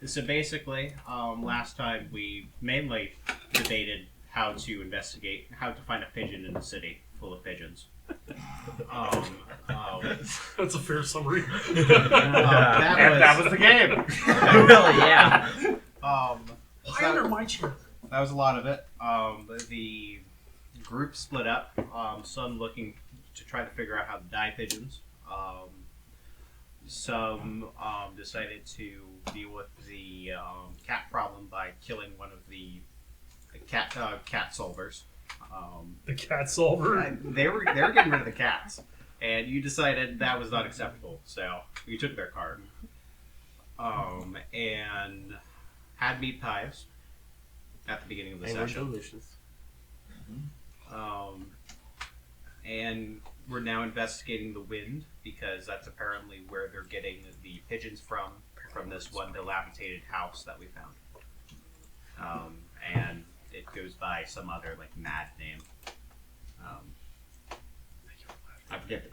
So basically, last time we mainly debated how to investigate, how to find a pigeon in a city full of pigeons. That's a fair summary. That was the game. Really, yeah. Why under my chair? That was a lot of it. The group split up. Some looking to try to figure out how to die pigeons. Some decided to deal with the cat problem by killing one of the cat solvers. The cat solver. They were getting rid of the cats, and you decided that was not acceptable. So you took their card. And had meat pies at the beginning of the They were session. delicious. And we're now investigating the wind because that's apparently where they're getting the pigeons from this one dilapidated house that we found. And it goes by some other like mad name.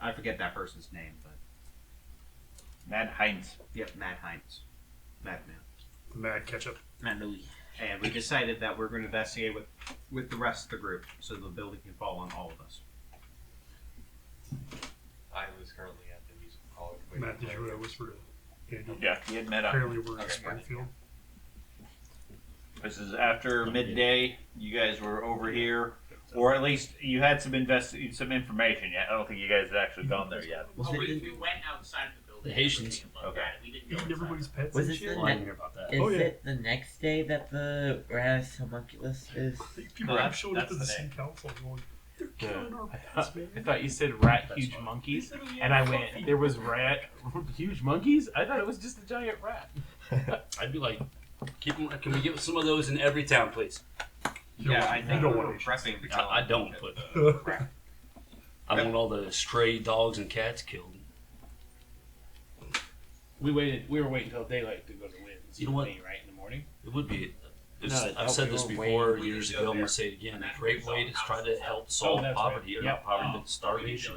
I forget that person's name, but Mad Heinz. yep, Mad Heinz, Madman. Mad ketchup. Matt Louis. And we decided that we're going to investigate with the rest of the group, so the building can fall on all of us. I was currently at the music college. Matt, did you hear what I whispered? Andy? Yeah, he had met up. Apparently we're in Okay, Springfield. This is after midday. You guys were over here, or at least you had some information yet. I don't think you guys had actually gone there yet. Was it We went outside the building. The Haitians. Okay. We didn't go Eating inside. everybody's pets Was and it shit. the Well, I ne- didn't hear about that. Is Oh, yeah. it the next day that the Raz homunculus is? People No, have showed up that's to the the city day. council going, they're killing our I pets, thought, man. I thought you said rat huge monkeys, and I went, there was rat huge monkeys? I thought it was just a giant rat. I'd be like, can we get some of those in every town, please? Yeah, I You think don't we want were Asians. prepping to I don't put. crap. I want all the stray dogs and cats killed. We were waiting until daylight to go to Winds. You know what? Right in the morning. It would be. No, I've said we this were before waiting. years ago. I'm gonna say it again. A great way to try to help solve that's poverty, right. or Yeah. not poverty, but starvation,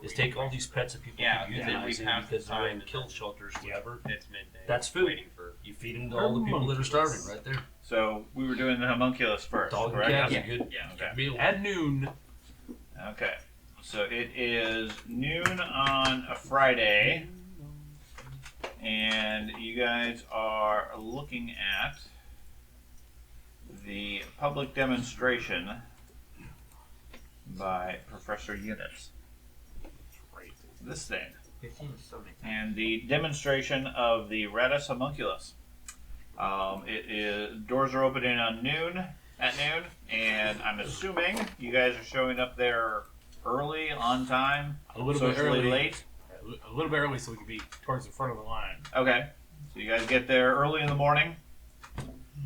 is take all these pets that people Yeah, keep because if we euthanizing have because they're time in and kill then- shelters, whatever. It's midday. That's food. Waiting for. You feed them to all the people that are starving right there. So we were doing the homunculus first, Dog and correct? cat's Yeah. a good Okay. meal. At noon. Okay. So it is noon on a Friday, and you guys are looking at the public demonstration by Professor Eunice. This thing. 15 is so many. And the demonstration of the Ratus homunculus. Doors are opening at noon, and I'm assuming you guys are showing up there early, on time, A little bit socially early. late. A little bit early so we could be towards the front of the line. Okay, so you guys get there early in the morning,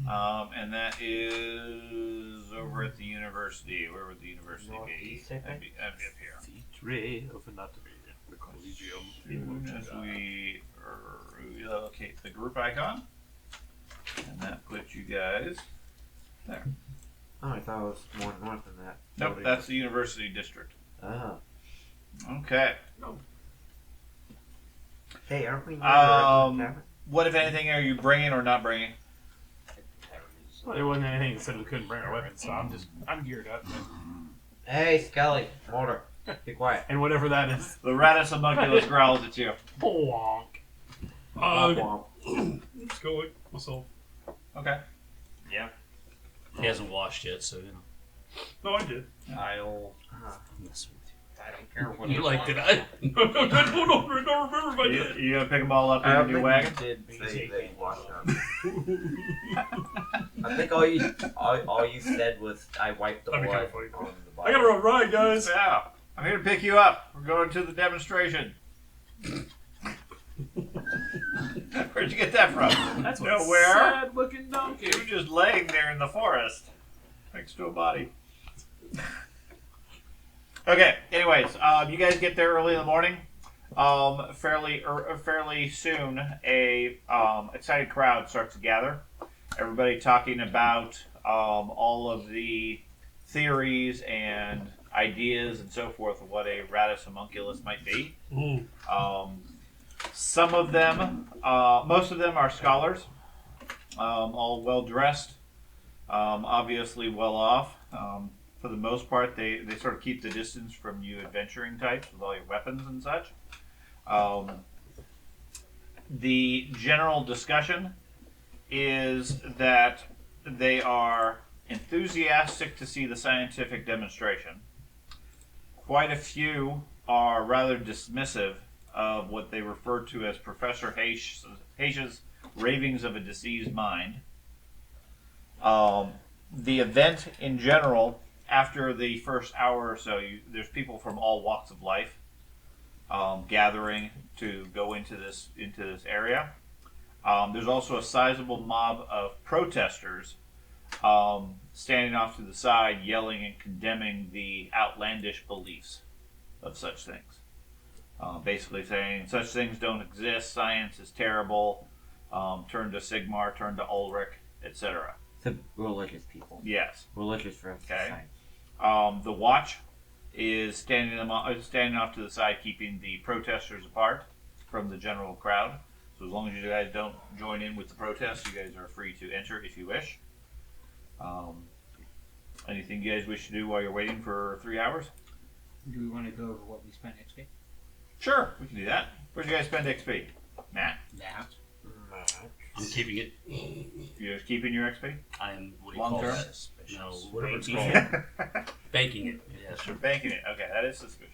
and that is over at the university. Where would the university be? Northeast, I think. That'd be up here. Feature of anatomy. The Collegium. Soon as we relocate the group icon, and that puts you guys there. Oh, I thought it was more north than that. Nope, that's the university district. Oh. Okay. Hey, aren't we near Um, What, if anything, are you bringing or not bringing? Well, there wasn't anything that said we couldn't bring our weapons, so I'm geared up. Hey, Scully, Mulder, be quiet. And whatever that is. The Ratus homunculus growls at you. Bonk. Womp Let's go like myself. Okay. He hasn't washed yet, so you know. No, I did. I'll. I'm messing with I don't care what. you. You liked it, I. No, I don't remember if I did. You gonna pick them all up in your wagon? did say that you washed them. I think all you said was I wiped the That'd be blood kinda funny. on the I gotta run right, guys. Yeah. I'm here to pick you up. We're going to the demonstration. Where'd you get that from? That's No, what where? sad looking donkey. You were just laying there in the forest next to a body. Okay. Anyways, you guys get there early in the morning. Fairly soon, a excited crowd starts to gather. Everybody talking about all of the theories and ideas and so forth of what a Ratus homunculus might be. Ooh. Some of them, most of them are scholars. all well dressed, obviously well off. For the most part, they sort of keep the distance from you adventuring types with all your weapons and such. The general discussion is that they are enthusiastic to see the scientific demonstration. Quite a few are rather dismissive of what they refer to as Professor Haish's ravings of a diseased mind. The event in general, after the first hour or so, there's people from all walks of life gathering to go into this area. There's also a sizable mob of protesters standing off to the side, yelling and condemning the outlandish beliefs of such things. Basically saying such things don't exist, science is terrible, turn to Sigmar, turn to Ulrich, etc. The religious people. Yes. Religious for Okay. science. The Watch is standing off to the side, keeping the protesters apart from the general crowd. So as long as you guys don't join in with the protests, you guys are free to enter if you wish. Anything you guys wish to do while you're waiting for 3 hours? Do we want to go over what we spent XP? Sure, we can do that. Where'd you guys spend XP? Matt? That. I'm keeping it. You're just keeping your XP? I am what do you Long call term? that? No, whatever it's Banking called. Banking it. Yeah, sure. You're banking it. Okay, that is suspicious.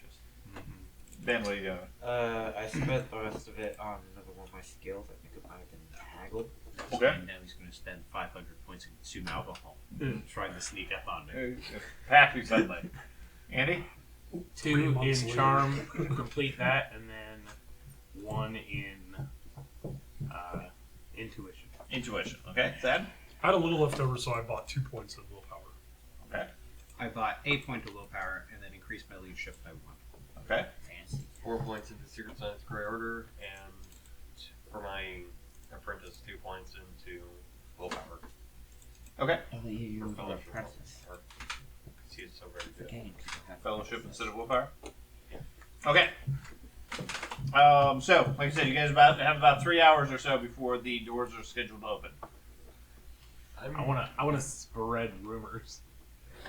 Ben, what are you doing? I spent the rest of it on another one of my skills. I think it might have been haggle. Okay. And now he's going to spend 500 points and consume alcohol, trying to sneak up on me. Happy suddenly. Andy? 3 2 months in later. charm, complete that, and then 1 in intuition. Intuition. Okay, Thad? I had a little left over, so I bought 2 points of willpower. Okay. I bought a point of willpower and then increased my leadership by 1. Okay. Fancy. 4 points into Secret Science Grey Order, and for my apprentice, 2 points into willpower. Okay. Oh, you Or were the fellowship. apprentice. Or, see, it's so very good. Again, Fellowship instead of willpower? Okay. So, like I said, you guys have about 3 hours or so before the doors are scheduled to open. I wanna spread rumors.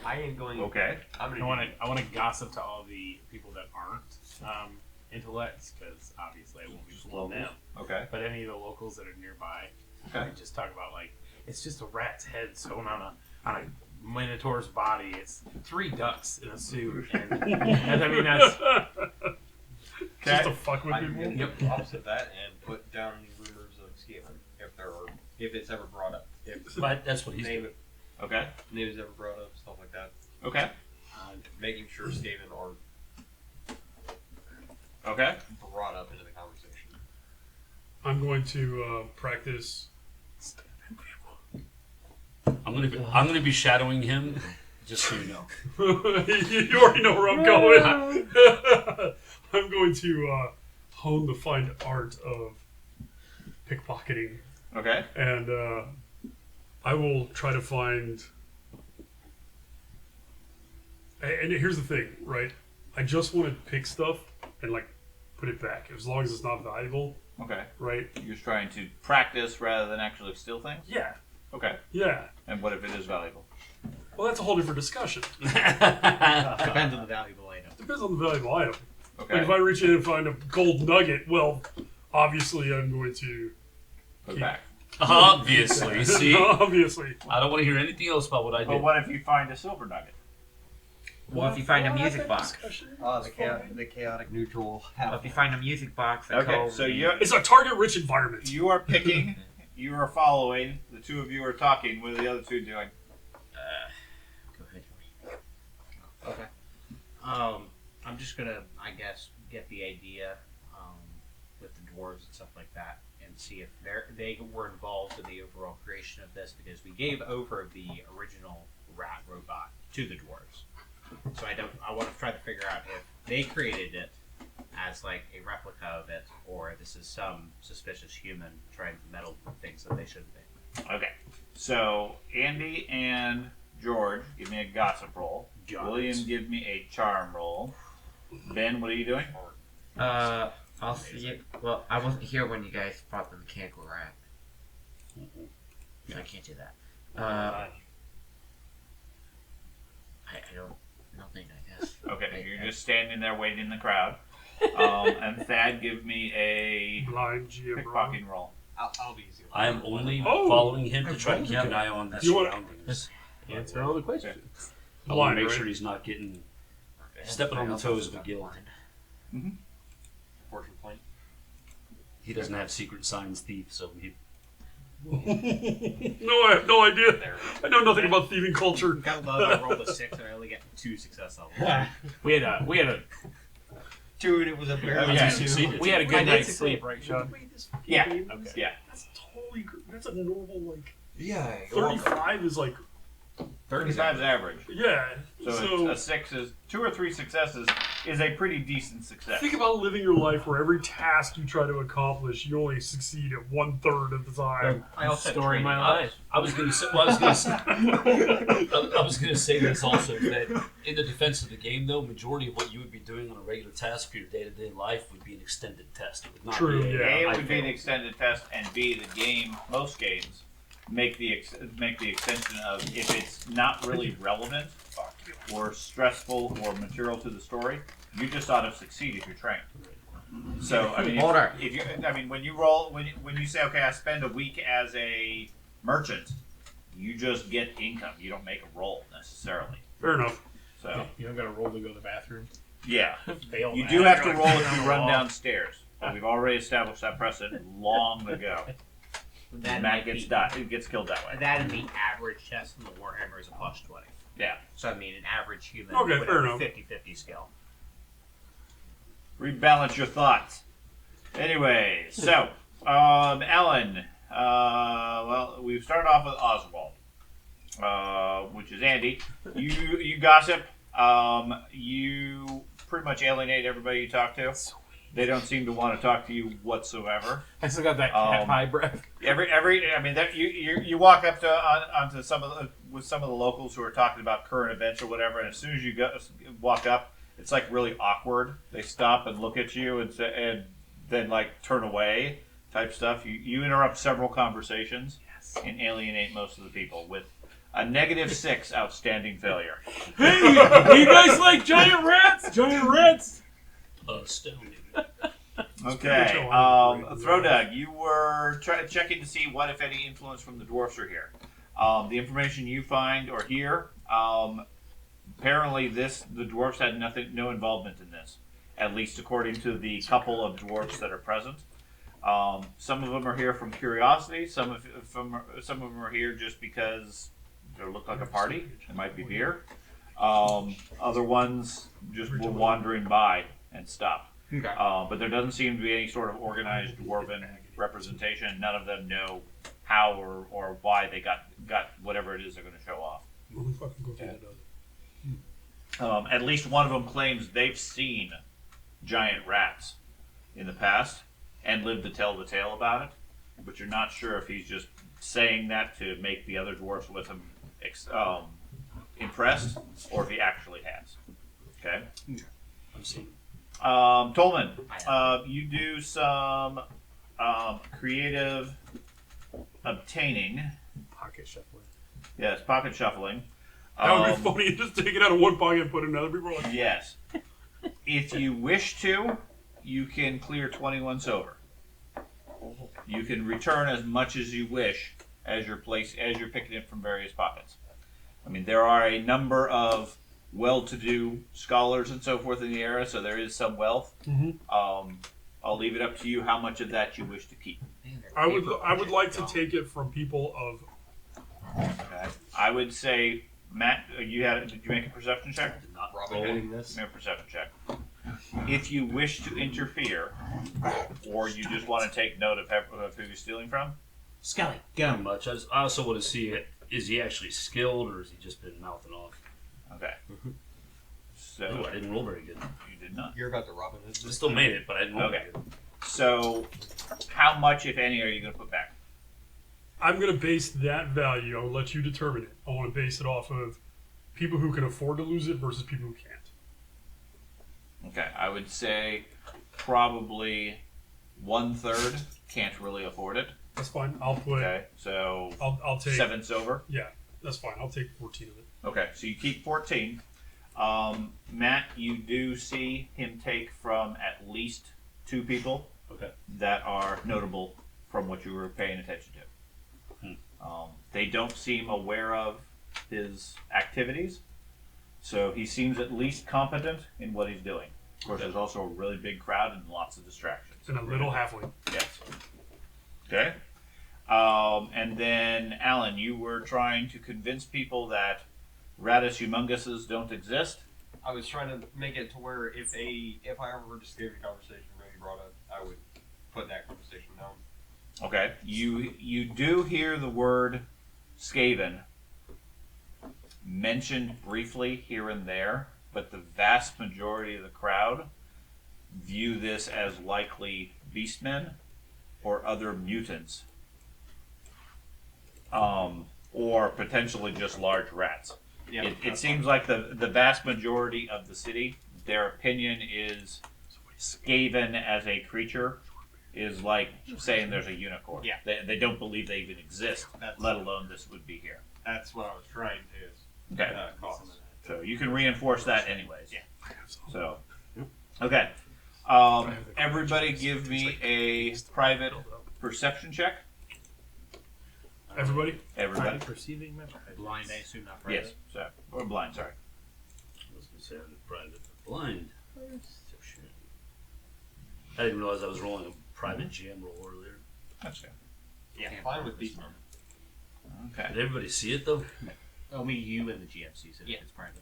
I am going. Okay. I'm I gonna. wanna gossip to all the people that aren't intellects, because obviously I won't be fooling them. Okay. But any of the locals that are nearby, Okay. I just talk about like it's just a rat's head sewn on a minotaur's body. It's 3 ducks in a suit, and I mean that's Just to fuck with I people. can get the opposite of that and put down the rumors of Skaven if it's ever brought up. If But that's what he's name doing. Okay. name is ever brought up, stuff like that. Okay. Making sure Skaven are Okay. brought up into the conversation. I'm going to practice. I'm gonna be shadowing him, just so you know. You already know where I'm going. I'm going to hone the fine art of pickpocketing, Okay. and I will try to find. And here's the thing, right? I just want to pick stuff and like put it back, as long as it's not valuable, Okay. right? You're just trying to practice rather than actually steal things? Yeah, Okay. yeah. And what if it is valuable? Well, that's a whole different discussion. Depends on the valuable item. Depends on the valuable item. Okay. Like if I reach in and find a gold nugget, well, obviously I'm going to. Put it back. Obviously, see, Obviously. I don't want to hear anything else about what I But did. what if you find a silver nugget? Well, if you find a Well, music that box. discussion Oh, is the chaotic neutral. Well, if you find a music box, that Okay, calls so me- It's a target-rich environment. you are picking, you are following, the two of you are talking. What are the other two doing? Go ahead. Okay. I'm just gonna, I guess, get the idea with the dwarves and stuff like that, and see if they were involved in the overall creation of this, because we gave over the original rat robot to the dwarves. So I want to try to figure out if they created it as like a replica of it, or this is some suspicious human trying to meddle with things that they shouldn't be. Okay, so Andy and George, give me a gossip roll. Got it. William, give me a charm roll. Ben, what are you doing? I'll see it. Well, I wasn't here when you guys fought the mechanical rat. I can't do that. Uh, I don't. Nothing, I guess. Okay, you're just standing there waiting in the crowd. And Thad, give me a Blind GM pickpocketing roll. I'll be easy. I am only Oh! following him to try to keep an eye on the You wanna- surroundings. Answer all the questions. I want Blind, to make right? sure he's not getting stepping on the toes of a guild. Fortune point. He doesn't have secret signs thief, so he. No, I have no idea. I know nothing about thieving culture. Gotta love I rolled a 6 and I only get 2 success levels. We had a Dude, it was a barely Okay. Succeeded. we had a I good did night's succeed. sleep, right, Sean? Yeah. Okay. Yeah. That's totally. That's a normal like. Yeah. 35 is like. 35 is average. Yeah. So a 6 is 2 or 3 successes is a pretty decent success. Think about living your life where every task you try to accomplish, you only succeed at 1/3 of the time. I also Story of my life. I was gonna say. Well, I was gonna say. I was gonna say this also that in the defense of the game, though, majority of what you would be doing on a regular task for your day-to-day life would be an extended test. It would not True, be yeah. A, it I would be an failed. extended test, and B, the game, most games, make the extension of if it's not really relevant or stressful or material to the story, you just ought to succeed if you're trained. So I mean, Borgar. if you, I mean, when you roll, when you say, okay, I spend a week as a merchant, you just get income. You don't make a roll necessarily. Fair enough. So You don't got to roll to go to the bathroom. yeah, Fail you that. do have to roll if Down you the run wall. downstairs. But we've already established that precedent long ago. That Matt gets it gets killed that way. That and the average test in the Warhammer is a +20. Yeah. So I mean, an average human Okay, would fair have a enough. 50-50 skill. Rebalance your thoughts. Anyway, so Ellen. Well, we've started off with Oswald, which is Andy. You gossip. You pretty much alienate everybody you talk to. They don't seem to want to talk to you whatsoever. I still got that cat pie breath. I mean, that you walk up to onto some of the locals who are talking about current events or whatever, and as soon as you walk up, it's like really awkward. They stop and look at you and say, and then like turn away type stuff. You interrupt several conversations and alienate most of the people with a -6 outstanding failure. Hey, you guys like giant rats? Giant rats. Astounding. Okay, Throwdug, you were checking to see what, if any, influence from the dwarfs are here. The information you find or hear, apparently the dwarfs had no involvement in this, at least according to the couple of dwarfs that are present. Some of them are here from curiosity. Some of them are here just because they look like a party. It might be beer. Other ones just were wandering by and stopped. Okay. But there doesn't seem to be any sort of organized dwarven representation. None of them know how or why they got whatever it is they're going to show off. Really fucking go through that, does it? At least one of them claims they've seen giant rats in the past and lived to tell the tale about it. But you're not sure if he's just saying that to make the other dwarfs with him impressed, or if he actually has. Okay. I'm seeing. Tolman, you do some creative obtaining. Pocket shuffling. Yes, pocket shuffling. That would be funny. Just take it out of one pocket and put it in another. People are like, Yes. If you wish to, you can clear 21 silver. You can return as much as you wish as you're picking it from various pockets. I mean, there are a number of well-to-do scholars and so forth in the area, so there is some wealth. I'll leave it up to you how much of that you wish to keep. I would like to take it from people of. Okay. I would say, Matt, did you make a perception check? Did not Robin roll. hitting this. Make a perception check. If you wish to interfere, or you just want to take note of who you're stealing from, Skelly, Not go. much. I also want to see is he actually skilled or has he just been mouthing off? okay. Ooh, So I didn't roll very good. you did not. You're about to Robin Hood I this. still made it, but I didn't roll Okay. very good. So, how much, if any, are you going to put back? I'm going to base that value. I'll let you determine it. I want to base it off of people who can afford to lose it versus people who can't. Okay, I would say probably 1/3 can't really afford it. That's fine. I'll put. Okay, so I'll take 7 silver. Yeah, that's fine. I'll take 14 of it. Okay, so you keep 14. Matt, you do see him take from at least 2 people Okay. that are notable from what you were paying attention to. They don't seem aware of his activities, so he seems at least competent in what he's doing. Of course, there's also a really big crowd and lots of distractions. And a little halfling. Yes. Okay. And then, Alan, you were trying to convince people that Radis Humonguses don't exist. I was trying to make it to where if I ever were to steer the conversation Randy brought up, I would put that conversation down. Okay. You do hear the word Skaven mentioned briefly here and there, but the vast majority of the crowd view this as likely beastmen or other mutants, or potentially just large rats. Yeah, It seems like the vast majority of the city, their opinion is Skaven as a creature is like saying there's a unicorn. Yeah. They don't believe they even exist, let alone this would be here. That's what I was trying to Okay. cause. So you can reinforce that anyways. Yeah. So, okay. Everybody give me a private perception check. Everybody? Everybody. Perceiving my Blind, I assume not Yes. private. So, or blind, sorry. I was gonna say I'm private. Blind. So shit. I didn't realize I was rolling a private GM roll earlier. That's good. Yeah, Can't fine with purpose Beastman. Okay. Did everybody see it though? Only you and the GM sees it. Yeah. It's private.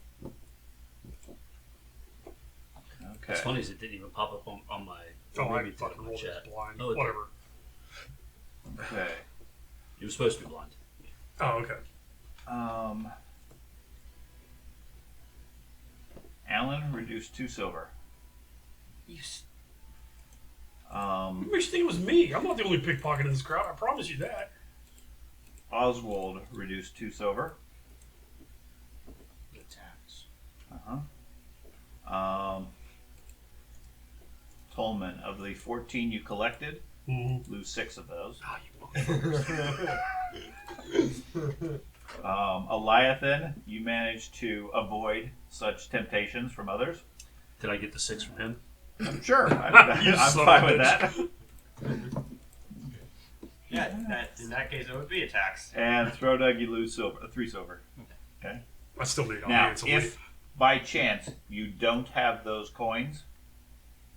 Okay. It's funny is it didn't even pop up on my. Oh, I maybe it did fucking on my rolled chat. it blind. Oh, it did. Whatever. Okay. You were supposed to be blind. Oh, okay. Alan reduced 2 silver. You makes you think it was me. I'm not the only pickpocket in this crowd. I promise you that. Oswald reduced 2 silver. The tax. Tolman, of the 14 you collected, Mm-hmm. lose 6 of those. Ah, you motherfuckers. Eliathan, you managed to avoid such temptations from others. Did I get the 6 from him? Sure, You I'm son fine of a with that. Yeah, in that case, it would be a tax. And Throwdug, you lose 3 silver. Okay. I still need all Now, hands to if by chance you don't have those coins,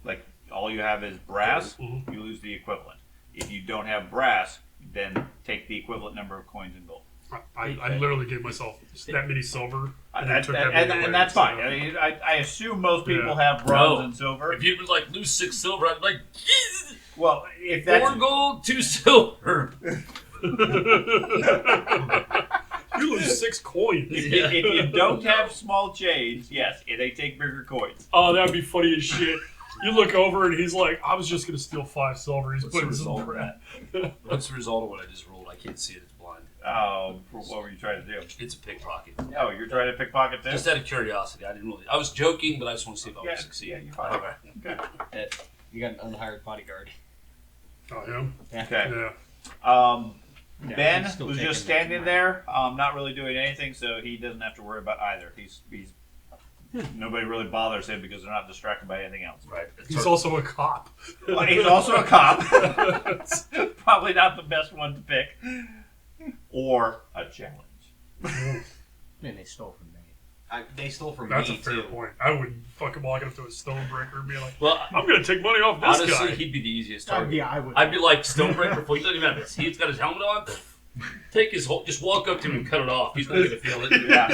like all you have is brass, Mhm. you lose the equivalent. If you don't have brass, then take the equivalent number of coins in gold. I literally gave myself that many silver, and then And, took that many away, that's so- fine. I mean, I assume most people Yeah. have bronze No. and silver. If you'd been like lose 6 silver, I'd be like Well, if that's 4 gold, 2 silver. You lose 6 coins. if you don't have small change, yes, they take bigger coins. Oh, that would be funny as shit. You look over and he's like, I was just going to steal 5 silver. He's What's the putting some result of crap. What's the result of what I just rolled? I can't see it. It's blind. What were you trying to do? It's a pickpocket. Oh, you're trying to pickpocket this? Just out of curiosity, I didn't really. I was joking, but I just want to see if I would succeed. Yeah, you're fine. Okay. You got an unhired bodyguard. Oh, yeah? Okay. Yeah. Yeah, Ben he's still was taking just the standing money. there, not really doing anything, so he doesn't have to worry about either. He's nobody really bothers him because they're not distracted by anything else. Right. He's also a cop. Well, he's also a cop. Probably not the best one to pick, or a challenge. I mean, they stole from me. They stole from That's me, a fair too. point. I wouldn't fucking walk up to a stonebreaker and be like, Well, I'm going to take money off this honestly, guy. he'd be the easiest target. Yeah, I would. I'd be like Stonebreaker before he doesn't even have he's got his helmet on. Take his whole, just walk up to him and cut it off. He's not gonna feel it. Yeah.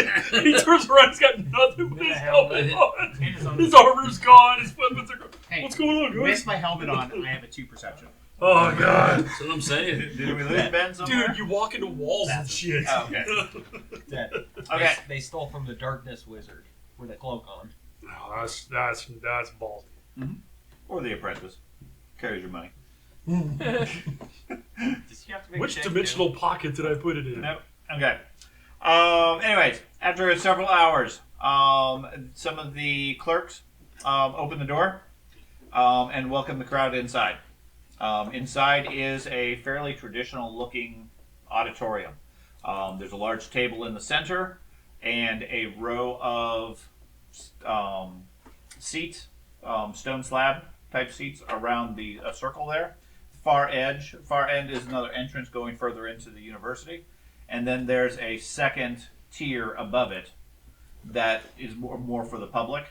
He turns around, he's got nothing but his helmet on. on. His armor's gone, his weapons are gone. Hey, What's going on, guys? with my helmet on, I have a 2 perception. Oh, God. That's what I'm saying. Did we lose Ben somewhere? Dude, you walk into walls and shit. Oh, okay. Dead. Okay. They stole from the Darkness Wizard with a cloak on. No, that's ballsy. Or the apprentice. Carries your money. Does he have to make a Which check, dimensional pocket did I put it in? Nope. Okay. Anyways, after several hours, some of the clerks open the door and welcome the crowd inside. Inside is a fairly traditional-looking auditorium. There's a large table in the center and a row of seats, stone slab type seats around the circle there. Far end is another entrance going further into the university, and then there's a second tier above it that is more for the public.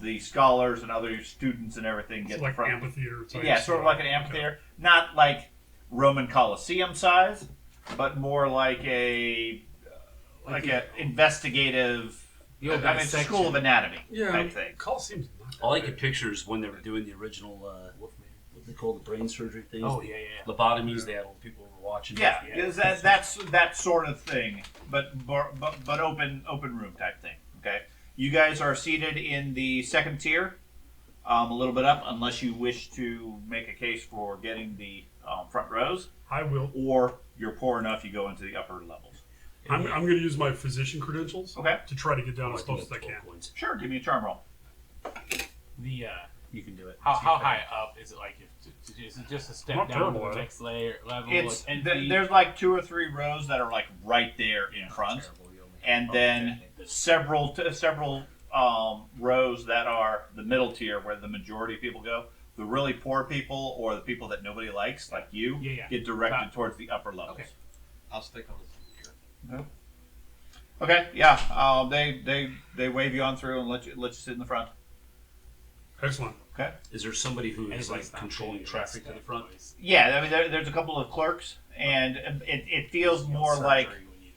The scholars and other students and everything get It's like the front. amphitheater type. Yeah, sort of like an amphitheater, not like Roman Colosseum size, but more like an investigative. The old I mean, dissection. School of Anatomy Yeah, type thing. Coliseum's not that All I big. could picture is when they were doing the original, what they call the brain surgery things. Oh yeah, yeah. Lobotomies. They had all the people who were watching. Yeah, because that's that sort of thing, but open room type thing. Okay, you guys are seated in the second tier, a little bit up, unless you wish to make a case for getting the front rows, I will. or you're poor enough you go into the upper levels. I'm going to use my physician credentials Okay, to try to get down Oh, as I think close as I that's can. 12 points. sure. Give me a charm roll. The You can do it. how high up is it? Like, is it just a step Not down terrible to at the it. next level? It's like 10 feet? there's like 2 or 3 rows that are like right there in front, and then several rows that are the middle tier where the majority of people go. The really poor people or the people that nobody likes, like you, Yeah. get directed towards the upper levels. Okay. I'll stick on this here. Okay, yeah. They wave you on through and let you sit in the front. Excellent. Okay. Is there somebody who is Anybody's like not controlling paying traffic to the that front? noise. Yeah, I mean there's a couple of clerks, and it feels more like Surgery when you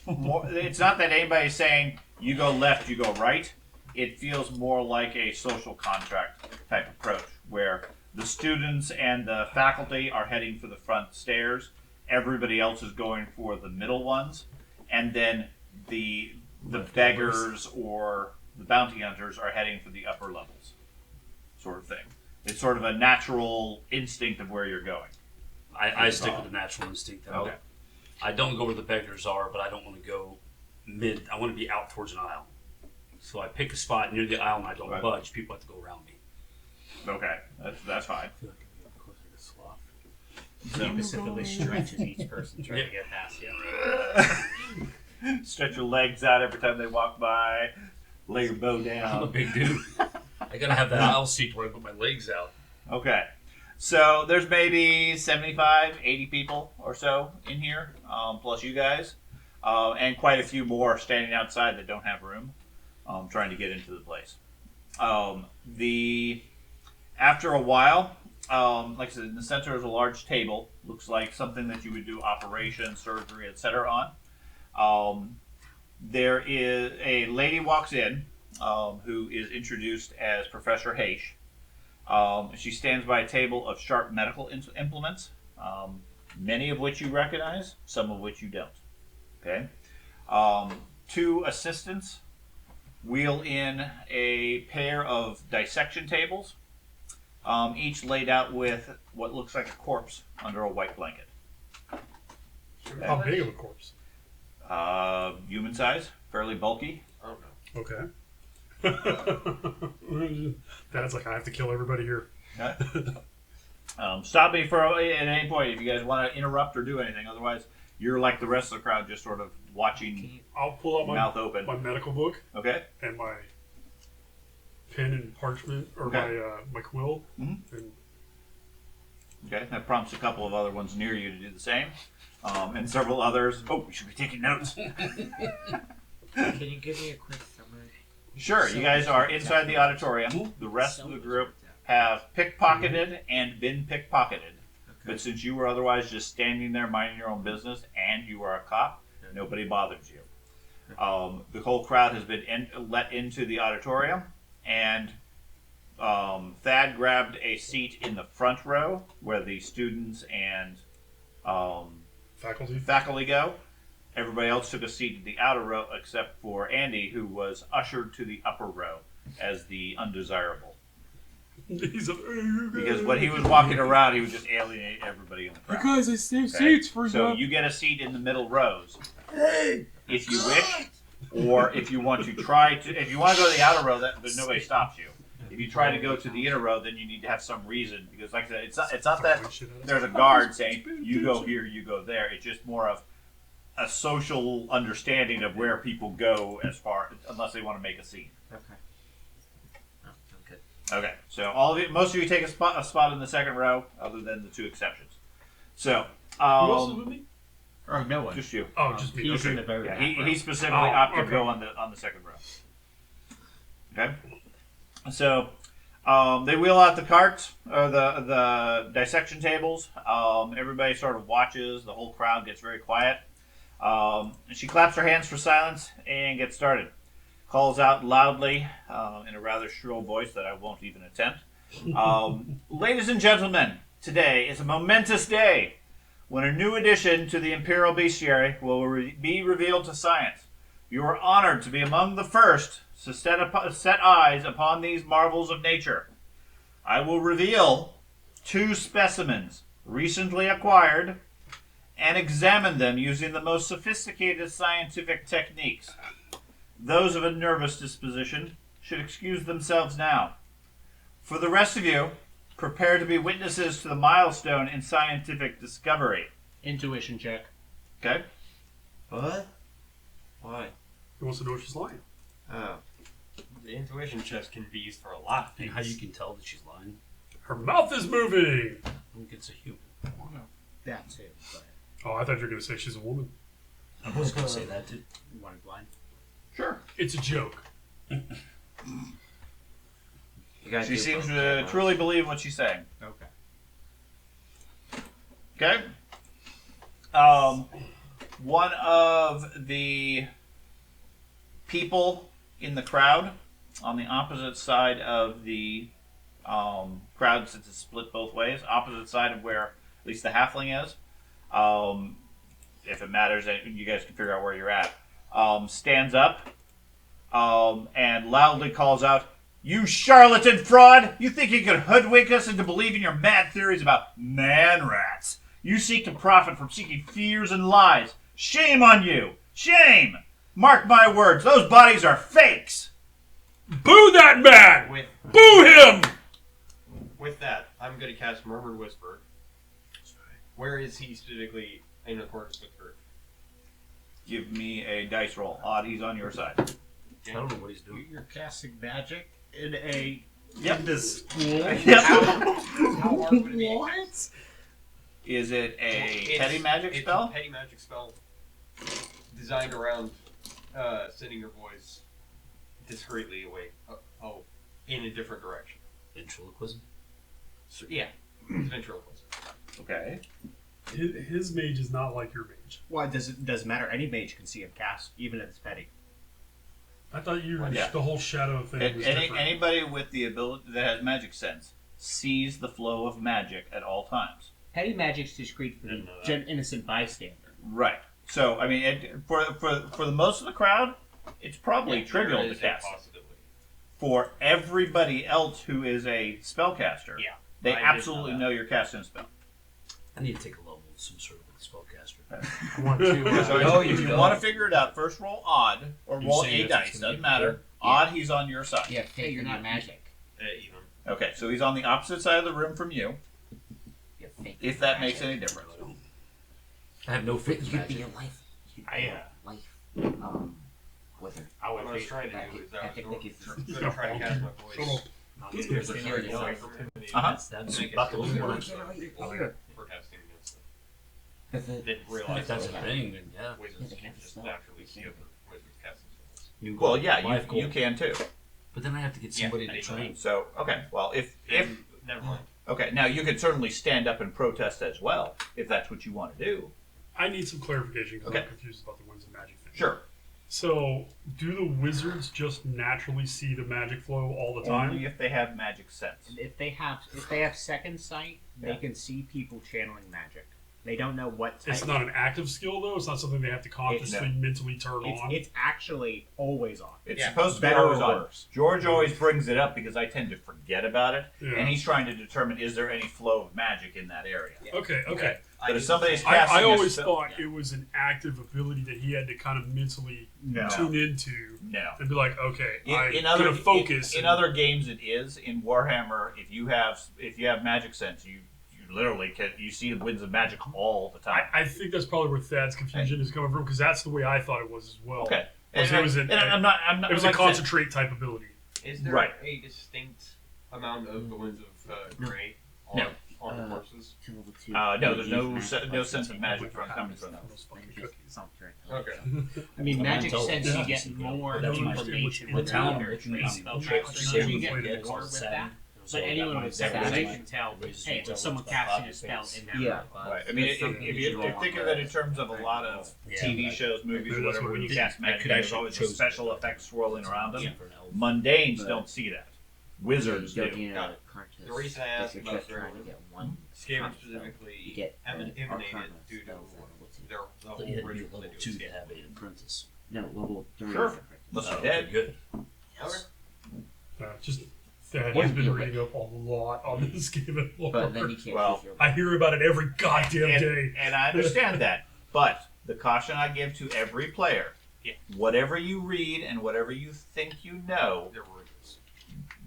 do it. more. It's not that anybody's saying you go left, you go right. It feels more like a social contract type approach, where the students and the faculty are heading for the front stairs. Everybody else is going for the middle ones, and then the beggars or the bounty hunters are heading for the upper levels, sort of thing. It's sort of a natural instinct of where you're going. I stick with the natural instinct. Okay. I don't go where the beggars are, but I don't want to go mid. I want to be out towards an aisle. So I pick a spot near the aisle and I don't Right. budge. People have to go around me. Okay, that's fine. I feel like I'm getting closer to sloth. He specifically stretches each person trying to get past you. Stretch your legs out every time they walk by. Lay your bow I'm a down. big dude. I gotta have that aisle seat where I put my legs out. Okay. So there's maybe 75, 80 people or so in here, plus you guys, and quite a few more standing outside that don't have room, trying to get into the place. After a while, like I said, in the center is a large table. Looks like something that you would do operation, surgery, etc. on. There is a lady walks in who is introduced as Professor Haish. She stands by a table of sharp medical implements, many of which you recognize, some of which you don't. Okay. 2 assistants wheel in a pair of dissection tables, each laid out with what looks like a corpse under a white blanket. How big of a corpse? Human size, fairly bulky. Oh no. Okay. Dad's like, I have to kill everybody here. Stop me at any point if you guys want to interrupt or do anything. Otherwise, you're like the rest of the crowd, just sort of watching, I'll pull out mouth open. my medical book Okay. and my pen and parchment, or Okay. my quill. Mhm. And Okay. That prompts a couple of other ones near you to do the same, and several others. Oh, we should be taking notes. Can you give me a quick summary? Sure. You guys are inside the auditorium. The rest of the group have pickpocketed and been pickpocketed. But since you were otherwise just standing there minding your own business and you are a cop, nobody bothers you. The whole crowd has been let into the auditorium, and Thad grabbed a seat in the front row where the students and faculty go. Everybody else took a seat in the outer row except for Andy, who was ushered to the upper row as the undesirable. he's Because when he was walking around, he would just alienate everybody in the crowd. Guys, I saved Okay? seats for So you. you get a seat in the middle rows, if you wish, or if you want to try to. If you want to go to the outer row, that nobody stops you. If you try to go to the inner row, then you need to have some reason because, like I said, it's not that Shit out of there's a guard saying you go here, you go there. It's just more of a social understanding of where people go unless they want to make a scene. Okay. Oh, okay. Okay, so most of you take a spot in the second row, other than the 2 exceptions. So, Who else is with me? Or no one. just you. Oh, just me. He's in Okay. the very Yeah, back row. he specifically Oh, opted to okay. go on the second row. Okay, so they wheel out the carts or the dissection tables. Everybody sort of watches. The whole crowd gets very quiet. She claps her hands for silence and gets started. Calls out loudly in a rather shrill voice that I won't even attempt. Ladies and gentlemen, today is a momentous day when a new addition to the Imperial Bestiary will be revealed to science. You are honored to be among the first to set eyes upon these marvels of nature. I will reveal 2 specimens recently acquired and examine them using the most sophisticated scientific techniques. Those of a nervous disposition should excuse themselves now. For the rest of you, prepare to be witnesses to the milestone in scientific discovery. Intuition check. Okay? What? Why? Who wants to know if she's lying? Oh. The intuition chest can be used for a lot of And things. how you can tell that she's lying? Her mouth is moving! I think it's a human. That too. But Oh, I thought you were going to say she's a woman. I was going to say that too. you wanted blind. Sure. It's a joke. You gotta She do seems both to cameras. truly believe what she's saying. Okay. Okay? One of the people in the crowd on the opposite side of the crowd, since it's split both ways, opposite side of where at least the halfling is, if it matters, you guys can figure out where you're at, stands up and loudly calls out, "You charlatan fraud! You think you could hoodwink us into believing your mad theories about man-rats? You seek to profit from seeking fears and lies. Shame on you! Shame! Mark my words, those bodies are fakes!" Boo that man! With Boo him! with that, I'm going to cast Murmured Whisper. Where is he specifically in accordance with her? Give me a dice roll. Odd, he's on your side. I don't know what he's doing. You're casting magic in a Yep. in this school. Yep. How hard would it be? What? Is it a It's- petty magic it's spell? a petty magic spell designed around sending your voice discreetly away. In a different direction. Ventriloquism? So, yeah, it's ventriloquism. Okay. His mage is not like your mage. Why does it doesn't matter? Any mage can see him cast, even if it's petty. I thought Yeah. the whole shadow thing was different. Anybody with the ability that has magic sense sees the flow of magic at all times. Petty magic's discreet for Didn't know the that. innocent bystander. Right. So, I mean, for the most of the crowd, it's probably Yeah, trivial there to is a cast. possibility. For everybody else who is a spellcaster, Yeah, they I did absolutely know know you're casting a spell. I need to take a level with some sort of spellcaster. I want to. So No, if you you don't. want to figure it out, first roll odd or You're roll saying a that's dice. what's gonna Doesn't be matter. before? Odd, he's on your side. Yeah, faith you're in not magic. Even. Okay, so he's on the opposite side of the room from you. Yeah, faith If in that magic. makes any difference. I have no faith in You'd be magic. a life. You'd be I, a life. Wizard. I What would I was be. trying to do is I Epic was Nick is- going to try to cast my voice. Shut up. Here's the Away theory. from him. Uh-huh. That's Make it about the so only we're one. for casting against them. If it- Didn't If realize that's a that thing, then yeah. wizards Yeah, they can have to just spell. naturally see other wizards casting spells. New Well, goal. yeah, Life you goal. can too. But then I have to get Yeah, somebody I to know train. So, okay, well, if Never mind. okay, now you could certainly stand up and protest as well if that's what you want to do. I need some clarification because Okay. I'm confused about the winds of magic thing. Sure. So, do the wizards just naturally see the magic flow all the time? Only if they have magic sense. If they have second sight, they Yeah. can see people channeling magic. They don't know what type. It's not an active skill, though? It's not something they have to consciously mentally turn on? It's actually always on. It's Yeah. supposed to be Better or always on. worse. George always brings it up because I tend to forget about it, Yeah. and he's trying to determine is there any flow of magic in that area. Okay, okay. But if somebody's I casting always a spell, thought it was an active ability that he had to kind of mentally No. tune into no. and be like, okay, I'm In other gonna focus. in and- other games, it is. In Warhammer, if you have magic sense, you literally you see the winds of magic all the time. I think that's probably where Thad's confusion is coming from because that's the way I thought it was as well. Okay. Was it was and I'm not. It was like a I said, concentrate type ability. Is there Right. a distinct amount of the winds of gray on, No. on the horses? To level 2. no, there's no Use magic no plus sense of 15 magic plus coming 15 from them. plus cookies. Software. Okay. I mean, Well, magic mental sense, is you get decent, more but that's my information The with town your looking tree at spell me, check, so you get Yeah, more with that. So But anyone that with might savage be- can tell, raises hey, your was someone intelligence by casting a 5 spell space. in that Yeah. room? Right. I mean, It's something if that you you think of it in terms of a lot of Yeah, TV but- shows, movies, Maybe that's whatever, what when it you is. cast I magic, could there's actually always a choose special that. effects swirling around them. For an elf. Mundanes But- don't see that. Wizards you do. go gain Got a it. Cartus, The reason I if asked you're about just the trying to get one Skaven Cartus spell, specifically you get emanated Arcana due to spells at level 2. their the But whole you had to be ritual they level do 2 is to get- have an apprentice. No, level 3 Sure. is different. Unless Oh, you're okay, dead. good. Okay. Just Thad has been reading up a lot on this Skaven lore. But then you can't Well, choose your I hear about it every goddamn day. And I understand that. But the caution I give to every player, Yeah. whatever you read and whatever you think you know, They're rumors.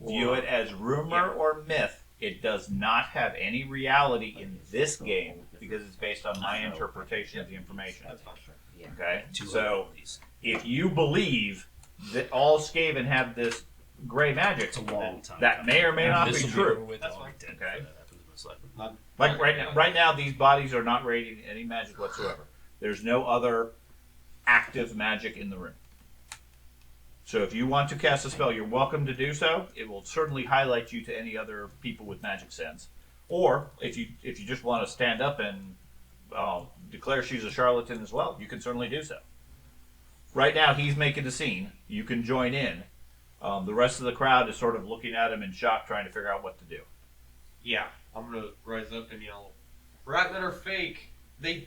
view it as rumor or myth. It does not have any reality in this game because it's based on my interpretation of the information. That's fine. Yeah. Okay? Two So abilities. if you believe that all Skaven have this gray magic, It's a long time. that may or may not This be will true. over with, That's I'll be fine. dead Okay. for that after the most likely. Like right now, these bodies are not radiating any magic whatsoever. There's no other active magic in the room. So if you want to cast a spell, you're welcome to do so. It will certainly highlight you to any other people with magic sense. Or if you just want to stand up and declare she's a charlatan as well, you can certainly do so. Right now, he's making the scene. You can join in. The rest of the crowd is sort of looking at him in shock, trying to figure out what to do. Yeah, I'm gonna rise up and yell, "Rat men are fake. They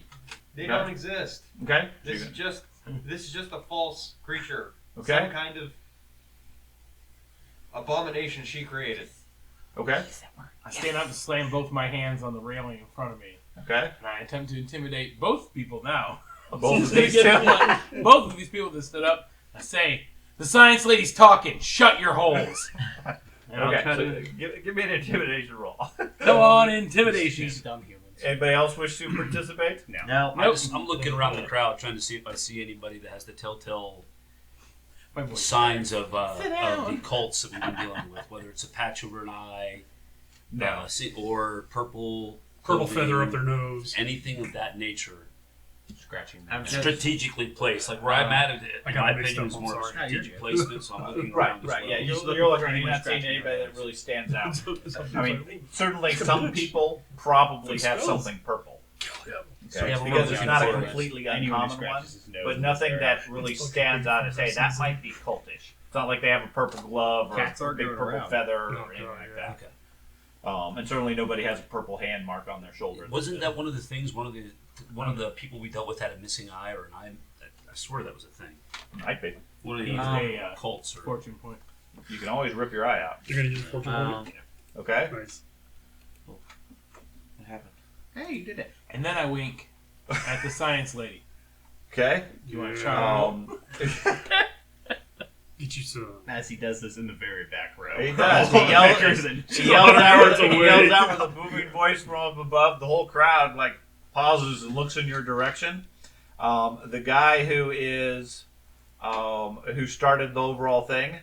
Yeah. don't exist. Okay? This is just a false creature. Okay. Some kind of abomination she created." Okay? I stand up and slam both my hands on the railing in front of me, Okay? and I attempt to intimidate both people now. Both of these two. Both of these people that stood up. I say, "The science lady's talking. Shut your holes." And I'll Okay, try so to give me an intimidation roll. go on intimidation. These dumb humans. Anybody else wish to participate? No. I'm looking around the crowd trying to see if I see anybody that has the telltale My voice. signs of Sit the down. cults that we've been dealing with, whether it's a patch over an eye, No. or purple Purple clothing, feather up their nose. anything of that nature. Scratching. I'm them. just- Strategically placed, like where I'm at, it, I in got my it mixed opinion, up, is I'm more of a sorry. No, you're strategic good. placement. So I'm looking Right, around as right, well. yeah. Just You're looking looking, for you're anyone not seeing scratching anybody your that nose. really stands out. I I mean, certainly some people probably Those have spells. something purple. Yeah. Okay? Yeah, we're Because it's looking not a for it. completely Anyone who uncommon one, scratches his nose but is nothing there. that really stands out as, hey, that might be cultish. It's not like they have a purple glove or Cats a are big going purple around. feather Oh, or anything God, like yeah. that. Okay. And certainly nobody has a purple hand mark on their shoulder. Wasn't that one of the things? One of the people we dealt with had a missing eye or an eye. I swear that was a thing. Might be. One of He's these a cults or fortune point. You can always rip your eye out. You're gonna use a fortune point? Okay? Nice. What happened? Hey, you did it. And then I wink at the science lady. Okay? You want to try? Um, Get you some. As he does this in the very back row. He does. All He the yells- pictures and- he yells out with, Yards he away. yells out with a booming voice from up above. The whole crowd like pauses and looks in your direction. The guy who is who started the overall thing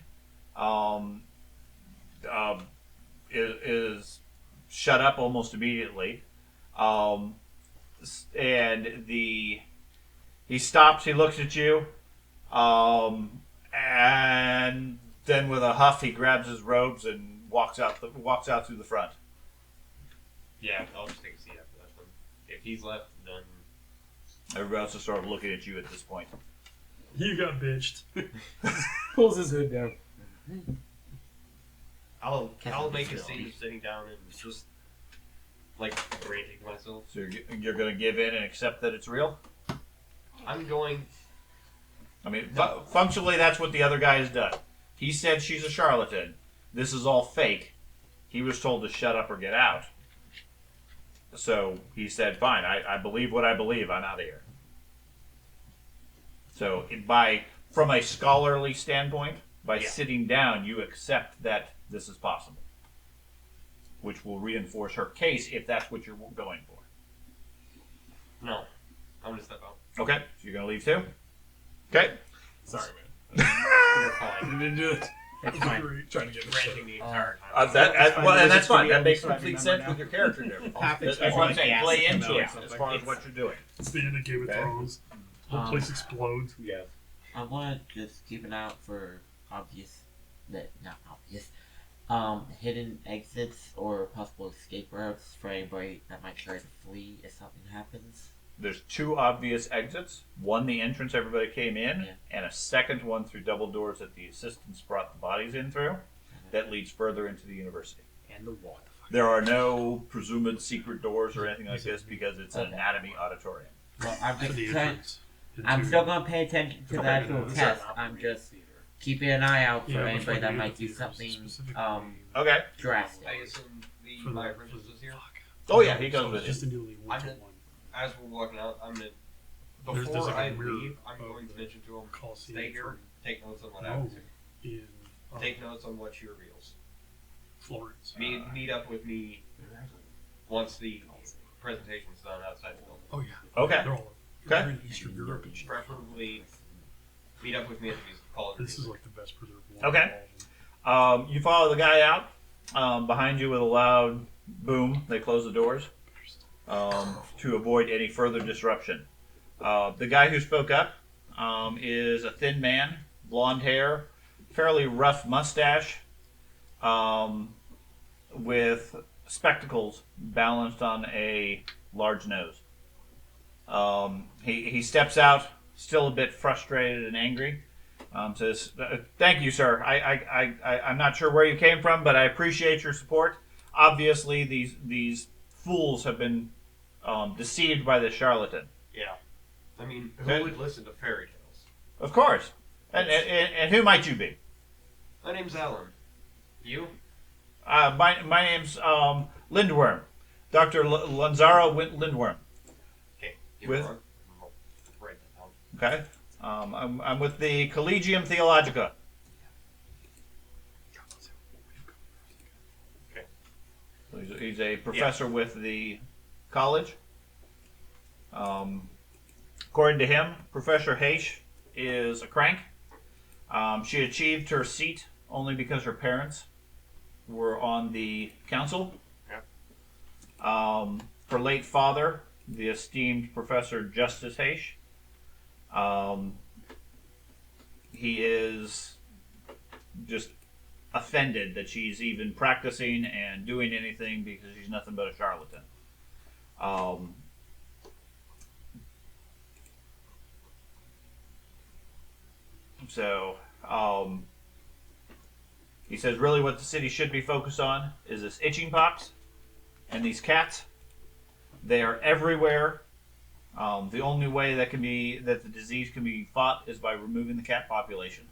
is shut up almost immediately. And he stops. He looks at you. And then with a huff, he grabs his robes and walks out through the front. Yeah, I'll just take a seat after that one. If he's left, then Everybody else is sort of looking at you at this point. You got bitched. Pulls his hood down. I'll Catherine make a Bigelow. scene sitting down and just like branding myself. So you're going to give in and accept that it's real? I'm going. I mean, functionally, that's what the other guy has done. He said she's a charlatan. This is all fake. He was told to shut up or get out. So he said, "Fine, I believe what I believe. I'm out of here." So from a scholarly standpoint, by sitting down, you accept that this is possible, which will reinforce her case if that's what you're going for. No, I'm gonna step out. Okay, so you're gonna leave too. Okay. Sorry, man. You're fine. You didn't do it. It's fine. Trying to get Ranting the entire time. And that's fine. That makes complete sense with your character there. That's what I'm saying. Play into it as far as what you're doing. It's the end of Game of Thrones. The whole place explodes. Yeah. I want to just keep an eye out for not obvious, hidden exits or possible escape routes for anybody that might try to flee if something happens. There's 2 obvious exits. One, the entrance everybody came in, Yeah. and a second one through double doors that the assistants brought the bodies in through. That leads further into the university. And the wall. There are no presumed secret doors or anything like this because it's an Okay. anatomy auditorium. Well, I'm For the just trying. entrance. I'm into- still gonna pay attention to the actual It's test. not I'm operating just theater. keeping an eye out for Yeah, anybody before that the might do theaters, something specifically Okay. drastic. I assume for my the- apprentice is here. Fuck. Oh yeah, he So goes with it's just you. a nearly one to I'm one. As we're walking out, I'm gonna. There's Before like a I mirror leave, I'm of going to the mention to him, Coliseum stay here, from take notes on what Rome happens. in Take notes on what she reveals. Florence. Meet up with me once the presentation's done outside the building. Oh yeah. Okay. They're all Okay. they're in Eastern Europe and shit. Preferably meet up with me at the music college. This is like the best preserved one. Okay. of all of them. You follow the guy out behind you with a loud boom. They close the doors to avoid any further disruption. The guy who spoke up is a thin man, blonde hair, fairly rough mustache, with spectacles balanced on a large nose. He steps out, still a bit frustrated and angry. Says, "Thank you, sir. I'm not sure where you came from, but I appreciate your support. Obviously, these fools have been deceived by this charlatan. Yeah. I mean, who Okay. would listen to fairy tales? Of course. And who might you be? My name's Alan. You? My name's Lindworm, Dr. Lanzaro Lindworm. Okay. With- I'll write that down. Okay. I'm with the Collegium Theologica. So he's a professor with the college. According to him, Professor Heish is a crank. She achieved her seat only because her parents were on the council. Her late father, the esteemed Professor Justice Heish, he is just offended that she's even practicing and doing anything because she's nothing but a charlatan. He says really what the city should be focused on is this itching pox and these cats. They are everywhere. The only way that the disease can be fought is by removing the cat population.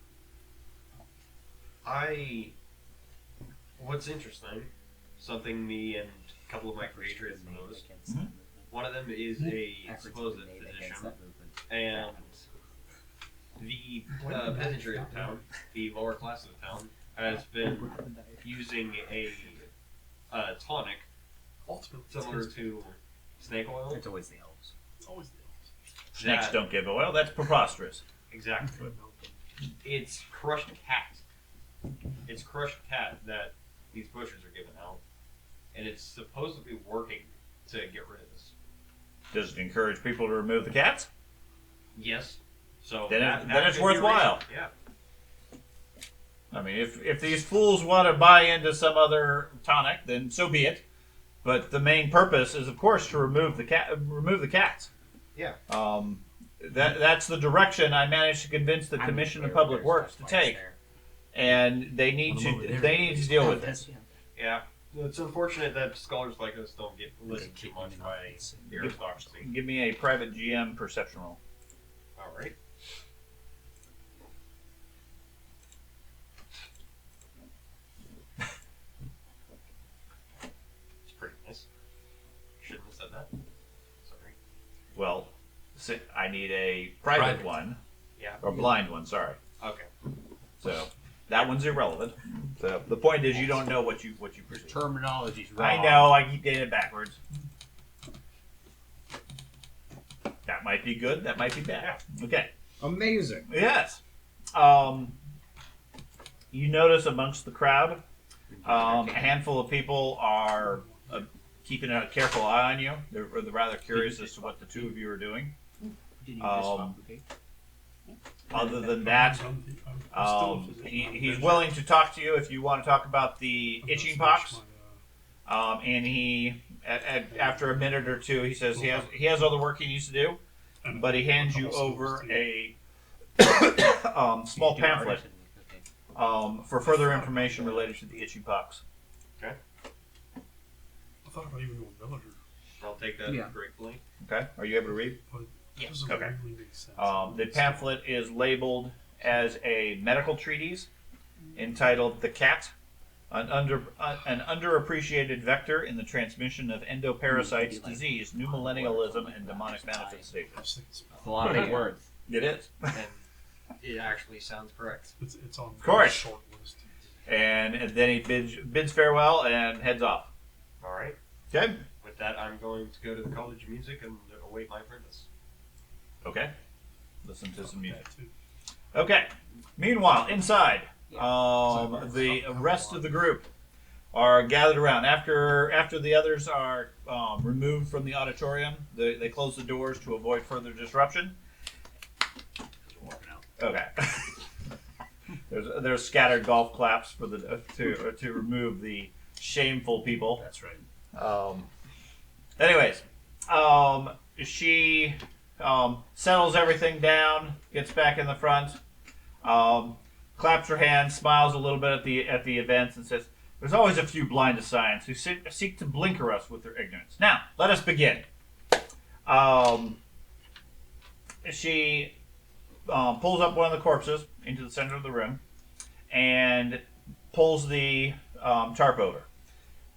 What's interesting, something me and a couple of my creators noticed, one of them is a supposed physician, and the peasantry of the town, the lower class of the town, has been using a tonic Ultimately, similar to snake oil. It's always the elves. it's always the elves. Snakes that- don't give oil. That's preposterous. Exactly. It's crushed cat. It's crushed cat that these butchers are giving out, and it's supposed to be working to get rid of this. Does it encourage people to remove the cats? Yes. So Then that it's could be a worthwhile. reason. Yeah. I mean, if these fools want to buy into some other tonic, then so be it. But the main purpose is, of course, to remove the cats. Yeah. That's the direction I managed to convince the Commission of Public Works to take, and they need to deal with this. Yeah. It's unfortunate that scholars like us don't get listened to much by the aristocracy. Give me a private GM perception roll. All right. It's pretty nice. Shouldn't have I need a private Private. one. Yeah. Or blind one, sorry. Okay. So that one's irrelevant. So the point is you don't know what you perceive. Terminology's wrong. I know, I keep getting it backwards. That might be good, that might be bad. Okay. Amazing. Yes. You notice amongst the crowd, a handful of people are keeping a careful eye on you. They're rather curious as to what the two of you are doing. Did you just swap the date? Other than that, he's willing to talk to you if you want to talk about the itching pox. And he, after a minute or two, he says he has other work he needs to do, but he hands you over a small pamphlet for further information related to the itching pox. I thought about even going Gallagher. I'll take that Yeah. gratefully. Okay, are you able to read? Doesn't Okay. really make sense. The pamphlet is labeled as a medical treatise entitled "The Cat." An underappreciated vector in the transmission of endoparasites disease, new millennialism, and demonic manifestations. I was thinking it's- It's a lot of big words. It is. And it actually sounds correct. It's on Of course. a short list. And then he bids farewell and heads off. All right. Okay. With that, I'm going to go to the College of Music and await my apprentice. Okay. Listen to some music. That too. Okay. Meanwhile, inside, the rest of the group are gathered around. After the others are removed from the auditorium, they close the doors to avoid further disruption. Okay. There's scattered golf claps for the to remove the shameful people. That's right. Anyways, she settles everything down, gets back in the front, claps her hands, smiles a little bit at the events, and says, "There's always a few blind to science who seek to blinker us with their ignorance. Now, let us begin." She pulls up one of the corpses into the center of the room and pulls the tarp over.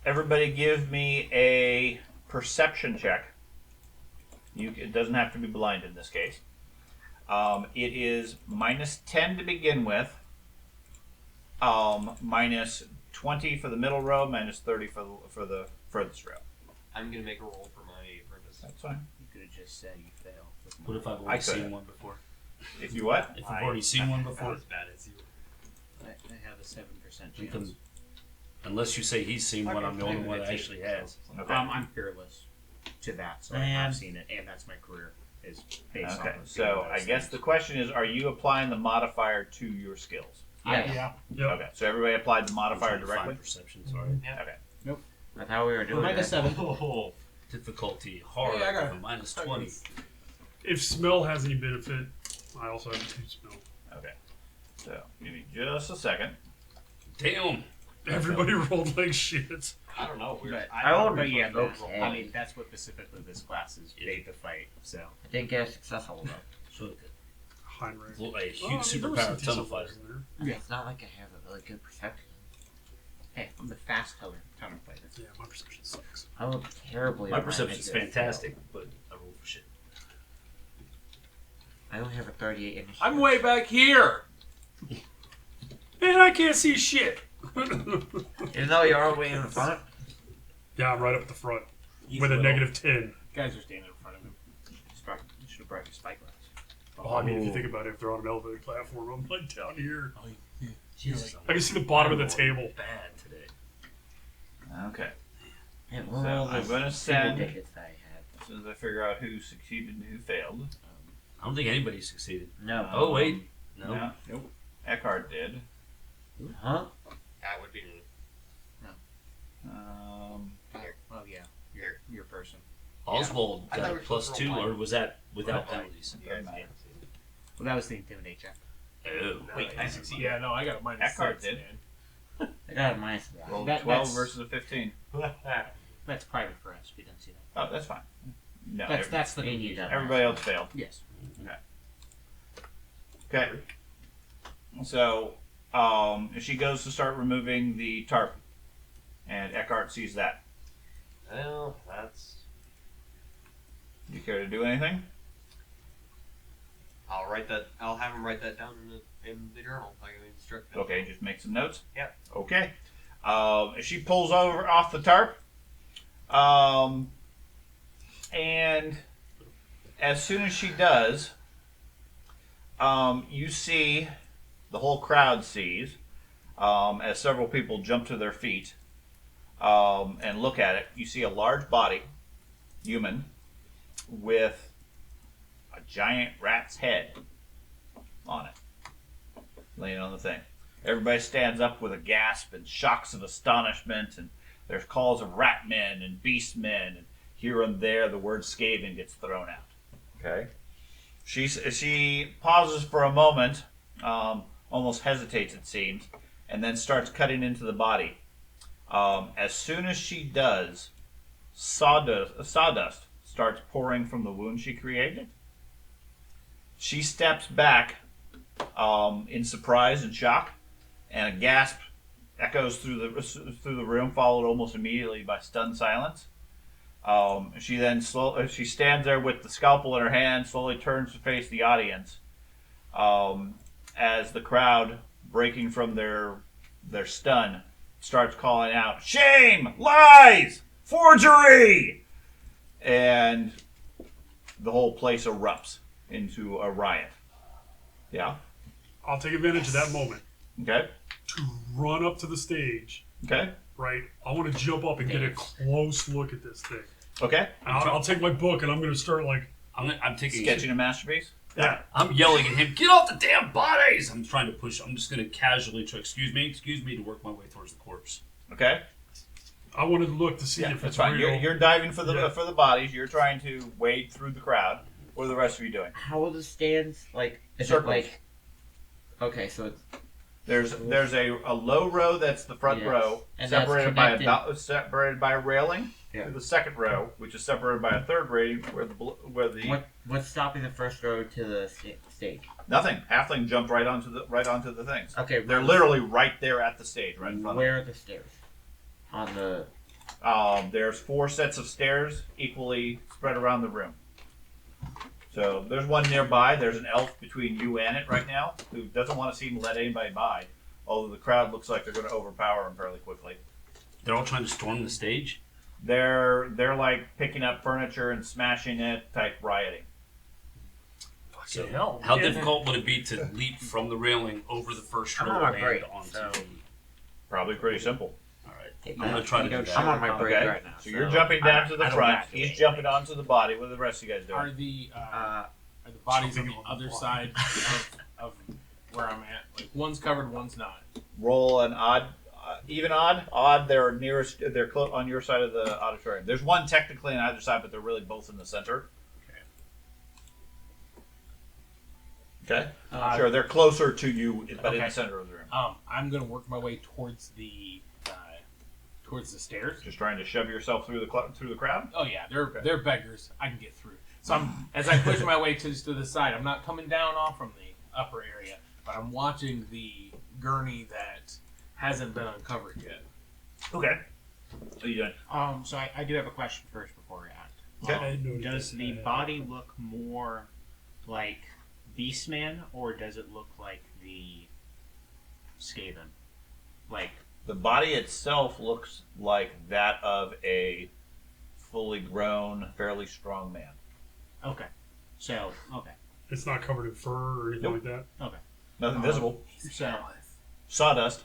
Everybody give me a perception check. It doesn't have to be blind in this case. It is -10 to begin with, -20 for the middle row, -30 for the furthest row. I'm going to make a roll for my apprentice. That's fine. You could have just said you fail. What if I've I already could've. seen one before? If you what? If I've already seen one Not before, as bad as you. I have a 7% you chance. can, unless you say he's seen one, I'm the only one that actually has. Okay. I'm fearless to that, so Man. I've seen it, and that's my career is based Okay. on So I guess the question is, are you applying the modifier to your skills? Yeah. Yep. Okay. So everybody applied the modifier I'm trying to find directly. perception, sorry. Okay. That's how we were doing it. -7. Oh, difficulty hard. Hey, I got with a -20. If smell has any benefit, I also have 2 smell. Okay. So give me just a second. Damn. Everybody rolled like shit. I don't know. But I rolled but yeah, okay. I mean that's what specifically this class is made to fight. So I didn't get a successful though. So good. Heinrich. Look like a Well, huge there was some superpower decent tunnel fighter. ones in there. Yeah. It's not like I have a really good perception. hey, I'm the fast tunnel fighter. Yeah, my perception sucks. I look terribly. My on perception's initiative. fantastic, but I roll for shit. I only have a 38 initiative. I'm way back here. Man, I can't see shit. Even though you're all the way in the front. Yeah, I'm right up at the front He's with a little. -10. Guys are standing in front of him. You should have brought your spyglass. Well, I mean, if you think about it, if they're on an elevated platform, I'm like down here. Jesus, I can see the bottom of the I'm table. Bad today. Okay. Man, So what were all I'm those gonna single send- digits that I had? As soon as I figure out who succeeded and who failed. I don't think anybody succeeded. No. Oh wait, no. Nope. Eckhart did. Huh? That would be me. Oh yeah, your person. Oswald I thought got we a were plus supposed to 2, roll or mine. was that without Roll mine. penalties? You guys Doesn't can't see it. Well, that was the intimidate check. Oh. Wait, I succeeded. Yeah, no, I got a -6. Eckhart did. Man. I got a -1. Rolled That- 12 that's- versus a 15. That's private for us. We don't see that. Oh, that's fine. No, That's the We thing. need that. everybody else failed. Yes. Okay. So, she goes to start removing the tarp, and Eckhart sees that. Well, that's. Do you care to do anything? I'll have him write that down in the journal. I can instruct him. Okay, just make some notes. Yeah. Okay. She pulls over off the tarp, and as soon as she does, you see the whole crowd sees as several people jump to their feet and look at it. You see a large body, human, with a giant rat's head on it, laying on the thing. Everybody stands up with a gasp and shocks of astonishment, and there's calls of rat men and beast men, and here and there the word Skaven gets thrown out. Okay. She pauses for a moment, almost hesitates it seems, and then starts cutting into the body. As soon as she does, sawdust starts pouring from the wound she created. She steps back in surprise and shock, and a gasp echoes through the room, followed almost immediately by stunned silence. She then she stands there with the scalpel in her hand, slowly turns to face the audience, as the crowd, breaking from their stun, starts calling out, "Shame! Lies! Forgery!" And the whole place erupts into a riot. Yeah? I'll take advantage of that moment Okay? to run up to the stage. Okay? Right? I want to jump up and get a close look at this thing. Okay? I'll take my book and I'm going to start I'm taking Sketching a masterpiece? yeah. I'm yelling at him, get off the damn bodies! I'm trying to push. I'm just going to casually try, excuse me, to work my way towards the corpse. Okay? I wanted to look to see if That's it's fine. real. You're diving for the bodies. You're trying to wade through the crowd. What are the rest of you doing? How are the stands? Like, is Circles. it like... Okay, so it's... There's a low row that's the front Yes. row, And that's separated by a railing. Yeah. To the second row, which is separated by a third railing, where the What's stopping the first row to the stage? nothing. Halfling jumped right onto the things. Okay, They're literally right there at the stage, right in front where are the stairs? On the... There's 4 sets of stairs equally spread around the room. So there's one nearby. There's an elf between you and it right now who doesn't want to seem to let anybody by, although the crowd looks like they're going to overpower him fairly quickly. They're all trying to storm the stage? They're like picking up furniture and smashing it, type rioting. Fucking hell. How difficult would it be to leap from the railing over the first row I'm on my and break, land onto so- the... Probably pretty simple. Alright, I'm going to try to do that. I'm on my break Okay, right now. so you're jumping down to the I don't front. have to. He's jumping onto the body. What are the rest of you guys Are doing? the bodies on the Jumping on the other block. side of where I'm at? Like one's covered, one's not. Roll an odd, even odd. Odd. They're nearest. They're on your side of the auditorium. There's one technically on either side, but they're really both in the center. Okay. Sure, they're closer to you, but in Okay. the center of the room. I'm gonna work my way towards the stairs. Just trying to shove yourself through the crowd. Oh yeah, they're beggars. I can get through. So as I push my way to the side, I'm not coming down off from the upper area, but I'm watching the gurney that hasn't been uncovered yet. Okay. What are you doing? So I do have a question first before we act. Okay. Does the body look more like Beastman, or does it look like the Skaven? Like, The body itself looks like that of a fully grown, fairly strong man. okay. So, okay. It's not covered in fur or anything like that. Nothing visible. So, Sawdust.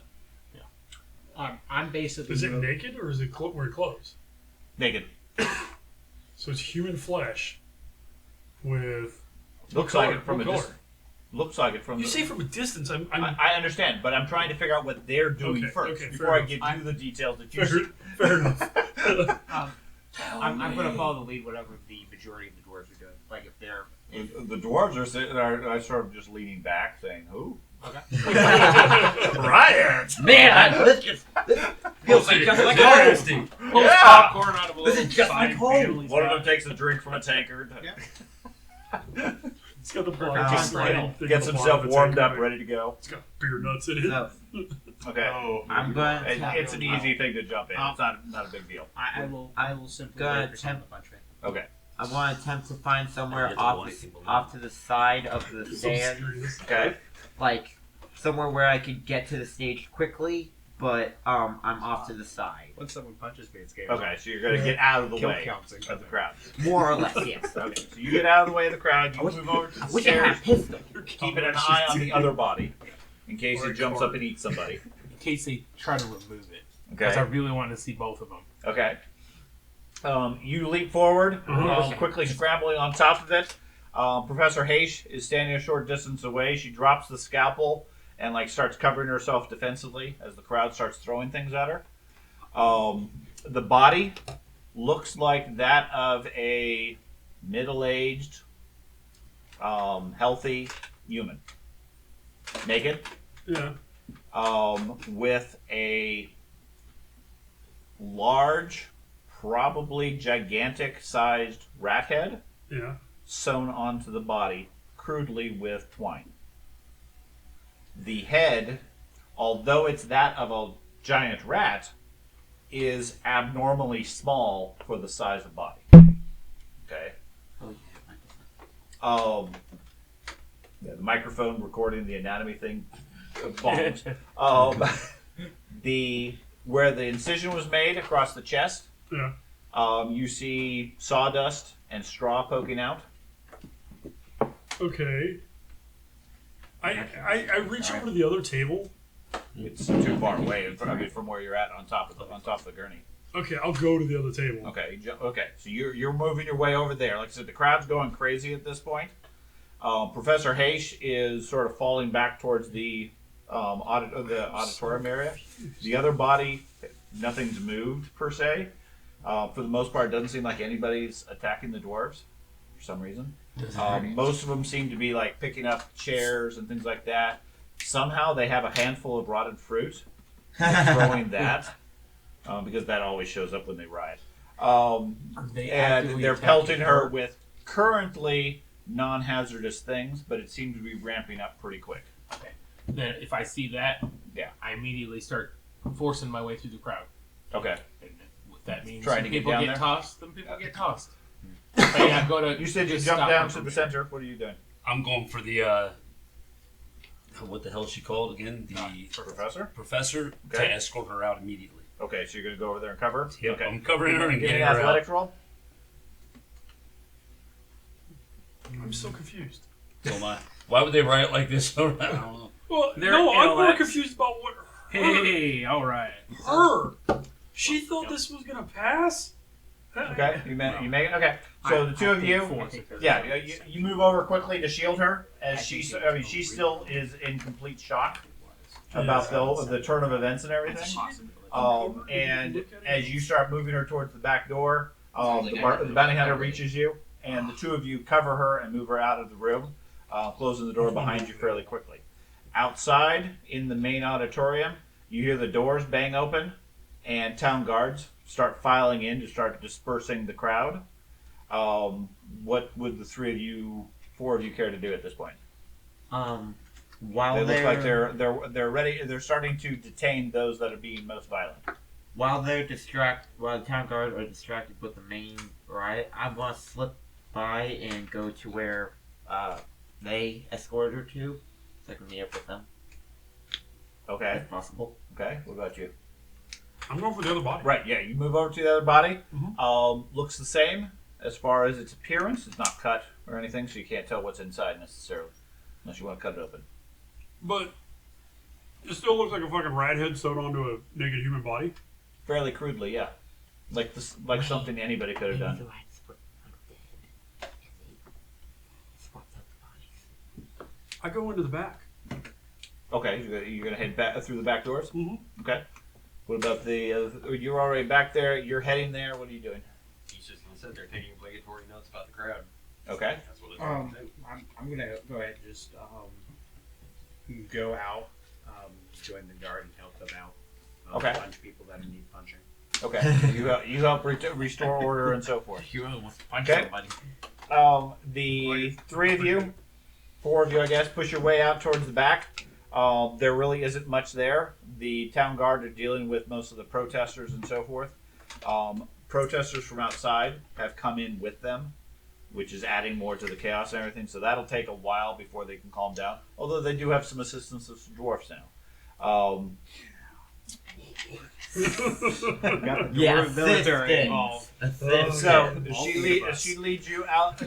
I'm basically... Is it naked or is it wearing clothes? Naked. So it's human flesh with... Looks what like color? it from What a color? distance. Looks like it from You the... say from a distance. I understand, but I'm trying to figure out what they're doing Okay, first okay, before fair I enough. give you the details that you see. fair enough. I'm going to follow the lead, whatever the majority of the dwarves are doing. Like, if they're... The dwarves are sitting are sort of just leaning back, saying, "Who?" Riot! Man, this feels like just like home. Interesting. Pulls Yeah! popcorn out of a This little is just like side home. family's One of them bag. takes a drink from a tankard, It's got the blood. Perfect. just like- they got gets the himself blood of a warmed tank, up, ready to go. It's got beer nuts in it. So, Okay, I'm going it's an easy thing to jump in. It's not a big deal. I will simply Go ahead, represent the bunch of it. Okay, I want to attempt to find somewhere get to off, one single off to the side of the stand, Okay. like somewhere where I could get to the stage quickly, but I'm off to the side. When someone punches me, it's game. Okay, so you're gonna get out of the Kill way counts and of the crowd. More or less, yes. Okay, so you get out of the way of the crowd. You move over to the I wish I had a stairs, pistol. keeping an eye on the other body in case Or he a jumps card. up and eats somebody. In case they try to remove it. Because Okay. I really want to see both of them. Okay. You leap forward, quickly scrambling on top of it. Professor Haish is standing a short distance away. She drops the scalpel and starts covering herself defensively as the crowd starts throwing things at her. The body looks like that of a middle-aged, healthy human, naked, Yeah. with a large, probably gigantic-sized rat head Yeah. sewn onto the body crudely with twine. The head, although it's that of a giant rat, is abnormally small for the size of body. Okay. Oh, Yeah, the microphone recording the anatomy thing bombs. Where the incision was made across the chest, Yeah. you see sawdust and straw poking out. Okay. I reach over to the other table. It's too far away from where you're at on top of the gurney. Okay, I'll go to the other table. Okay, so you're moving your way over there. Like I said, the crowd's going crazy at this point. Professor Haish is sort of falling back towards the auditorium area. The other body, nothing's moved per se. For the most part, it doesn't seem like anybody's attacking the dwarves for some reason. Most of them seem to be picking up chairs and things like that. Somehow they have a handful of rotted fruit, throwing that because that always shows up when they ride. And they're pelting her with currently non-hazardous things, but it seems to be ramping up pretty quick. Okay. Then if I see that, Yeah. I immediately start forcing my way through the crowd. Okay. And what that means Trying some to get people down get there? tossed, some people get tossed. But yeah, go to. You said you just jumped stop down them to from the there. center. What are you doing? I'm going for the what the hell is she called again? The Professor? professor Okay. to escort her out immediately. Okay, so you're going to go over there and cover? Yep, Okay. I'm covering her and Give me getting an her athletics out. roll. I'm so confused. So why would they write it like this? I don't know. Well, They're no, I'm more intellects. confused about what Hey, all right. her. She thought this was gonna pass. Okay, you make it. Okay, so the two of you, yeah, you move over quickly to shield her as she still is in complete shock about the turn of events and everything. And as you start moving her towards the back door, the bounty hunter reaches you, and the two of you cover her and move her out of the room, closing the door behind you fairly quickly. Outside in the main auditorium, you hear the doors bang open, and town guards start filing in to start dispersing the crowd. What would the four of you care to do at this point? While They look like they're they're ready. They're starting to detain those that are being most violent. while the town guard are distracted with the main riot, I want to slip by and go to where they escorted her to, so I can meet up with them Okay. if possible. Okay. What about you? I'm going for the other body. Right. Yeah. You move over to the other body. Mhm. Looks the same as far as its appearance. It's not cut or anything, so you can't tell what's inside necessarily, unless you want to cut it open. But it still looks like a fucking rat head sewed onto a naked human body. Fairly crudely, yeah. Like something anybody could have Maybe done. the rats put on the dead, and they swapped out the bodies. I go into the back. Okay. You're gonna head back through the back doors. Mm-hmm. Okay. What about you're already back there. You're heading there. What are you doing? He's just gonna sit there taking obligatory notes about the crowd. Okay. That's what it's going to do. I'm gonna go ahead and just go out, join the guard and help them out. Okay. Punch people that need punching. Okay. You help restore order and so forth. You almost punched Okay. somebody. The four of you, I guess, push your way out towards the back. There really isn't much there. The town guard are dealing with most of the protesters and so forth. Protesters from outside have come in with them which is adding more to the chaos and everything. So that'll take a while before they can calm down. Although they do have some assistance of some dwarfs now. Got the Yeah, military involved. So she leads you out,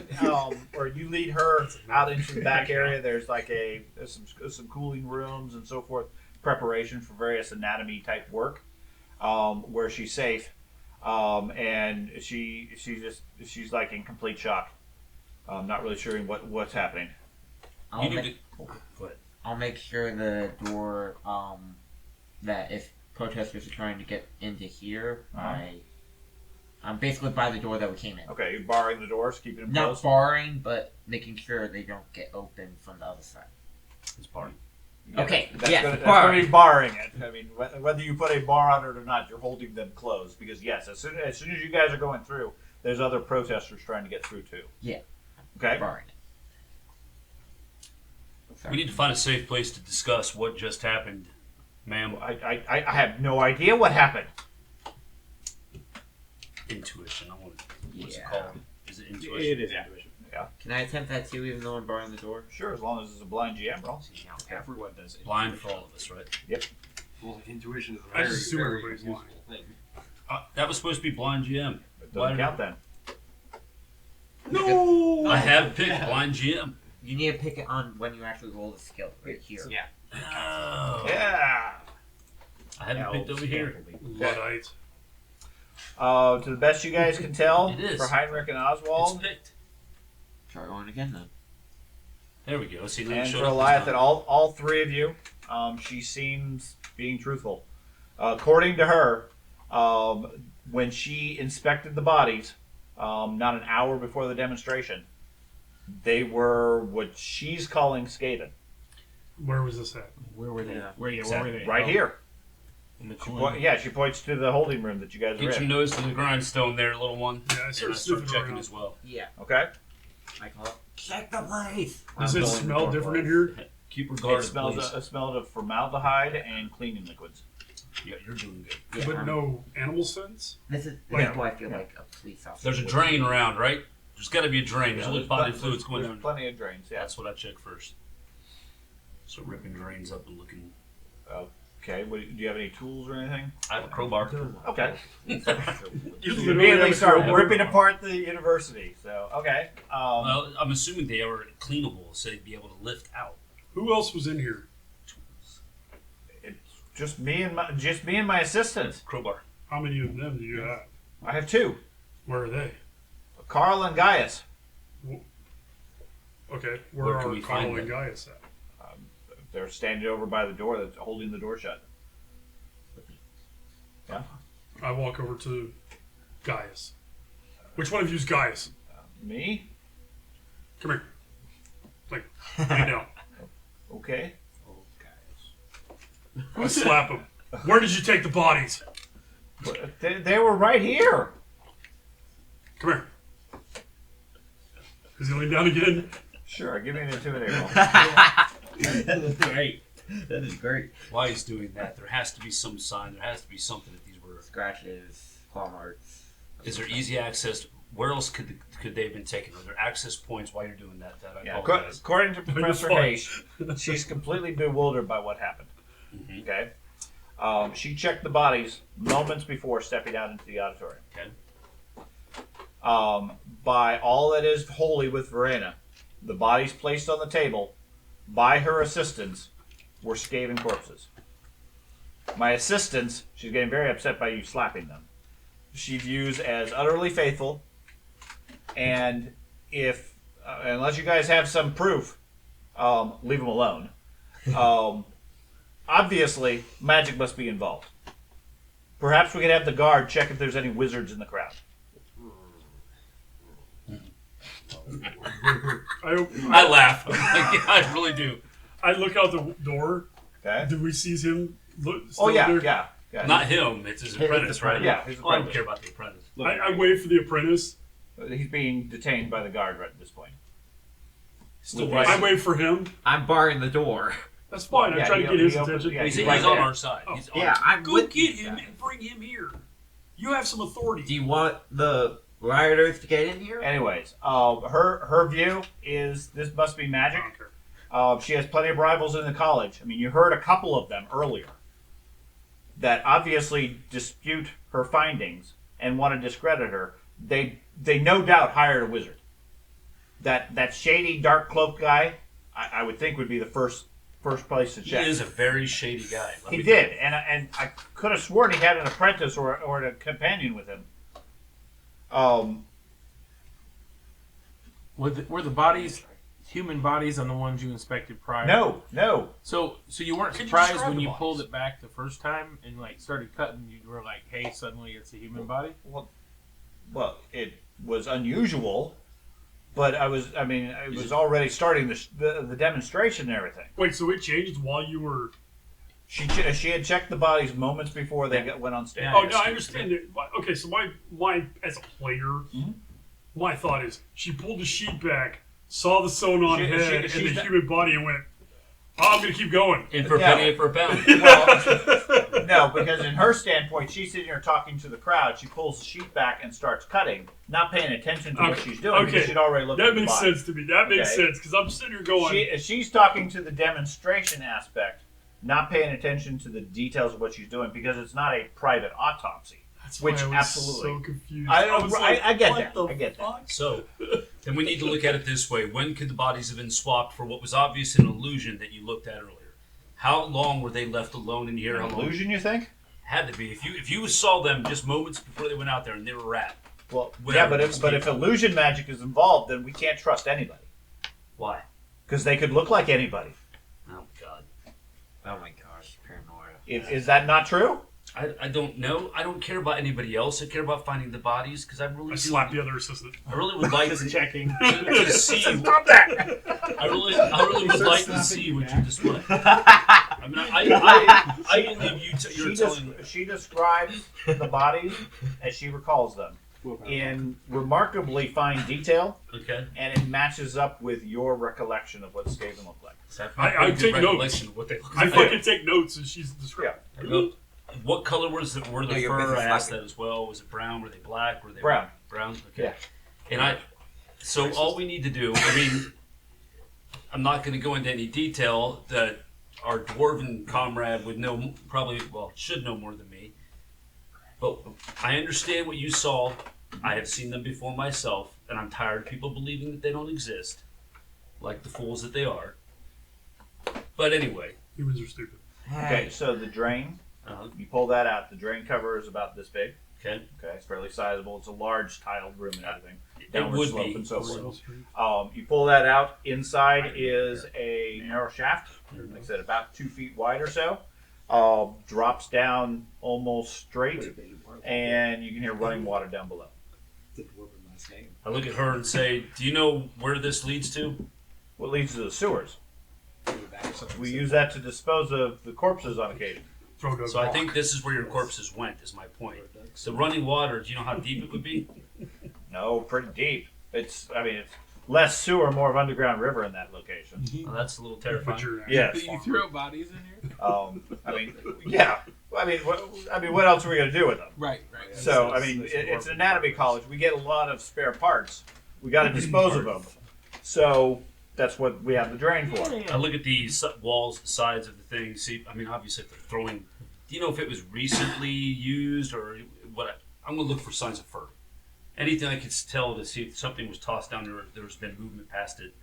or you lead her out into the back area. There's like there's some cooling rooms and so forth, preparation for various anatomy type work, where she's safe, and she's like in complete shock, not really sure what's happening. You need to. Go ahead. I'll make sure the door, that if protesters are trying to get into here, I'm basically by the door that we came in. Okay, you're barring the doors, keeping them Not closed. barring, but making sure they don't get open from the other side. It's barring. Yeah, Okay, that's yes, gonna barring. be barring it. I mean, whether you put a bar on it or not, you're holding them closed because yes, as soon as you guys are going through, there's other protesters trying to get through too. Yeah. Okay. Barring it. We need to find a safe place to discuss what just happened, ma'am. I have no idea what happened. Intuition. I want to. What's it Yeah. called? Is it intuition? It is intuition. Can I attempt that too, even though I'm barring the door? Sure, as long as it's a blind GM roll. Everyone does it. Blind for all of us, right? Well, intuition is a I very, just assume very everybody's useful lying. thing. That was supposed to be blind GM. It doesn't count then. No! I have picked blind GM. You need to pick it on when you actually roll the skill right here. Yeah. Oh. Yeah. I haven't picked over here. Luddite. To the best you guys can tell, It is. for Heinrich and It's Oswald, picked. Try going again then. There we go. See, now and it showed for up this Eliath, time. all three of you, she seems being truthful. According to her, when she inspected the bodies, not an hour before the demonstration, they were what she's calling skaven. Where was this at? Where were they? Yeah. Where were they? Right here. In the She corner. she points to the holding room that you guys are Get your in. nose to the grindstone there, little one. Yeah, I And started I start sniffing checking around. as well. Yeah. Okay. I call it. Check the place! Does it smell different in here? Keep her It guarded, smells, please. it smells of formaldehyde and cleaning liquids. Yeah, you're doing good. Yeah, But no animal scents? This is Like- why I feel like a police officer. There's a would drain be. around, right? There's got to be a drain. There's only There's bodily plenty- fluids going there's down. plenty of drains, yeah. That's what I check first. So ripping drains up and looking. Okay, do you have any tools or anything? I have a crowbar. Okay. You You literally immediately have a start crowbar. ripping apart the university. So, okay. Well, I'm assuming they are cleanable, so they'd be able to lift out. Who else was in here? It's just me and my assistant. Crowbar. How many of them do you have? I have two, Where are they? Carl and Gaius. Okay, Where where can are we find Carl and them? Gaius at? They're standing over by the door that's holding the door shut. Yeah. I walk over to Gaius. Which one of you's Gaius? Me? Come here. Like, lay down. Okay. I slap him. Where did you take the bodies? They were right here. Come here. Is he laying down again? Sure. Give me an intimidate roll. That is great. That is great. Why he's doing that? There has to be some sign. There has to be something that these were. Scratches, claw marks. Is there easy access? Where else could they have been taken? Are there access points while you're doing that? That I Yeah. apologize. According to Professor fine. Hayes, she's completely bewildered by what happened. Mhm. Okay. She checked the bodies moments before stepping out into the auditorium. Okay. By all that is holy with Verena, the bodies placed on the table by her assistants were Skaven corpses. My assistants, she's getting very upset by you slapping them. She views as utterly faithful, and if unless you guys have some proof, leave them alone. Obviously, magic must be involved. Perhaps we could have the guard check if there's any wizards in the crowd. I laugh. I really do. I look out the door. Okay. Do we see him? Look, Oh yeah, there? yeah. Not him. It's his apprentice, right? Yeah, his Oh, I don't apprentice. care about the apprentice. I wait for the apprentice. He's being detained by the guard right at this point. Still Right. I wait for him. I'm barring the door. That's fine. I Yeah, try to he- get his he opens- attention. yeah, He's, he's he's right on there. our side. He's on Yeah, I'm Go with get you him guys. and bring him here. You have some authority. Do you want the Riders to get in here? Anyways, her view is this must be magic. She has plenty of rivals in the college. I mean, you heard a couple of them earlier that obviously dispute her findings and want to discredit her. They no doubt hired a wizard. That shady dark cloak guy, I would think would be the first place to check. He is a very shady guy. He did, and I could have sworn he had an apprentice or a companion with him. Were the bodies, human bodies, on the ones you inspected prior? No. So you weren't Could you surprised describe when the you bodies? pulled it back the first time and like started cutting? You were like, "Hey, suddenly it's a human body." Well, it was unusual, but it was already starting the demonstration and everything. Wait, so it changed while you were... She had checked the bodies moments before they went on stage. Oh, no, I understand it. Okay, so my as a player, my thought is she pulled the sheet back, saw the sewn on head and the human body and went, I'm going to keep going. In for a penny, in for a pound. Well, no, because in her standpoint, she's sitting here talking to the crowd. She pulls the sheet back and starts cutting, not paying attention to what she's doing because she'd already looked at That the makes body. sense to me. That makes sense because I'm sitting here going... She's talking to the demonstration aspect, not paying attention to the details of what she's doing because it's not a private autopsy. That's which why I was absolutely. so confused. I get that. So, then we need to look at it this way. When could the bodies have been swapped for what was obvious an illusion that you looked at earlier? How long were they left alone in here? An illusion, you think? Had to be. If you saw them just moments before they went out there and they were rat. Well, yeah, but if illusion magic is involved, then we can't trust anybody. Why? Because they could look like anybody. Oh, God. Oh my gosh, paranoia. Is that not true? I don't know. I don't care about anybody else. I care about finding the bodies because I slapped the other assistant. I really would like to checking to see. Stop that! I really would like to see what you display. I mean, I believe you're telling. She describes the bodies as she recalls them in remarkably fine detail. Okay. And it matches up with your recollection of what Skaven looked like. I take notes. What they look I like. fucking take notes as she's describing. Yeah. What color were the your fur? business I asked like that as well. Was it brown? Were they black? Were they brown? Brown. Okay. Yeah. And so all we need to do. I mean, I'm not going to go into any detail. That our dwarven comrade would know should know more than me. But I understand what you saw. I have seen them before myself, and I'm tired of people believing that they don't exist, like the fools that they are. But anyway. Humans are stupid. Okay, so the drain, you pull that out. The drain cover is about this big. Okay. Okay, it's fairly sizable. It's a large tiled room and everything. It Downward would slope be. and so forth. You pull that out. Inside is a narrow shaft. Like I said, about 2 feet wide or so. Drops down almost straight, and you can hear running water down below. I look at her and say, "Do you know where this leads to?" What leads to the sewers? We use that to dispose of the corpses on occasion. So I think this is where your corpses went, is my point. So running water, do you know how deep it would be? No, pretty deep. It's less sewer, more of underground river in that location. Oh, that's a little terrifying. Yes. You throw bodies in here? Yeah. What else are we going to do with them? Right. So, it's an anatomy college. We get a lot of spare parts. We got to dispose of them. So, that's what we have the drain for. I look at the walls, sides of the thing. See, obviously, if they're throwing. Do you know if it was recently used or what? I'm going to look for signs of fur. Anything I can tell to see if something was tossed down there, there's been movement past it,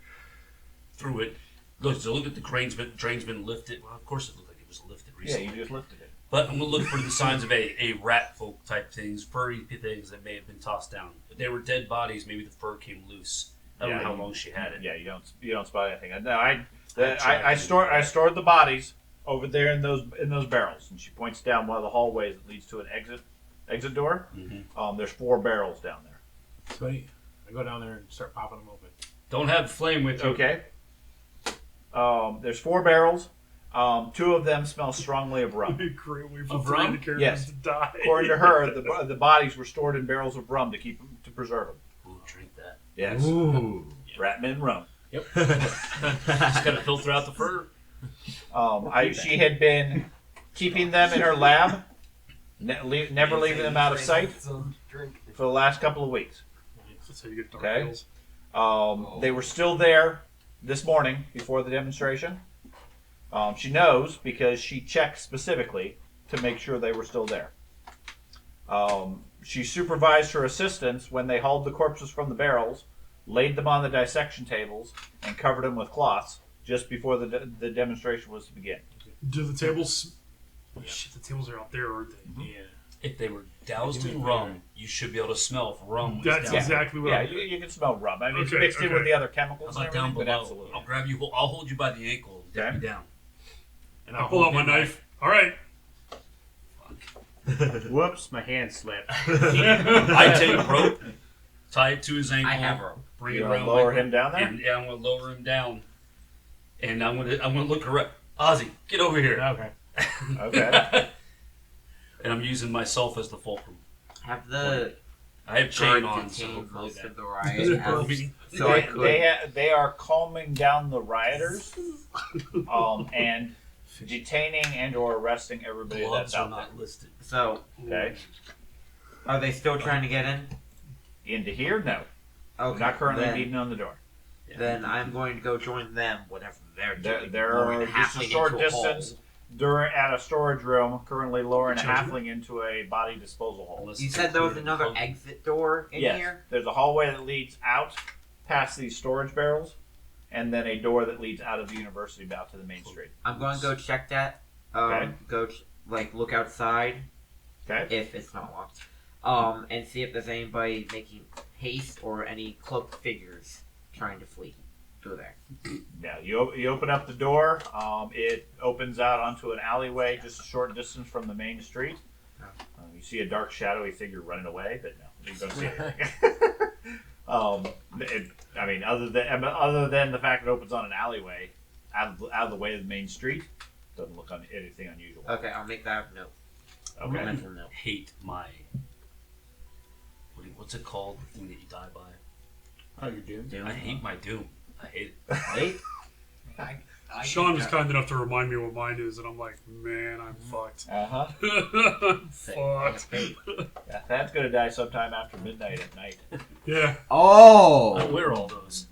through it. Look at the drain's been lifted. Well, of course it looked like it was lifted recently. Yeah, you just lifted it. But I'm going to look for the signs of a rat folk type things, furry things that may have been tossed down. If they were dead bodies, maybe the fur came loose. I don't know how long she had it. Yeah, you don't spot anything. No, I stored the bodies over there in those barrels, and she points down one of the hallways that leads to an exit door. Mm-hmm. There's 4 barrels down there. Sweet. I go down there and start popping them open. Don't have flame with you. Okay. There's 4 barrels. 2 of them smell strongly of rum. Great way for Of three of rum? the characters Yes. to die. According to her, the bodies were stored in barrels of rum to preserve them. Ooh, drink that. Yes. Ooh. Ratman rum. Yep. Just got to filter out the fur. She had been keeping them in her lab, never leaving them out of sight. for the last couple of weeks. That's how you get dark Okay. hills. They were still there this morning before the demonstration. She knows because she checked specifically to make sure they were still there. She supervised her assistants when they hauled the corpses from the barrels, laid them on the dissection tables, and covered them with cloths just before the demonstration was to begin. Do the tables? Oh, shit, the tables are out there, aren't they? Yeah. If they were doused in rum, you should be able to smell if rum was That's down. exactly what. Yeah, I'm you can smell rum. I mean, it's Okay, mixed in okay. with the other How chemicals and about down everything, but below? absolutely. I'll grab you. I'll hold you by the ankle. And Okay. you down. And I'll pull out my knife. All right. Whoops, my hand slipped. I take rope, tie it to his ankle. I have rope. Bring You it wanna around. lower my- him down there? And, yeah, I'm gonna lower him down, and I'm gonna look around. Ozzy, get over here. Okay. Okay. And I'm using myself as the fulcrum. Have the I have chain guard on, so detained hopefully most that. of the riot. Perfect. So I could. They are calming down the rioters, and detaining and or arresting everybody Gloves that's are out there. not listed. So Okay. are they still trying to get in? Into here? No. Okay. Not currently then, beating on the door. Then I'm going to go join them, whatever they're doing. They're lowering just a halfling short into a distance hole. at a storage room, currently lowering a Sure. halfling into a body disposal hole. Unless You it's said there was included in another the exit door in Yes. here? There's a hallway that leads out past these storage barrels, and then a door that leads out of the university out to the main street. I'm going to go check that. Okay. Look outside Okay? if it's not locked. And see if there's anybody making haste or any cloaked figures trying to flee through there. Yeah, you open up the door. It opens out onto an alleyway just a short distance from the main street. You see a dark, shadowy figure running away, but no, you don't see anything. Other than the fact it opens on an alleyway, out of the way of the main street, doesn't look on anything unusual. Okay, I'll make that a note. Okay. Mental note. hate my. What's it called? The thing that you die by. Oh, you're doomed? I hate my doom. I hate it. Hey, Sean was kind enough to remind me what mine is, and I'm like, man, I'm fucked. Uh-huh. I'm fucked. Yeah, that's gonna die sometime after midnight at night. Yeah. I Oh! wear all those.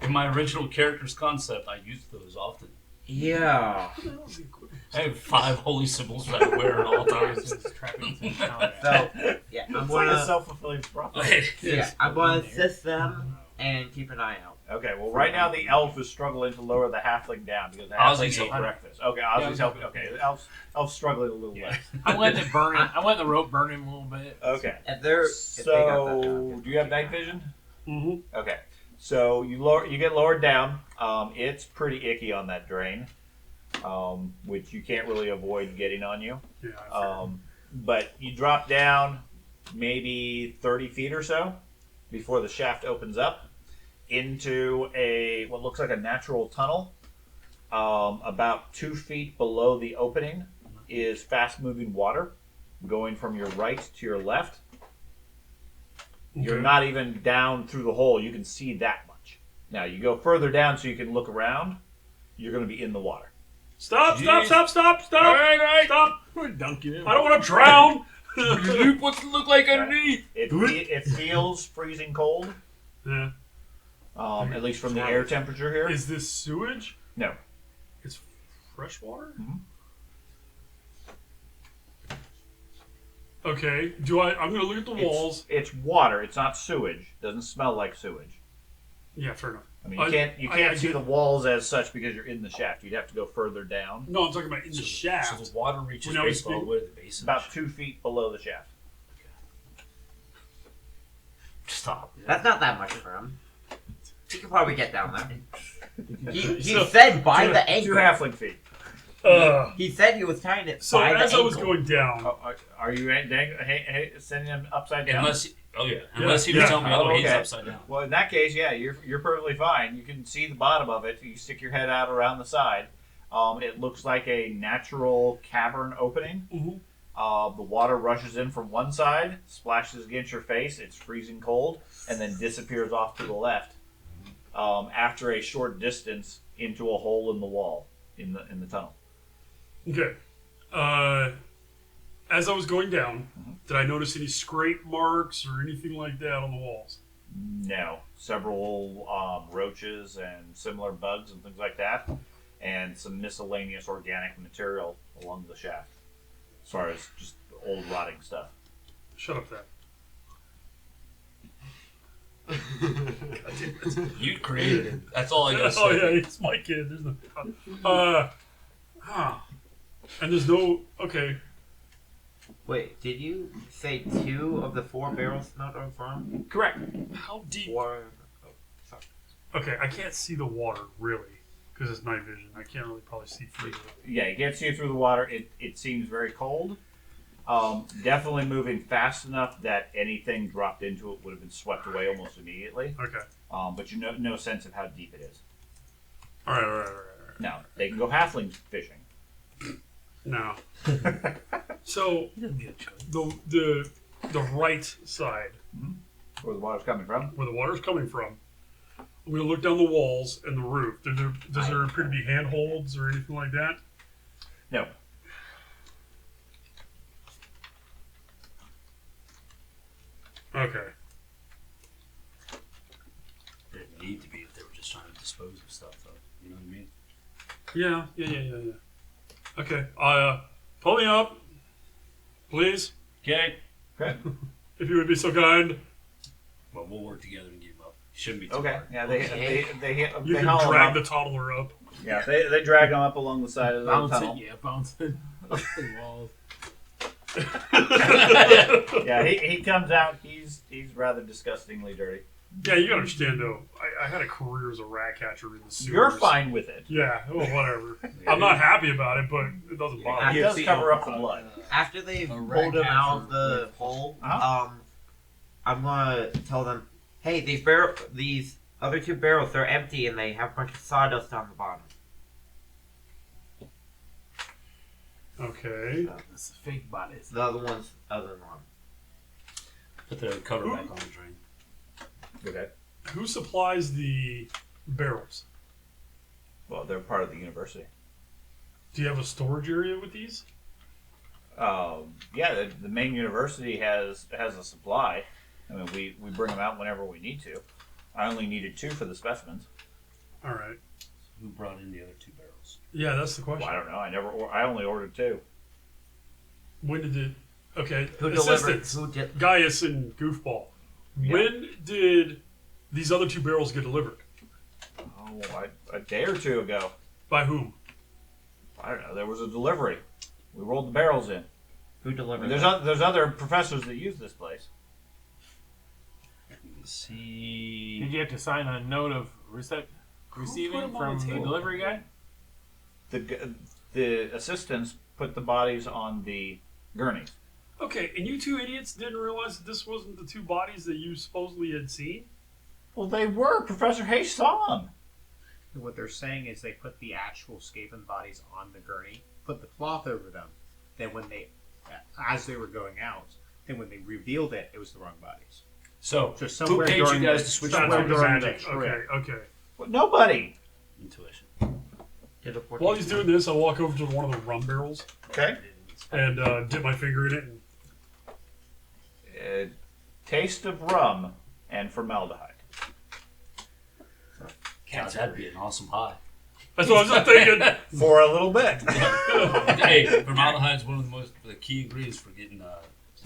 In my original character's concept, I used those often. Yeah. I have 5 holy symbols that I wear at all times. So, yeah, I'm It's like a gonna, self-fulfilling prophecy. I'm gonna assist them and keep an eye out. Okay, well, right now the elf is struggling to lower the halfling down because the Ozzy's halfling ate helping. breakfast. Okay, Ozzy's helping. Okay, the elf's struggling a little less. I'm letting it burn. I let the rope burn him a little bit. Okay, If they're, if they got that so down, do you have night vision? Mm-hmm. Okay, so you get lowered down. It's pretty icky on that drain, which you can't really avoid getting on you. Yeah. I figured. But you drop down maybe 30 feet or so before the shaft opens up into what looks like a natural tunnel. About 2 feet below the opening is fast-moving water going from your right to your left. You're Okay. not even down through the hole. You can see that much. Now, you go further down so you can look around. You're going to be in the water. Stop! Stop! Stop! Stop! Stop! All right. Stop! We're dunking him. I don't want to drown. What's it look like underneath? It feels freezing cold, Yeah. at least from the air temperature here. Is this sewage? No. It's fresh water. Mhm. Okay. I'm gonna look at the walls. It's water. It's not sewage. It doesn't smell like sewage. Yeah, fair enough. I mean, you I can't see get- the walls as such because you're in the shaft. You'd have to go further down, No, I'm talking about in the So shaft. the water reaches When I was basically all the way to the base of the about ship. 2 feet below the shaft. Stop. that's not that much for him. He could probably get down there. He So- said by the 2 ankle. halfling feet. He said he was tying it So by the as I ankle. was going down, Are you sending him upside down? Unless he was Yeah. telling me, Oh, he's okay. upside down. Well, in that case, yeah, you're perfectly fine. You can see the bottom of it. You stick your head out around the side. It looks like a natural cavern opening. Mhm. The water rushes in from one side, splashes against your face. It's freezing cold, and then disappears off to the left. After a short distance into a hole in the wall in the tunnel. okay. as I was going down, did I notice any scrape marks or anything like that on the walls? No. Several roaches and similar bugs and things like that, and some miscellaneous organic material along the shaft, as far as just old rotting stuff. Shut up, then. You created it. That's all I gotta say. Oh yeah, it's my kid. There's no. And there's no. Okay. Wait, did you say 2 of the 4 barrels smelled on farm? Correct. How deep? 4. Oh, sorry. Okay, I can't see the water really because it's night vision. I can't really probably see through it. Yeah, you can't see through the water. It seems very cold. Definitely moving fast enough that anything dropped into it would have been swept away almost immediately. Okay. But you know no sense of how deep it is. All right. Now they can go halfling fishing. No. So the right side Where the water's coming from? where the water's coming from. I'm gonna look down the walls and the roof. Does there appear to be handholds or anything like that? No. Okay. It didn't need to be if they were just trying to dispose of stuff, though. You know what I mean? Yeah. Okay. Pull me up, please, Okay. Okay. if you would be so kind. Well, we'll work together and get him up. Shouldn't be too Okay. hard. Yeah, they You can haul him drag up. the toddler up. Yeah, they drag him up along the side of the tunnel. Bouncing off the walls. Yeah, he comes out. He's rather disgustingly dirty. Yeah, you gotta understand though. I had a career as a rat catcher in the sewers. You're fine with it. Yeah, well, whatever. I'm not happy about it, but it doesn't bother It me. does cover up the blood. After they've A pulled him rat out of catcher the with- hole, Uh-huh. I'm gonna tell them, hey, these other 2 barrels, they're empty and they have a bunch of sawdust on the bottom. Okay. It's fake bodies. The other one's other than one. Put the cover back on the drain. Okay. Who supplies the barrels? Well, they're part of the university. Do you have a storage area with these? Yeah, the main university has a supply. I mean, we bring them out whenever we need to. I only needed 2 for the specimens. All right. Who brought in the other 2 barrels? Yeah, that's the Well, question. I don't know. I only ordered 2. When did it? Okay. Who delivered? Assistants. Who did? Gaius and Goofball. Yeah. When did these other 2 barrels get delivered? Oh, a day or 2 ago. By whom? I don't know. There was a delivery. We rolled the barrels in. Who I delivered? mean, there's other professors that use this place. Let's see. Did you have to sign a note of receiving them on from the the table? delivery guy? The assistants put the bodies on the gurneys. Okay, and you 2 idiots didn't realize that this wasn't the 2 bodies that you supposedly had seen? Well, they were. Professor Hayes saw them. What they're saying is they put the actual Skaven bodies on the gurney, put the cloth over them. Then as they were going out, then when they revealed it, it was the wrong bodies. So, So who somewhere paid you during guys the- to switch That's over what the during the magic. trip. Okay. Well, nobody. intuition? While he's doing this, I walk over to one of the rum barrels Okay. and dip my finger in it. And Taste of rum and formaldehyde. God, that'd be an awesome high. that's what I was thinking. For a little bit. Hey, formaldehyde's one of the key ingredients for getting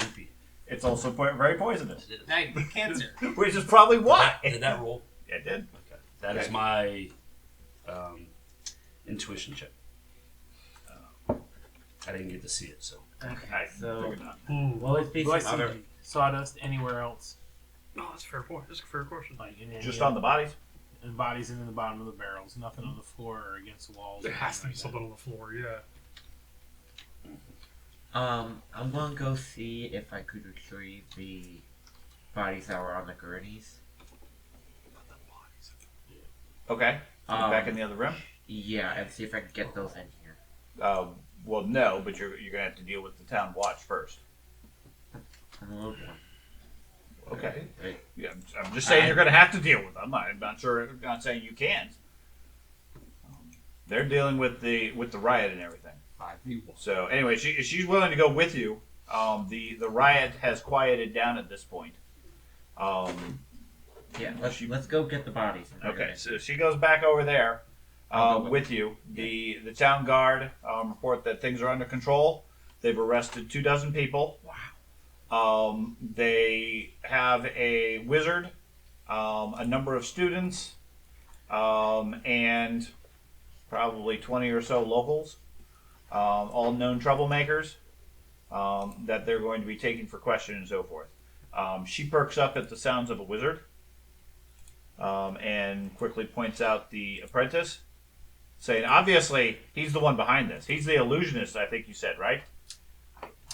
loopy. It's also very poisonous. Now you get cancer. Which is probably why. Did that roll? It did. Okay. That is my intuition check. I didn't get to see it, so. I So- figured not. Well, let's be do I some see other- sawdust anywhere else? No, that's a fair point. That's a fair question. Like in Just any on the bodies. and bodies in the bottom of the barrels, nothing on the floor or against the walls. There or has to be anything something on the floor, yeah. I'm gonna go see if I could retrieve the bodies that were on the gurneys. Okay. Get back in the other room. Yeah, and see if I can get those in here. Well, no, but you're gonna have to deal with the town watch first. I'm a little one. Okay. Right. Yeah, I'm just saying you're gonna have to deal with them. I'm not sure. I'm not saying you can't. They're dealing with the riot and everything. 5v1. So anyway, she's willing to go with you The riot has quieted down at this point. Yeah, let's go get the bodies. Okay, so she goes back over there I'll go with you. The town guard report that things are under control. They've arrested 24 people. Wow. They have a wizard, a number of students, and probably 20 or so locals, all known troublemakers, that they're going to be taken for question and so forth. She perks up at the sounds of a wizard. And quickly points out the apprentice, saying, obviously, he's the one behind this. He's the illusionist, I think you said, right?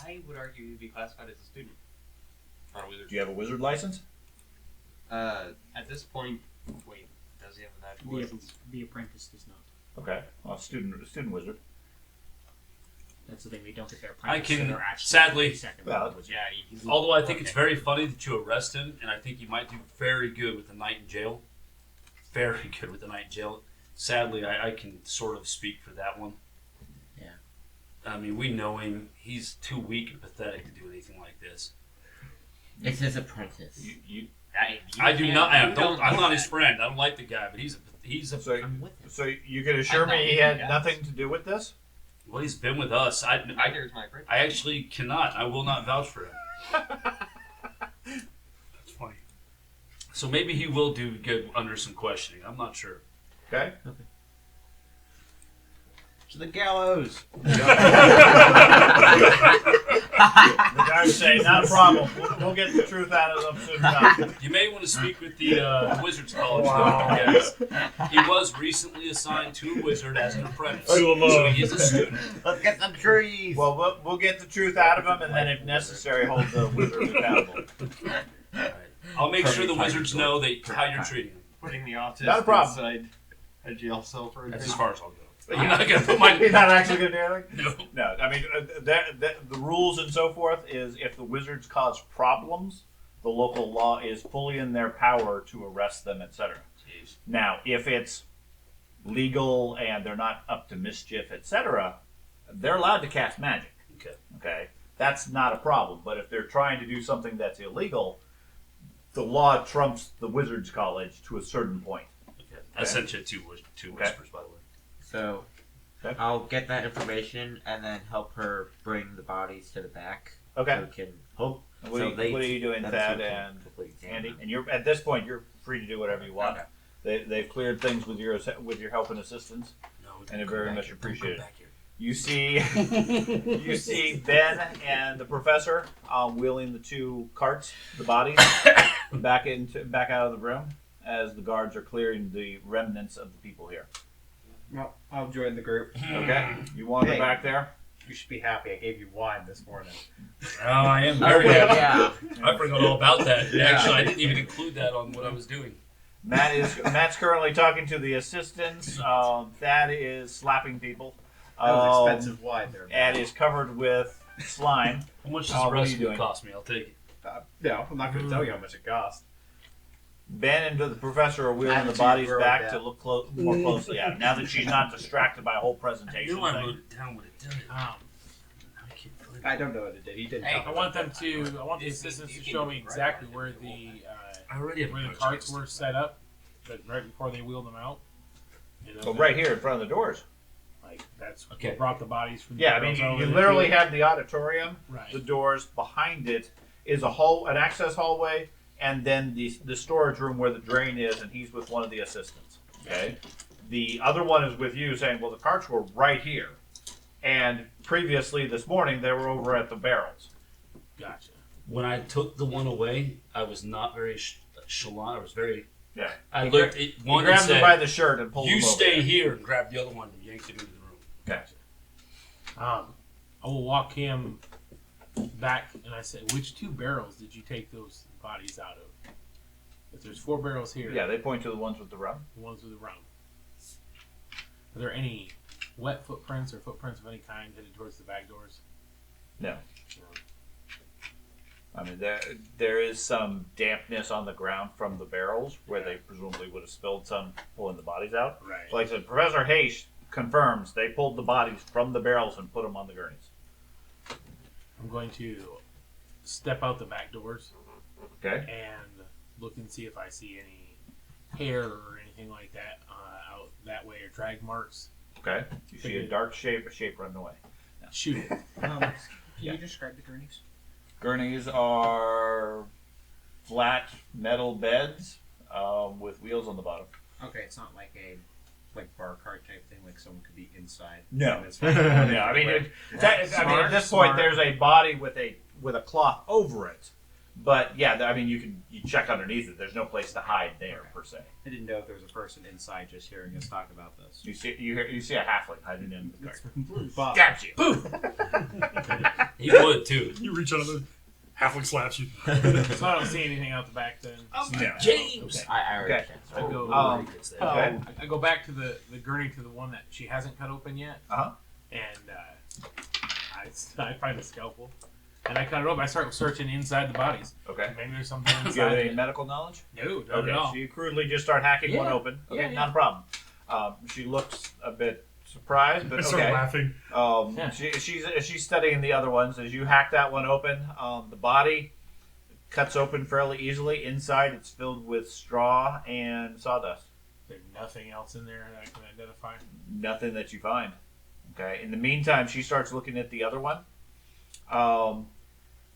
I would argue he'd be classified as a student. Not a wizard. Do you have a wizard license? At this point, wait, does he have an actual license? The apprentice does not. Okay, well, student wizard. That's the thing. They don't get their I apprentice. can, so they're actually sadly, second well, level wizard. although I think it's very funny that you arrest him, and I think he might do very good with a night in jail. Very good with a night in jail. Sadly, I can sort of speak for that one. Yeah. I mean, we know him. He's too weak and pathetic to do anything like this. It's his apprentice. I do not. I'm not his friend. I don't like the guy, but he's a. So, I'm with him. so you can assure me he had nothing to do with this? Well, he's been with us. I Neither my friend. actually cannot. I will not vouch for him. That's funny. So maybe he will do good under some questioning. I'm not sure. Okay. To the gallows. The guards say, not a problem. We'll get the truth out of them soon enough. You may want to speak with the Wizards College, though, because he was recently assigned to a wizard as an apprentice. So he is a student. Let's get some trees. Well, we'll get the truth out of him, and then if necessary, hold the wizard accountable. Right. I'll make sure the wizards know that how you're treating him. Putting the autist Not a problem. inside a jail cell for a That's day. as far as I'll go. I'm not going to put my... He's not actually going to do anything? No. No, I mean, the rules and so forth is if the wizards cause problems, the local law is fully in their power to arrest them, etc. Jeez. Now, if it's legal and they're not up to mischief, etc., they're allowed to cast magic. Okay. Okay? That's not a problem. But if they're trying to do something that's illegal, the law trumps the wizards' college to a certain point. Okay. I sent you two whispers, by the way. So, Okay. I'll get that information and then help her bring the bodies to the back. Okay. So we can hope. What are you doing, that Thad so we can and complete the Andy? exam. And you're at this point, you're free to do whatever you want. Okay. They've cleared things with your help and assistance, No, and don't it come very back much here. Don't come appreciated. back here. You see Ben and the professor wheeling the two carts, the bodies, back out of the room as the guards are clearing the remnants of the people here. Well, I'll join the group. Okay, you wander Hey. back there. You should be happy. I gave you wine this morning. Oh, I am Oh, very happy. yeah. I forgot all about that. Yeah. Actually, I didn't even include that on what I was doing. Matt's currently talking to the assistants. Thad is slapping people. That was expensive wine there. And is covered with slime. How much does Oh, the what are rest you of it doing? cost me? I'll take it. No, I'm not going to tell you how much it cost. Ben and the professor are wheeling the Attitude bodies broke back down. to look more closely at it. Now that she's not distracted by a whole You presentation know I thing. wrote it down what it did. I can't find it. I don't know what it did. He didn't. Hey, tell I me want about them that. to. I want the assistants to show me exactly where the I already have carts were set up, but right before they wheeled them out. You know, Oh, right here in front of the doors. Like that's Okay. what brought the bodies from. Yeah, I the mean, girls over you to literally it. have the auditorium, Right. the doors. Behind it is an access hallway, and then the storage room where the drain is, and he's with one of the assistants. Okay? The other one is with you saying, well, the carts were right here. And previously this morning, they were over at the barrels. Gotcha. When I took the one away, I was not very chalant. I was very. Yeah. I looked at He one and grabbed them said, by the shirt and pulled "You them over. stay here," and grabbed the other one and yanked it into the room. Gotcha. I will walk him back, and I said, "Which two barrels did you take those bodies out of? If there's 4 barrels here, Yeah, they point to the ones with the rum. the ones with the rum. Are there any wet footprints or footprints of any kind headed towards the back doors?" No. I mean, there is some dampness on the ground from the barrels where they presumably would have spilled some pulling the bodies out. Right. Like I said, Professor Hayes confirms they pulled the bodies from the barrels and put them on the gurneys. I'm going to step out the back doors Okay. and look and see if I see any hair or anything like that out that way, or drag marks. Okay. You see a dark shape, running away. Shoot it. Can you describe the gurneys? Gurneys are flat metal beds with wheels on the bottom. Okay, it's not like a bar cart type thing, like someone could be inside. No. And it's No, I mean, at this point, there's a body with a cloth over it. But yeah, I mean, you check underneath it. There's no place to hide there per se. I didn't know if there was a person inside just hearing us talk about this. You see a halfling hiding in the cart. Bob. Stabs you. He would too. You reach out of the halfling slaps you. So I don't see anything out the back then. No. James. I already Okay. checked. I go, Okay. I go back to the gurney, to the one that she hasn't cut open yet. Uh-huh. And I find a scalpel. And I cut it open. I start searching inside the bodies. Okay. Maybe there's something Do you have inside any it. medical knowledge? No, not Okay, at all. so you crudely just start hacking one Yeah. open. Okay, Yeah, not a problem. She looks a bit surprised, but I start okay. laughing. Yeah. She's studying the other ones. As you hack that one open, the body cuts open fairly easily. Inside, it's filled with straw and sawdust. There's nothing else in there that I can identify. Nothing that you find. Okay. In the meantime, she starts looking at the other one,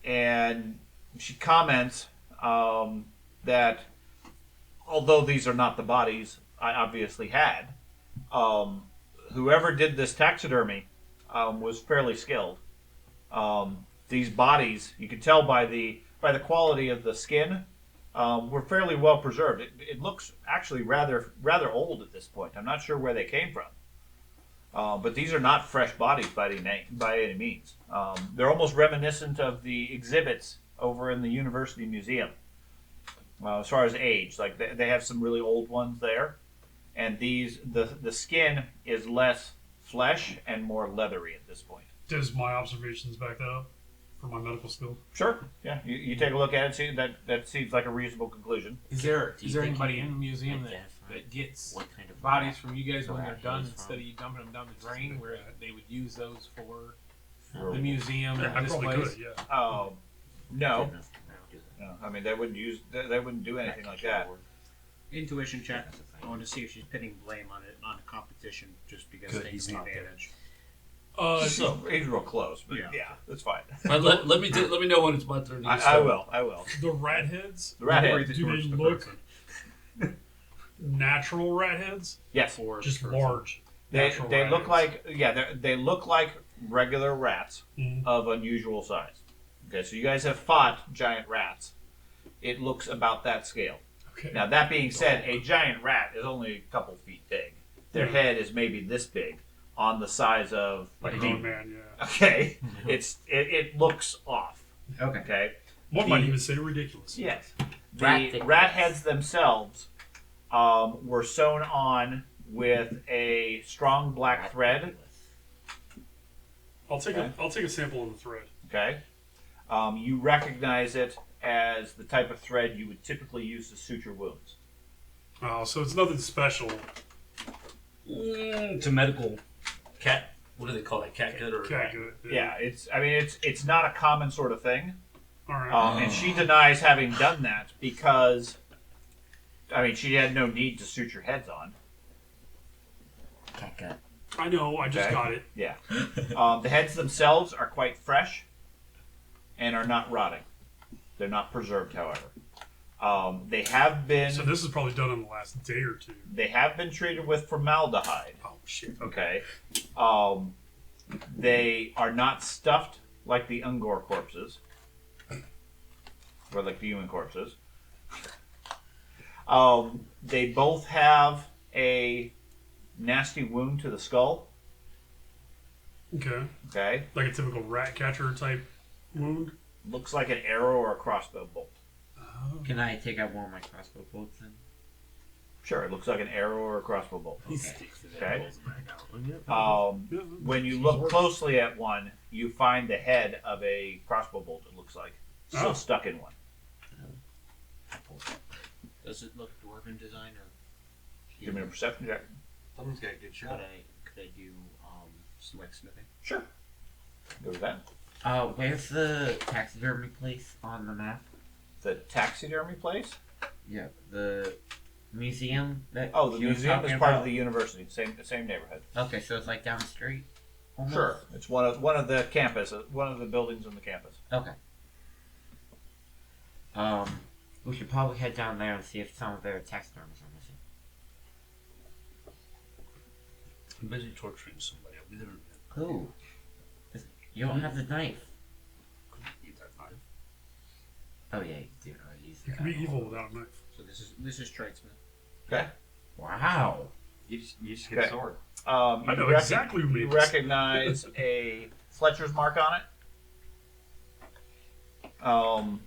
and she comments that although these are not the bodies I obviously had, whoever did this taxidermy was fairly skilled. These bodies, you can tell by the quality of the skin, were fairly well preserved. It looks actually rather old at this point. I'm not sure where they came from. But these are not fresh bodies by any means. They're almost reminiscent of the exhibits over in the University Museum. As far as age, like they have some really old ones there, and the skin is less flesh and more leathery at this point. Does my observations back that up for my medical skill? Sure. Yeah. You take a look at it. See that seems like a reasonable conclusion. Is there Do you think anybody you in the museum identify that gets what kind of bodies rat from you guys the when they're rat done, is instead of you dumping them down the drain, where they would use those for For- the museum Yeah, I and probably displays? could. Yeah. No. didn't do that? No. I mean, they wouldn't do anything like that. Intuition check. I want to see if she's pinning blame on a competition just because Good, they he's have not there. advantage. So he's real close, but Yeah. yeah, that's fine. But let me know when it's my turn. to use I stuff. will. I will. The rat heads. The rat Don't head. worry, the Do they torch the look person. natural rat heads? Yes. Or Just the person. large. They natural they rat look heads. like they look like regular rats Mhm. of unusual size. Okay, so you guys have fought giant rats. It looks about that scale. Okay. Now that being said, a giant rat is only a couple feet big. Their head is maybe this big, on the size of Like a a demon. grown man, yeah. Okay, it looks off. Okay. Okay. One might The- even say ridiculous. Yes. Rat The thickness. rat heads themselves were sewn on with a strong black thread. I'll take Okay. I'll take a sample of the thread. Okay. You recognize it as the type of thread you would typically use to suture wounds. Oh, so it's nothing special. It's a medical cat. What do they call that? Cat gut or Okay, good. Yeah, it's not a common sort of thing. All right. And she denies having done that because, she had no need to suture heads on. Cat gut. I know. I just Okay. got it. Yeah. The heads themselves are quite fresh and are not rotting. They're not preserved, however. They have been So this is probably done in the last day or two. treated with formaldehyde. Oh shit. Okay. They are not stuffed like the Ungor corpses, or like the human corpses. They both have a nasty wound to the skull. Okay. Okay. Like a typical rat catcher type wound. Looks like an arrow or a crossbow bolt. Can I take out one of my crossbow bolts then? Sure, it looks like an arrow or a crossbow bolt. He sticks it Okay. and pulls it back out. Yeah. When you look closely at one, you find the head of a crossbow bolt, it looks like. Still Oh. stuck in one. Does it look dwarven design or Give me a perception check. Someone's got a good shot. could I do like smithing? Sure. Go with that. Where's the taxidermy place on the map? The taxidermy place? Yeah, the museum that. Oh, the she was museum is talking part about? of the university. Same neighborhood. Okay, so it's like down the street. Almost? Sure, it's one of the campus, one of the buildings on the campus. Okay. We should probably head down there and see if some of their taxidermies are missing. I'm busy torturing somebody. I'll be there in a minute. Who? You don't have the knife. Eat that knife. Oh yeah, you do. Use You the can be knife. evil without a knife. So this is tradesman. Okay. Wow. You just get Okay. a sword. I know exactly who You made this. recognize a Fletcher's mark on it.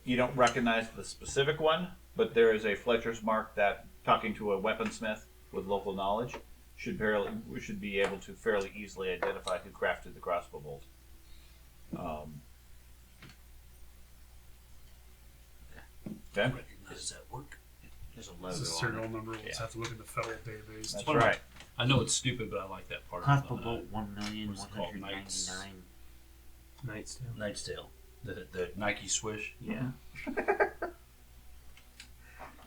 You don't recognize the specific one, but there is a Fletcher's mark that, talking to a weaponsmith with local knowledge, we should be able to fairly easily identify who crafted the crossbow bolt. Okay, Does that work? There's a It's logo a on serial it. number. We'll just have to look in the federal database. that's Fine. right. I know it's stupid, but I like that part. Crossbow of bolt What's it called? 1,199. Knight's Tale. Knight's Tale. The Nike swish. Yeah.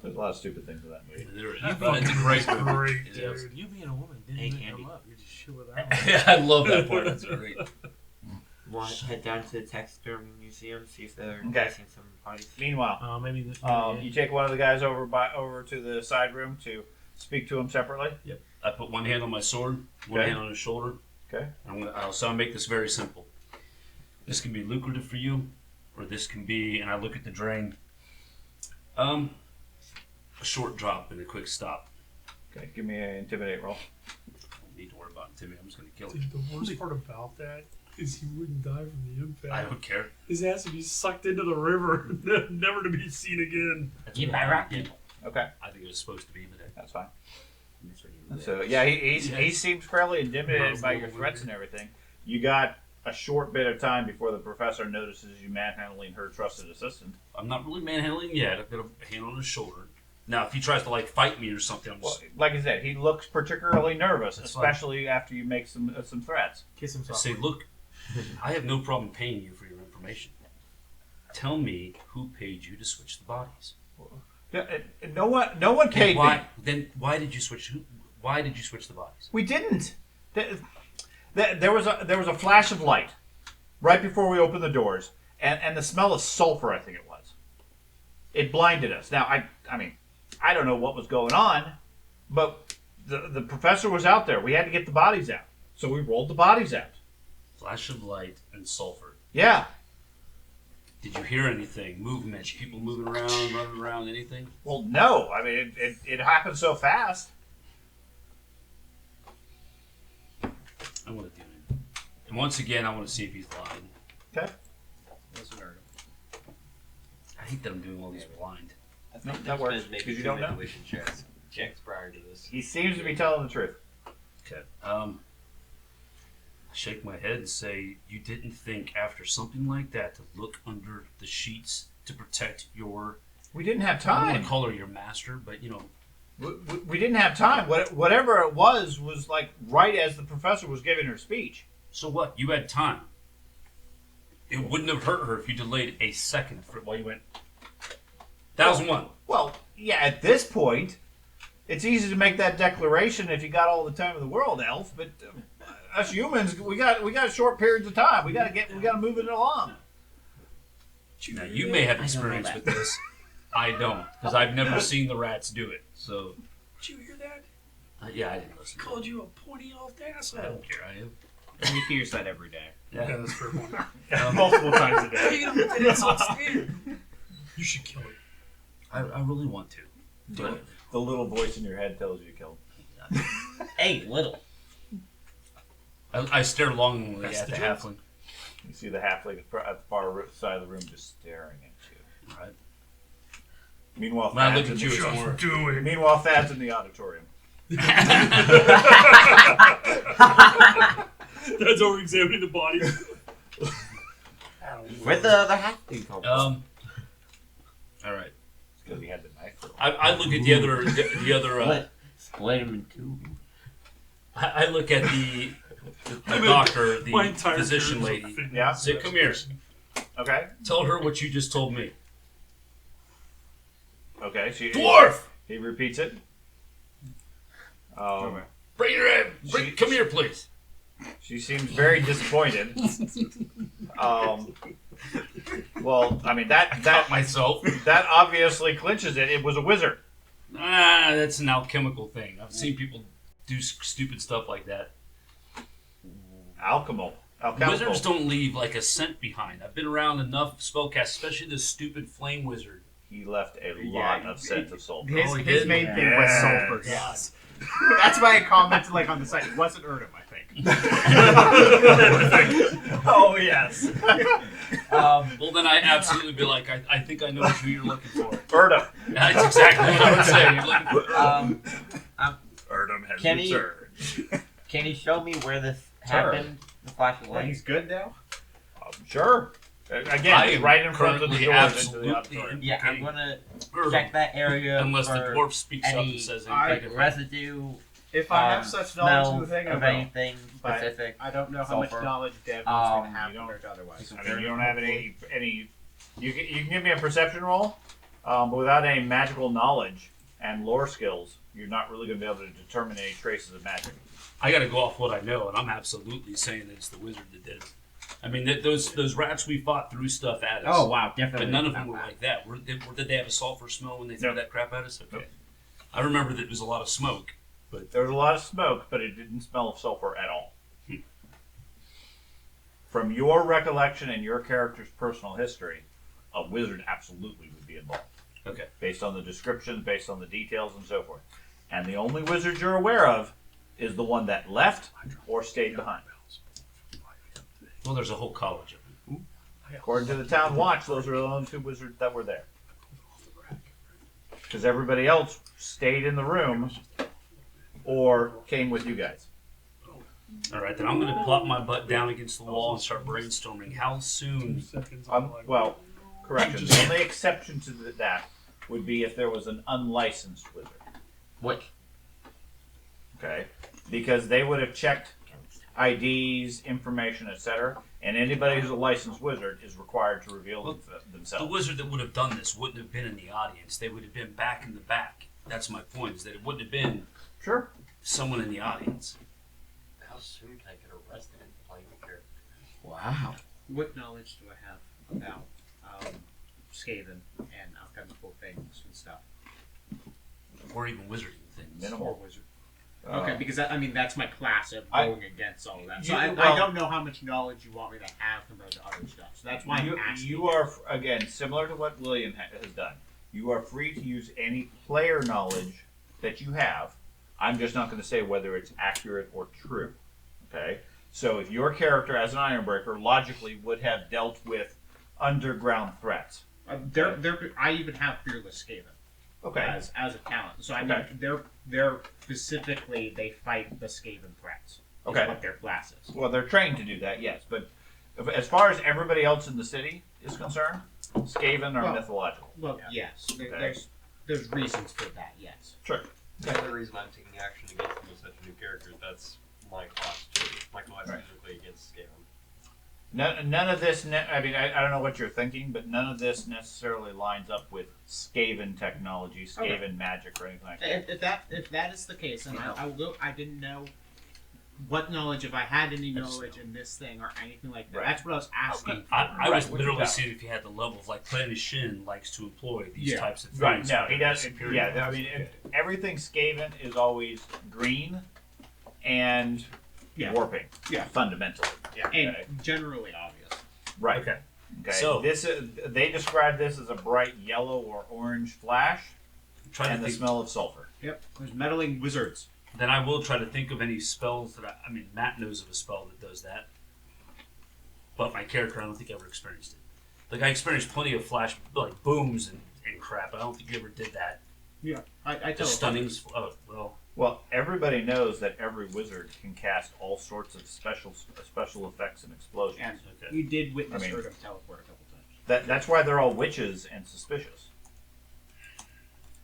There's a lot of stupid things in that movie. There is, but it's a great movie. Great, It is. dude. You being a woman didn't Hey, even Andy. come up. You just shit without. I love that part. That's great. Want to head down to the taxidermy museum, see if they're Okay. missing some bodies. Meanwhile, Maybe this. you take one of the guys over to the side room to speak to him separately. I put one hand on my sword, one Okay. hand on his shoulder. Okay. I'll make this very simple. This can be lucrative for you, or this can be, and I look at the drain. A short drop and a quick stop. Okay, give me an intimidate roll. Don't need to worry about it, Timmy. I'm just gonna kill Dude, him. the worst part about that is he wouldn't die from the impact. I don't care. His ass would be sucked into the river, never to be seen again. That's Keep what my I rock did. people. Okay, I think it was supposed to be, but that's fine. That's where you live. So yeah, he Yes. seems fairly intimidated Not by a your little threats bit. and everything. You got a short bit of time before the professor notices you manhandling her trusted assistant. I'm not really manhandling yet. I've got a hand on his shoulder. Now, if he tries to fight me or something, I'm Well, just like I said, he looks particularly nervous, That's fine. especially after you make some threats. Kiss him I say, softly. look, I have no problem paying you for your information. Tell me who paid you to switch the bodies. Yeah, no one paid me. Then why did you switch? Why did you switch the bodies? We didn't. There was a flash of light right before we opened the doors, and the smell of sulfur, I think it was. It blinded us. Now I mean, I don't know what was going on, but the professor was out there. We had to get the bodies out, so we rolled the bodies out. Flash of light and sulfur. Yeah. Did you hear anything? Movement? People moving around, running around, anything? Well, no. I mean, it happened so fast. I want to do it. And once again, I want to see if he's lying. Okay. Listen to her. I hate that I'm doing all these blind. I No, think that there's works, been maybe 'cause you two don't know. intuition checks prior to this. He seems to be telling the truth. Okay. I shake my head and say, you didn't think after something like that to look under the sheets to protect your, We didn't have I don't want time. to call her your master, but We didn't have time. Whatever it was like right as the professor was giving her speech. so what? You had time. It wouldn't have hurt her if you delayed a second while you went 1,001. Well, yeah, at this point, it's easy to make that declaration if you got all the time in the world, Elf. But us humans, we got short periods of time. We got to move it along. Now, you may have I don't know experience that. with this. I don't, because I've never seen the rats do it. So, Did you hear that? yeah, I didn't listen. He called you a pointy-off I asshole. don't care. I am. And he hears that every day. Yeah, Yeah. that's fair point. Multiple times a day. Hit him with that insult stand. You should kill him. I really want to. But The little voice in your head tells you to kill him. Hey, little. I stare longingly That's at the the joke. halfling. You see the halfling at the far side of the room just staring at you. Right. Meanwhile, When I Thad's look at in you, the- it's more. Do it. Meanwhile, Thad's in the auditorium. Dad's over examining the body. Where'd the other half be come from? All right. Because he had the knife. I look at the other. Split him in two. I look at the doctor, My the entire physician character's lady. a fitness Yeah. Say, come here. Okay. Tell her what you just told me. Okay. Dwarf! He repeats it. Bring her in. Come here, please. She seems very disappointed. Well, I mean Cut that myself. that obviously clinches it. It was a wizard. Ah, that's an alchemical thing. I've seen people do stupid stuff like that. Alchemical. Wizards don't leave like a scent behind. I've been around enough spellcasts, especially this stupid flame wizard. He left a lot of scent of sulfur. His, Oh, he his did? main thing was Yes. sulfur gas. That's why I commented like on the site. It wasn't Erdem, I think. Oh yes. Well, then I absolutely be like, I think I know who you're looking for. Erdem. That's exactly what I would say. You're looking for Erdem has Can he- returned. Can you show me where this happened? The flash of Well, light. he's good now. Sure. Again, I it's am right in front of the currently door into the absolutely auditorium. Yeah, I'm gonna Erdem. check that area Unless the for dwarf speaks up any and says I- anything like different. residue. If I have such knowledge smells of the thing, I of will. anything But specific. I don't know how much Sulfur. knowledge Dev is going to have you don't- compared to otherwise. I mean, you don't have any. You can give me a perception roll, but without any magical knowledge and lore skills, you're not really going to be able to determine any traces of magic. I got to go off what I know, and I'm absolutely saying that it's the wizard that did it. I mean, those rats we fought threw stuff at us. Oh wow, definitely. But none of them were like that. Did they have a sulfur smell when they threw No. that crap at us? Okay. Nope. I remember that it was a lot of smoke. There was a lot of smoke, but it didn't smell of sulfur at all. From your recollection and your character's personal history, a wizard absolutely would be involved. Okay. Based on the descriptions, based on the details, and so forth. And the only wizard you're aware of is the one that left or stayed behind. Well, there's a whole college of them. According to the town watch, those are the only two wizards that were there. Because everybody else stayed in the room or came with you guys. All right, then I'm going to plop my butt down against the wall and start brainstorming. How soon? Well, correction. The only exception to that would be if there was an unlicensed wizard. Which? Okay? Because they would have checked IDs, information, etc. And anybody who's a licensed wizard is required to reveal The themselves. wizard that would have done this wouldn't have been in the audience. They would have been back in the back. That's my point, is that it wouldn't have been Sure. someone in the audience. How soon can I get arrested playing the character? Wow. What knowledge do I have about Skaven and alchemical things and stuff? Or even wizarding things. Minimal. Or wizard. Okay, because that's my class of I- going against all of that. So You- I well- don't know how much knowledge you want me to have compared to other stuff. So that's why I'm asking. You are, again, similar to what William has done. You are free to use any player knowledge that you have. I'm just not going to say whether it's accurate or true. Okay? So if your character, as an Ironbreaker, logically would have dealt with underground threats. I even have Fearless Skaven Okay. as a talent. So I mean, Okay. they're specifically they fight the Skaven threats. Is Okay. what their class is. Well, they're trained to do that, yes. But as far as everybody else in the city is concerned, Skaven are Well- mythological. Well, yes, Okay. there's reasons for that. Yes. Sure. The other reason I'm taking action against them as such a new character, that's my class too. My class Right. is specifically against Skaven. None of this, I mean, I don't know what you're thinking, but none of this necessarily lines up with Skaven technology, Skaven magic, or anything like that. If that is the case, and I will go. I didn't know what knowledge, if I had any knowledge in this thing or anything like that. Right. That's what I was asking. I was Right, literally what you seeing if he had the levels. Like Planet Shin likes to employ these Yeah. types of things. Right, no, he for doesn't. superior Yeah, I ones. mean, everything Skaven is always green and Yeah. warping. Yeah. Fundamentally. Yeah, Okay. and generally obvious. Right. Okay. Okay. So- this they describe this as a bright yellow or orange flash I'm trying and to the think. smell of sulfur. Yep. There's meddling wizards. Then I will try to think of any spells that I mean, Matt knows of a spell that does that. But my character, I don't think ever experienced it. Like, I experienced plenty of flash, like, booms and crap. I don't think you ever did that. Yeah. I The tell stunnings, oh, well, Well, everybody knows that every wizard can cast all sorts of special effects and explosions. And okay. you did witness I mean- Erdem teleport a couple times. That's why they're all witches and suspicious.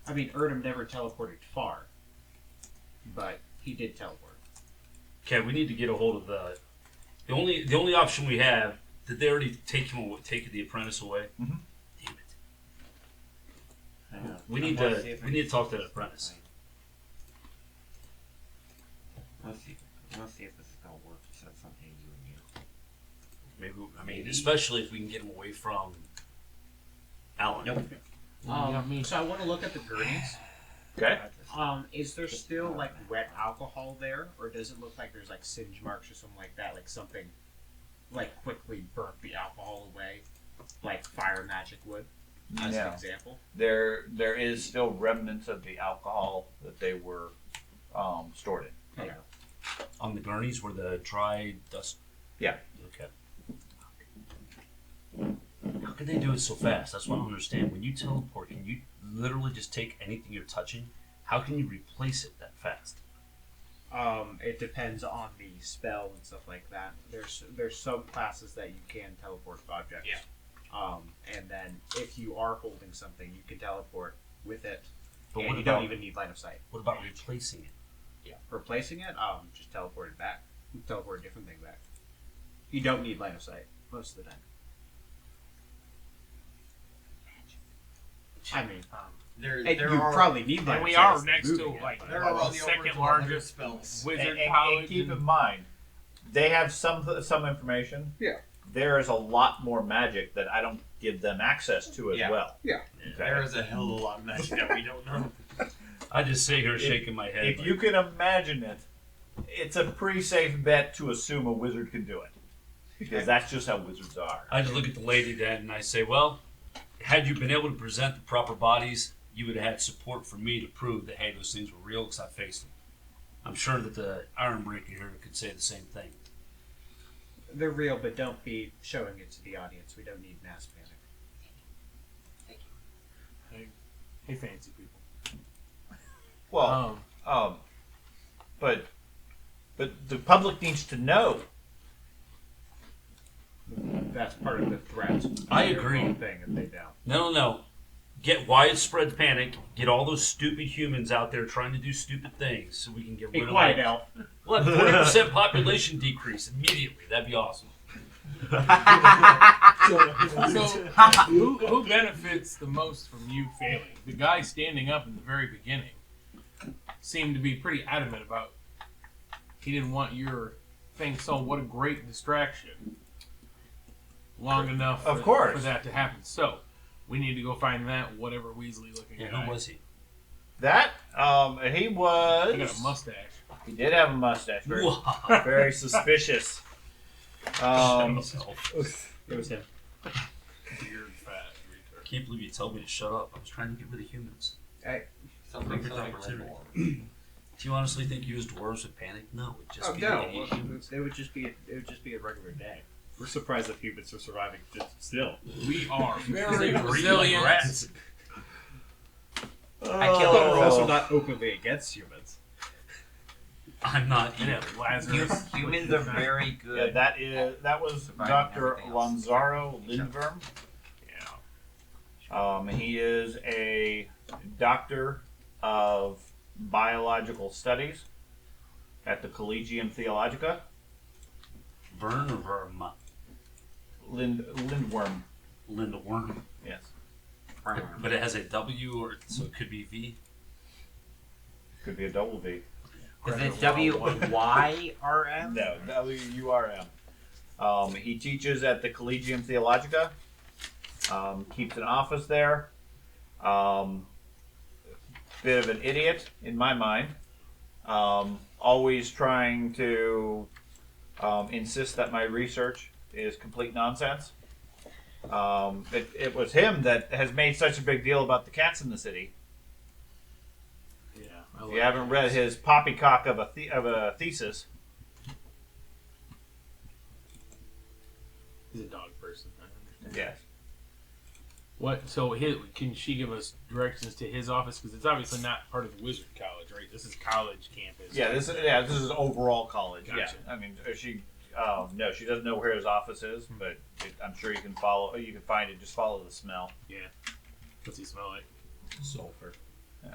I mean, Erdem never teleported far, but he did teleport. Okay, we need to get a hold of the only option we have. Did they already take the apprentice away? Mhm. Damn it. We need to talk to the apprentice. Let's see if this is gonna work. So it's something you and you. Maybe, especially if we can get him away from Alan. Nope. So I want to look at the gurneys. Okay. Is there still like wet alcohol there, or does it look like there's like singe marks or something like that, like something like quickly burnt the alcohol away, like fire magic would, as an example? There is still remnants of the alcohol that they were stored in. Okay. On the gurneys where the dry dust. Yeah. Okay. How could they do it so fast? That's what I don't understand. When you teleport, can you literally just take anything you're touching? How can you replace it that fast? It depends on the spell and stuff like that. There's some classes that you can teleport objects. Yeah. And then if you are holding something, you can teleport with it. But And what you about don't even need line of sight. what about replacing it? Yeah. Replacing it, just teleport it back. Teleport a different thing back. You don't need line of sight most of the time. I mean, you probably need line And of we sight are as next moving to it, like but- There are the all the second over 100 largest spells. wizard And college. keep in- in mind, they have some information. Yeah. There is a lot more magic that I don't give them access to as Yeah. well. Yeah. There is a hell of a lot of magic that we don't know. I just sit here shaking my head. If like, you can imagine it, it's a pretty safe bet to assume a wizard can do it. Because that's just how wizards are. I just look at the lady then and I say, well, had you been able to present the proper bodies, you would have had support from me to prove that, hey, those things were real because I faced them. I'm sure that the Ironbreaker here could say the same thing. They're real, but don't be showing it to the audience. We don't need mass panic. Hey, fancy people. Well, but the public needs to know. That's part of the threat. I Their agree. own thing if they don't. No. Get widespread panic. Get all those stupid humans out there trying to do stupid things so we can get Be rid quiet, of Elf. What, 40% population decrease immediately. That'd be awesome. So, who benefits the most from you failing? The guy standing up in the very beginning seemed to be pretty adamant about he didn't want your thing. So, what a great distraction! Long enough, Of course. for that to happen. So, we need to go find that whatever Weasley looking Yeah, guy. who was he? That, he was... He got a mustache. He did have a mustache. Very, Wow. very suspicious. It was him. Weird, fat retard. I can't believe you told me to shut up. I was trying to get rid of humans. Something Perfect like opportunity. that. Do you honestly think you as dwarves would panic? No, it'd just be no, idiot humans. it would just be a regular day. We're surprised that humans are surviving still. We are They very breathe like resilient. rats. I kill it. We're also not openly against humans. I'm not And either. Lazarus. Humans are very Yeah, good. that was Surviving Dr. everything else. Lanzaro Lindworm. He is a doctor of biological studies at the Collegium Theologica. Vern or Verm? Lindworm. Linda Worm. Yes. But it has a W, or so it could be V. Could be a double V. Is it WYRM? No, WURM. He teaches at the Collegium Theologica. Keeps an office there. Bit of an idiot in my mind. Always trying to insist that my research is complete nonsense. It was him that has made such a big deal about the cats in the city. Yeah. If you haven't read his poppycock of a thesis, He's a dog person. I understand. yes. What? So, can she give us directions to his office? Because it's obviously not part of the Wizard College, right? This is college campus. Yeah, this is overall college. Gotcha. Yeah, I mean, no, she doesn't know where his office is, but I'm sure you can find it. Just follow the smell. Yeah. What's he smell like? Sulfur.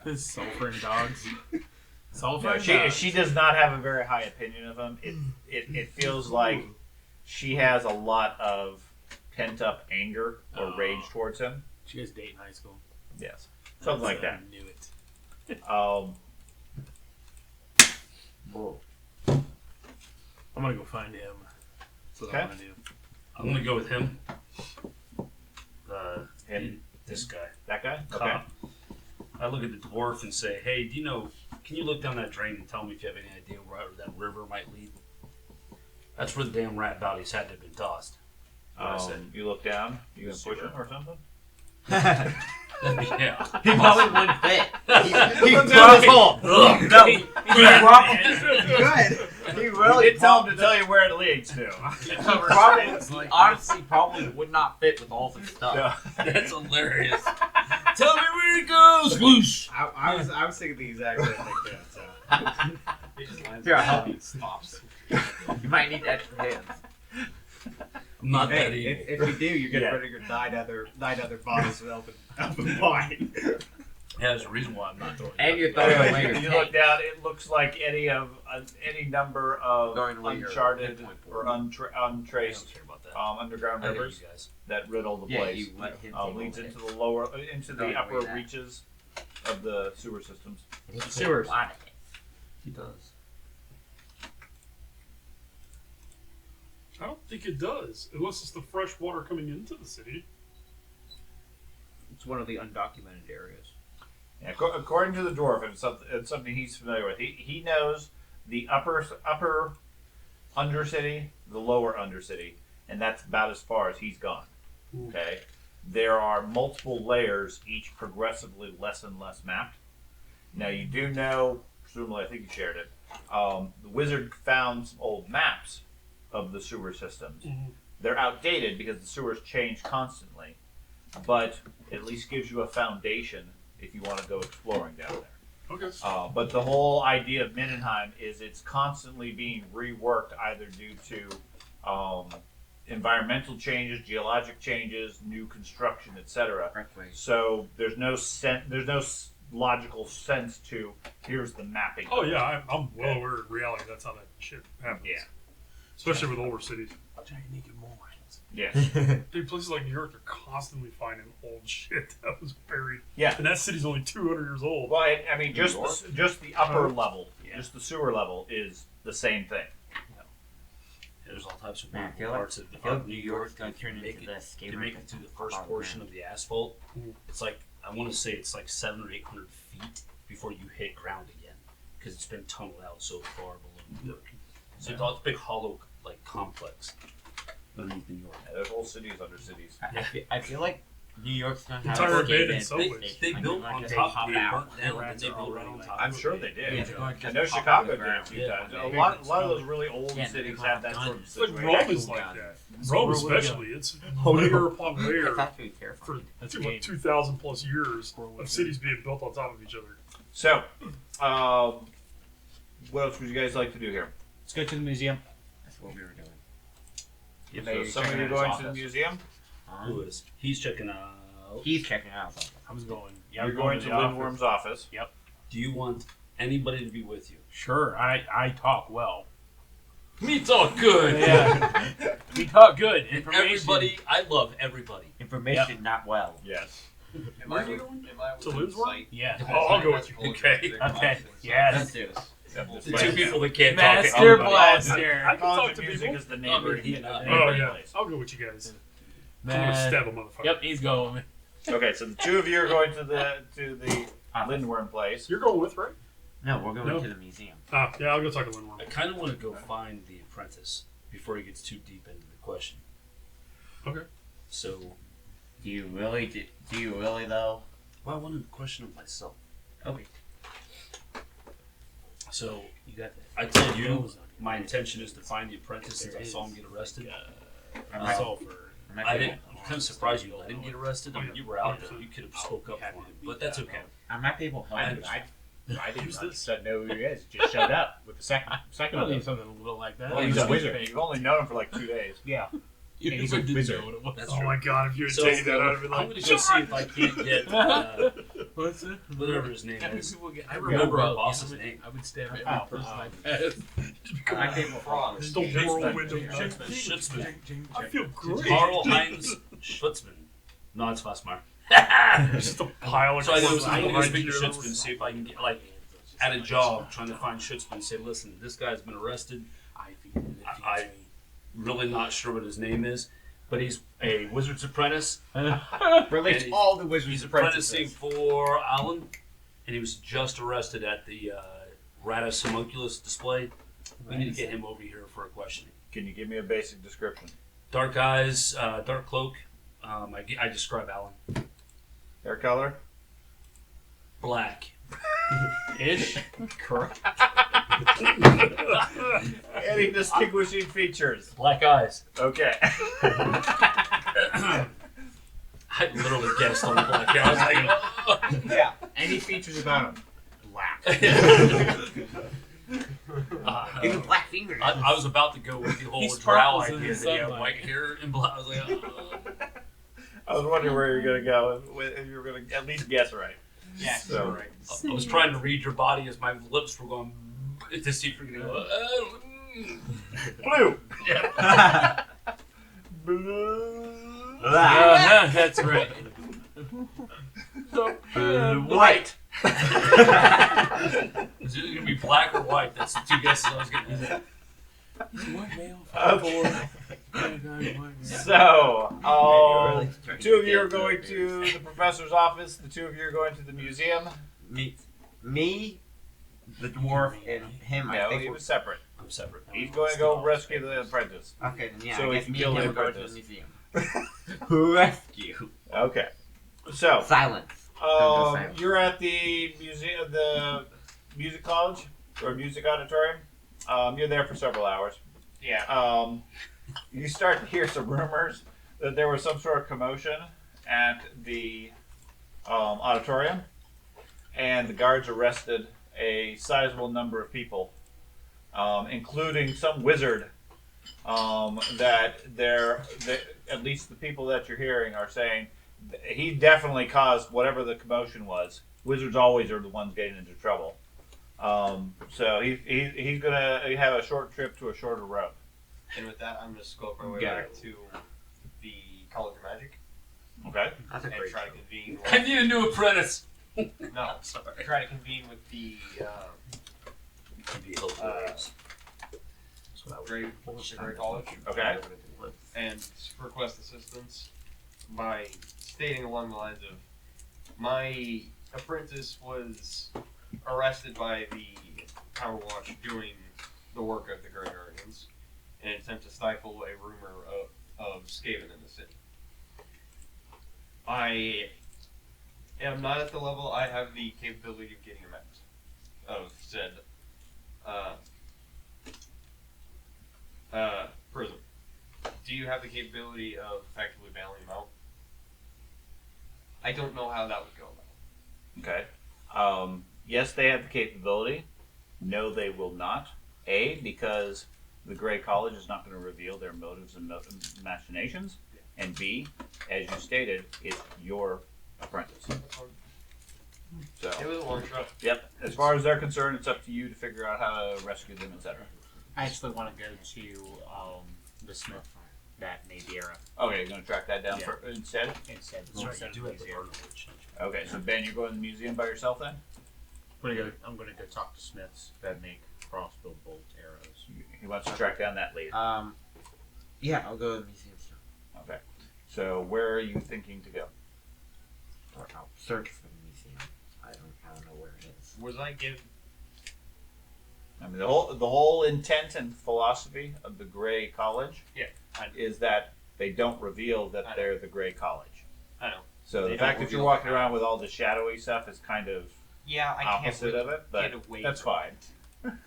His sulfur and dogs. She does not have a very high opinion of him. It feels like she has a lot of pent up anger or rage towards him. She was dating high school. Yes, something like that. I knew it. I'm gonna go find him. That's what I'm gonna do. I'm gonna go with him. Him? This guy. That guy? Okay. Cop. I look at the dwarf and say, "Hey, do you know? Can you look down that drain and tell me if you have any idea where that river might lead?" That's where the damn rat bodies had to have been tossed. I said. You look down. You gonna push him or something? Yeah. He probably wouldn't fit. He down his hole. No, he probably Good. He really did tell him to tell you where it leads to. probably, honestly, probably would not fit with all the stuff. That's hilarious. Tell me where it goes, whoosh. I was thinking the exact same thing too. So. Here, I'll help you. Stops. You might need extra hands. I'm not that Hey, evil. if you do, you get rid of your 9 other bodies with open wine. Yeah, there's a reason why I'm not throwing And it. you're throwing away your You tank. look down. It looks like any number of Going away your uncharted hit point or pool. I untraced don't care about that. underground I know you rivers guys. that riddle the Yeah, place. you let him take Leads over into it. the lower, into the Going upper away that. reaches of the sewer systems. And he takes Sewers. a lot of it. He does. I don't think it does, unless it's the fresh water coming into the city. It's one of the undocumented areas. Yeah, according to the dwarf, it's something he's familiar with. He knows the upper undercity, the lower undercity, and that's about as far as he's gone. Okay, there are multiple layers, each progressively less and less mapped. Now you do know, presumably, I think you shared it. The wizard found some old maps of the sewer systems. They're outdated because the sewers change constantly, but at least gives you a foundation if you want to go exploring down there. Okay. But the whole idea of Mindenheim is it's constantly being reworked, either due to environmental changes, geologic changes, new construction, etc. So there's no logical sense to here's the mapping. Oh yeah, I'm well aware in reality that's how that shit happens. Yeah. Especially with older cities. Giant naked moles. Yeah. Dude, places like New York, they're constantly finding old shit that was buried. Yeah. And that city's only 200 years old. Well, I mean, just the upper level, Yeah. just the sewer level is the same thing. There's all types of Man, I weird feel like- parts of I feel like New New York. York's gonna turn make into the it skate to make it to the first park portion ground. of the asphalt. Mhm. It's like I want to say it's like 700 or 800 feet before you hit ground again because it's been tunneled out so far below New York. So it's all this big hollow like complex underneath New York. Yeah, there's whole cities under cities. I feel like New York's gonna have Entire a skate abandoned in subways. They Like, built like on they top, pop they out. burnt down, and rats they are built already on like- top. I'm sure they did. Yeah, they're going to I just know pop out Chicago of the did a ground. few Yeah. times. Yeah. A lot of those really old Yeah, cities they have that sort of guns. It's like situation. Rome is like that. Rome where we especially. It's layer upon layer It's actually for terrifying. That's like game. 2,000 plus years of cities being built on top of each other. So, what else would you guys like to do here? Let's go to the museum. That's what we were doing. So some of you are going to the museum. Who is? He's checking out. He's checking out something. I was going. You're I'm going to the office. Lindworm's office. Do you want anybody to be with you? Sure, I talk well. Me talk good. Yeah. We talk good. And Information. everybody, I love everybody. Information not well. Yes. Am I going? To Lindsworth? Yeah. I'll go with you. Okay. Okay. Yes. Let's do this. The two people that can't Master talk. Blaster. I can talk College to of Music people. is the neighboring. he and I. Oh yeah, I'll go with you guys. I'm gonna Man. stab a motherfucker. Yep, he's going. Okay, so the two of you are going to the Lindworm place. You're going with, right? No, we're going No. to the museum. Ah, yeah, I'll go talk to Lindworm. I kind of want to go find the apprentice before he gets too deep into the question. Okay. So, Do you really? Do you really though? well, I wanted to question him myself. Okay. So, You got that. I told you my intention is to find the apprentice since I saw him get arrested. That's all for. I didn't. I'm kind of surprised you let him get arrested. I mean, you were out there. You could have spoke up for him, but that's okay. I might be able to help you. I didn't understand know who he is. Just showed up with the second I of them. need something a little like that. Well, he's a wizard. You've only known him for like 2 days. Yeah. You he's a didn't wizard. know what it was. That's Oh true. my god, if you had So taken that, I'd have been I'm like, gonna go see if I can't get What's it? Whatever his name How many is. people get? I remember our Well, boss's yeah, name. I would stab every Oh, person I I passed. came Frog. Just the whirlwind of Schutzman. I feel great. Karl Heinz Schutzman. No, it's Fassmeyer. Just a pile of So I go corpses speak to behind you. Schutzman, see if I can get, like, at a job, trying to find Schutzman and say, listen, this guy's been arrested. I'm really not sure what his name is, but he's a wizard's apprentice. Release And all the wizards' He's apprentices. apprenticing for Alan, and he was just arrested at the Ratus Homunculus display. We need to get him over here for a questioning. Can you give me a basic description? Dark eyes, dark cloak. I describe Alan. Hair color? Black. Ish. Correct. Any distinguishing features? Black eyes. Okay. I literally guessed on the black eyes. Yeah. Any features about him? Black. Even black fingers. I was about to go with the whole He drow sparkles in idea the that you have sunlight. white hair and black. I was like, I was wondering where you were going to go. If you were going to at least guess right. Yeah, So- right. I was trying to read your body as my lips were going to see if you're going to go. Blue. Yeah. Blue. Yeah, that's right. White. Is it going to be black or white? That's the two guesses I was getting. White male. Okay. White So, two of you are going to the professor's office. The two of you are going to the museum. Me, the dwarf, and him. I No, think he we're was separate. I'm separate. He's going to go rescue the apprentice. okay. Then yeah, So I he guess can me kill and him the are going to the apprentice. museum. Rescue. Okay. So, Silence. you're at the museum, the music college or music auditorium. You're there for several hours. Yeah. You start to hear some rumors that there was some sort of commotion at the auditorium, and the guards arrested a sizable number of people, including some wizard. At least the people that you're hearing are saying he definitely caused whatever the commotion was. Wizards always are the ones getting into trouble. So he's gonna have a short trip to a shorter road. And with that, I'm going to scope my way Got back to the College of Magic Okay. That's a and great try to show. convene. I need a new apprentice. No, try to convene with the Great College Okay. and request assistance by stating along the lines of, my apprentice was arrested by the Power Watch doing the work of the Grey Guardians in an attempt to stifle a rumor of Skaven in the city. I am not at the level I have the capability of getting him out of said prison. Do you have the capability of effectively bailing him out? I don't know how that would go about. Okay. Yes, they have the capability. No, they will not. A, because the Grey College is not going to reveal their motives and machinations. And B, as you stated, it's your apprentice. So, It was a long shot. yep. As far as they're concerned, it's up to you to figure out how to rescue them, etc. I actually want to go to the Smith that made the era Okay, you're going to track that down Yeah. instead? instead. You instead of do the have the museum. article. Okay, so Ben, you're going to the museum by yourself then? I'm gonna go talk to Smiths that make crossbow bolt arrows. He wants to track down that lead. Yeah, I'll go to the museum still. Okay. So where are you thinking to go? Or I'll search for the museum. I don't know where it is. Was I given? I mean, the whole intent and philosophy of the Grey College I know. is that they don't reveal that I know. they're the Grey College. I know. So They the fact don't that you're reveal walking that. around with all the shadowy stuff is kind of Yeah, I opposite of it, but get away that's from fine.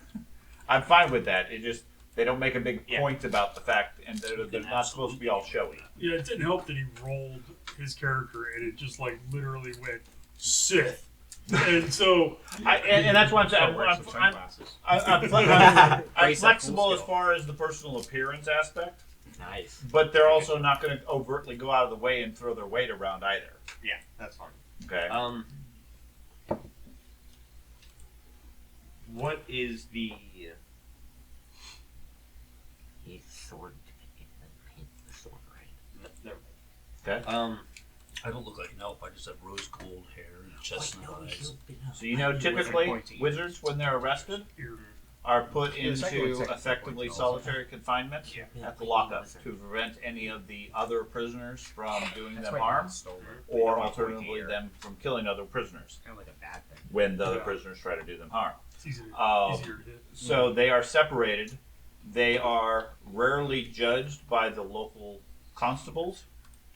I'm fine with that. It just they don't make a big Yeah. point about the fact, and they're not supposed to be all showy. Yeah, it didn't help that he rolled his character and it just like literally went Sith. And so And that's why I'm saying Wear some sunglasses. I'm flexible as far as the personal appearance aspect, Nice. but they're also not going to overtly go out of the way and throw their weight around either. Yeah, that's fine. Okay. What is the? He's sword. The sword, right? Never Okay. mind. I don't look like an elf. I just have rose gold hair and chestnut eyes. So you know, typically wizards, when they're arrested, are put Yeah, the second one's into second effectively point also. solitary confinement at the lockup to prevent any of the other prisoners from doing That's them why harm, you stole it. or They don't alternatively point here. them from killing other prisoners Kind of like a bad thing. when the other Yeah. prisoners try to do them harm. It's easier Um, to hit. So they are separated. They are rarely judged by the local constables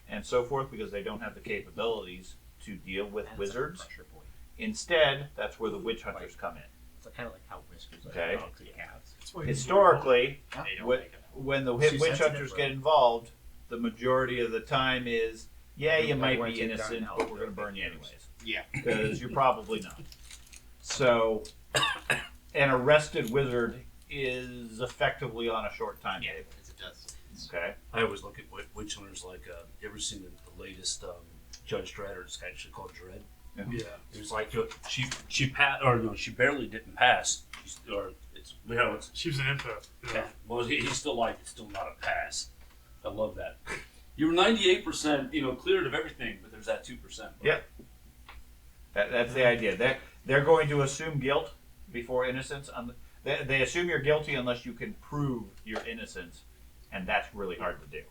and so forth because they don't have the capabilities to deal with That's wizards. a pressure point. Instead, that's where the witch hunters come in. It's kind of like how whiskers are Okay. dogs and cats. That's why you Historically, They don't when, make it. when the She's witch sensitive, hunters bro. get involved, the majority of the time is, yeah, you Like, might once be you've done innocent, help, but we're going to they'll burn you take anyways. Yeah. Because you're probably not. So, an arrested wizard is effectively on a short timetable. It does. Okay. I always look at witch hunters like, you ever seen the latest Judge Dredd, or it's actually called Dredd? Yeah. It was like she barely didn't pass. It's She was an empath. yeah. Well, he's still like it's still not a pass. I love that. You were 98%, cleared of everything, but there's that 2%. Yeah. That's the idea. They're going to assume guilt before innocence. They assume you're guilty unless you can prove your innocence, and that's really hard to do.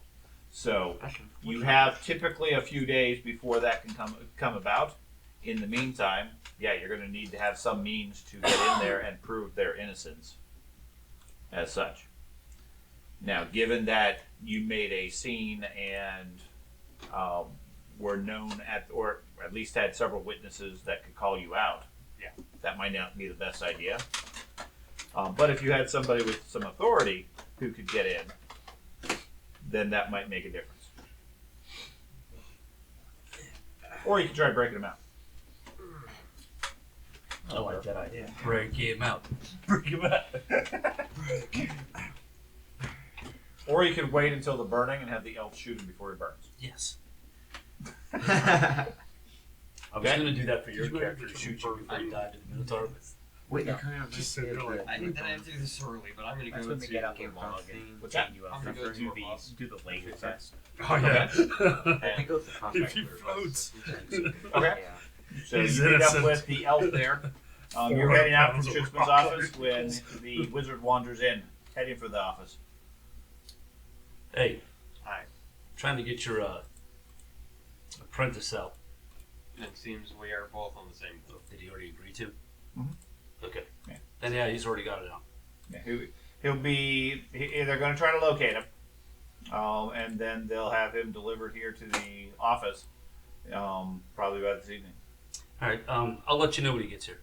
So you have typically a few days before that can come about. In the meantime, yeah, you're going to need to have some means to get in there and prove their innocence as such. Now, given that you made a scene and were known or at least had several witnesses that could call you out, Yeah. that might not be the best idea. But if you had somebody with some authority who could get in, then that might make a difference. Or you can try breaking them out. I like that idea. Break him out. Break him out. Or you could wait until the burning and have the elf shoot him before he burns. Yes. I was Okay. going to do that for your Just make character, it to shoot you burn before you for died to the Minotaur. Wait, Yeah. you kind of Just said they're like, I think that I have to do this early, but I'm gonna That's go when they to. get out the log and What's chain that? you up. I'm gonna go to do a boss. the laser test. Oh yeah. I think it was the If contract he for us. floats. Okay. Yeah. So He's you meet up innocent. with the elf there. You're 400 heading out from pounds of Schutzman's rock office when the wizard wanders in, heading for the office. Hey. Hi. Trying to get your apprentice out. It seems we are both on the same boat. Did he already agree to? Mhm. Okay. Yeah. Then yeah, he's already got it out. Yeah, he'll be. They're going to try to locate him, and then they'll have him delivered here to the office, probably by this evening. All right. I'll let you know when he gets here.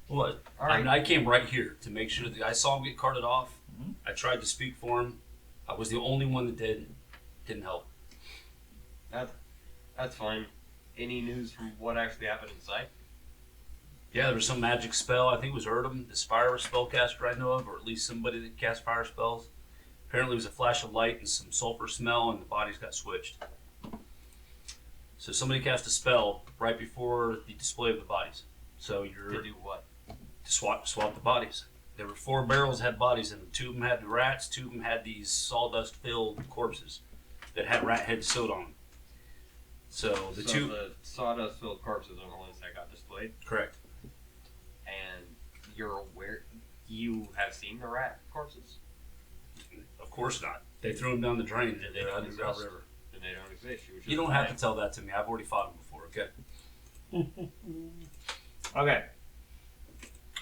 What? All I right. mean, I came right here to make sure that I saw him get carted off. Mhm. I tried to speak for him. I was the only one that didn't help. That's fine. Any news from what actually happened inside? Yeah, there was some magic spell. I think it was Erdem, the Spire spellcaster I know of, or at least somebody that cast fire spells. Apparently, it was a flash of light and some sulfur smell, and the bodies got switched. So somebody cast a spell right before the display of the bodies. So you're To do what? to swap the bodies. There were 4 barrels that had bodies in them. 2 of them had the rats. 2 of them had these sawdust-filled corpses that had rat heads sewed on them. So the the sawdust-filled corpses are the ones that got displayed, correct. and you're aware. You have seen the rat corpses, Of course not. They threw them down the drain. They don't out in the exist. river. and they don't exist. You don't have to tell that to me. I've already fought them before. Okay. Okay.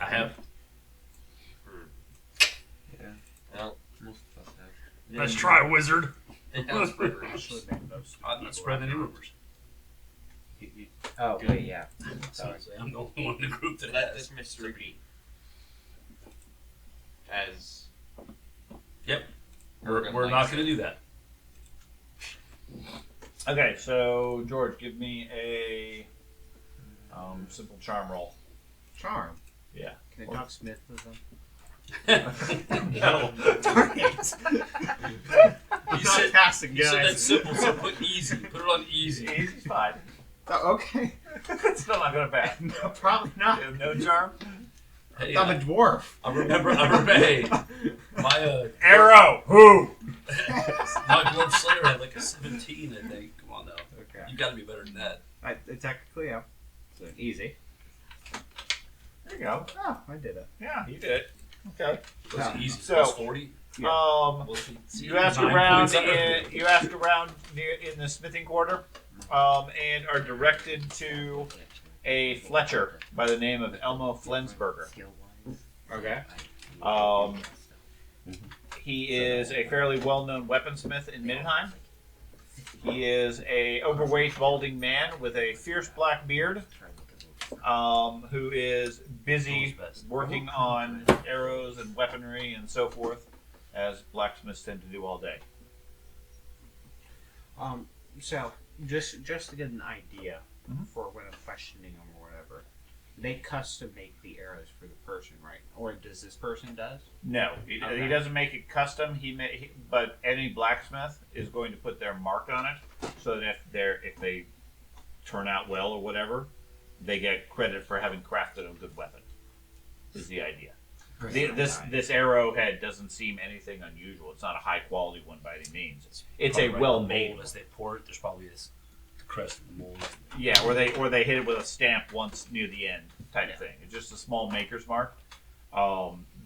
I have. Well, Most of us have. Let's try, wizard. then don't spread rumors. Actually, make most. I'm not spreading any rumors. Oh, Good. wait, yeah. Sorry. I'm the only one in the group that Let has. this mystery be. As Yep. Bergen We're not likes going to do that. Okay. So George, give me a simple charm roll. Charm. Yeah. Can I talk Smith with them? No. You said, passing, you said guys. that's simple, so put easy. Put it on easy. Easy's fine. Oh, okay. It's still not gonna pass. No, probably not. You have no charm. Hey, I'm a dwarf. I remember, hey, my, Arrow. Who? my Dwarf Slayer had like a 17, I think. Come on now. Okay. You gotta be better than that. I technically am. So easy. There you go. Oh, I did it. Yeah, you did it. Okay. Was it easy? So- Plus 40? You ask around. You ask around in the smithing quarter, and are directed to a Fletcher by the name of Elmo Flensburger. Okay. He is a fairly well-known weaponsmith in Middenheim. He is a overweight, balding man with a fierce black beard, who is busy working on arrows and weaponry and so forth, as blacksmiths tend to do all day. So just to get an idea Mhm. for when I'm questioning them or whatever, they custom make the arrows for the person, right? Or does this person does? No, he Okay. doesn't make it custom. But any blacksmith is going to put their mark on it, so that if they turn out well or whatever, they get credit for having crafted a good weapon. Is the idea. This arrowhead doesn't seem anything unusual. It's not a high quality one by any means. It's a Probably well right on the made mold. As they pour it, there's probably this crest of the mold. Yeah, or they hit it with a stamp once near the end type thing. It's just a small maker's mark.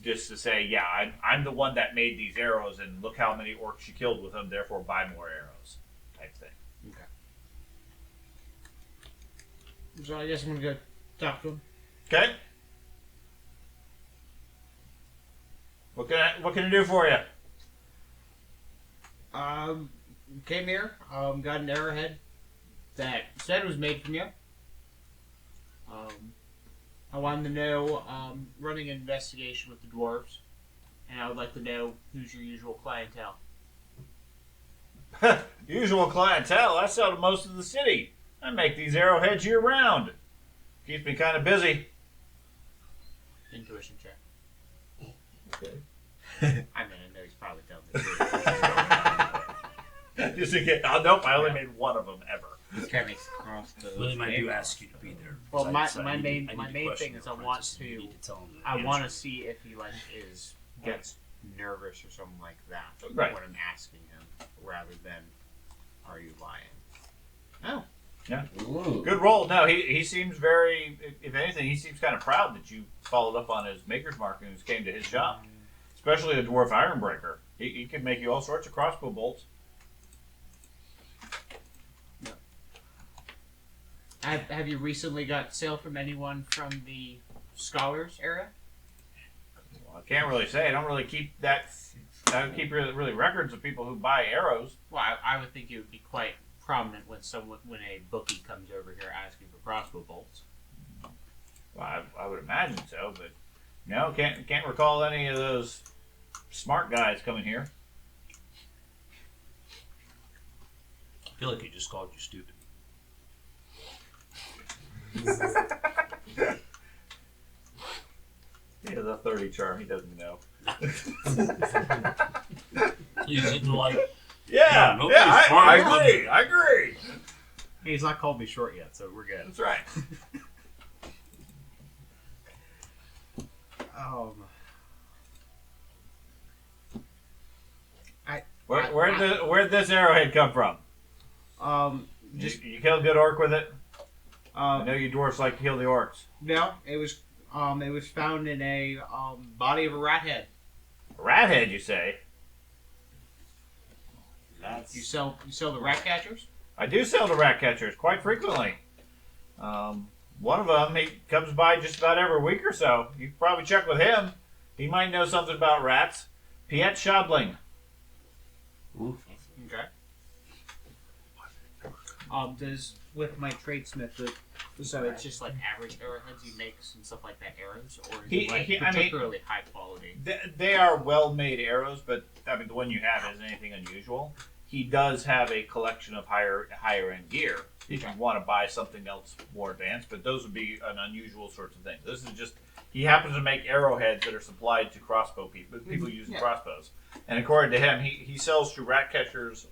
Just to say, yeah, I'm the one that made these arrows, and look how many orcs you killed with them. Therefore, buy more arrows, type thing. Okay. So I guess I'm gonna go talk to him. Okay. What can I do for you? Came here. Got an arrowhead that said it was made from you. I wanted to know, running an investigation with the dwarves, and I would like to know who's your usual clientele. Usual clientele. I sell to most of the city. I make these arrowheads year round. Keeps me kind of busy. Intuition check. Okay. I mean, I know he's probably telling the truth. Just to get. Oh, nope, I only made one of them ever. This guy makes crossbows. William, I do ask you to be there. Well, Besides, my I need main to main question thing is your I want apprentice, and you to need tell him the I want to answer. see if he gets nervous or something like that Right. when I'm asking him, rather than are you lying? Oh, Ooh. Good roll. No, he seems very. If anything, he seems kind of proud that you followed up on his maker's mark and came to his shop. Especially the dwarf ironbreaker. He could make you all sorts of crossbow bolts. have you recently got sale from anyone from the scholars era? Well, I can't really say. I don't really keep that. I don't keep really records of people who buy arrows. Well, I would think it would be quite prominent when a bookie comes over here asking for crossbow bolts. Well, I would imagine so, but no, can't recall any of those smart guys coming here. I feel like he just called you stupid. He has a 30 charm. He doesn't know. He's like, Yeah, nobody's I smart. agree. I agree. Hey, he's not called me short yet, so we're good. That's right. Where'd this arrowhead come from? Just You killed a good orc with it? I no, know you dwarfs like to kill the orcs. it was found in a body of a rat head. A rat head, you say? You sell the rat catchers? I do sell to rat catchers quite frequently. One of them, he comes by just about every week or so. You can probably check with him. He might know something about rats. Piet Schadling. Okay. Does with my tradesmith, so it's just like average arrowheads he makes and stuff like that, arrows, or is it like particularly high quality? They are well-made arrows, but I mean the one you have isn't anything unusual. he does have a collection of higher end gear if you want to buy something else more advanced, but those would be an unusual sorts of things. This is just, he happens to make arrowheads that are supplied to crossbow people using crossbows. And according to him, he sells to rat catchers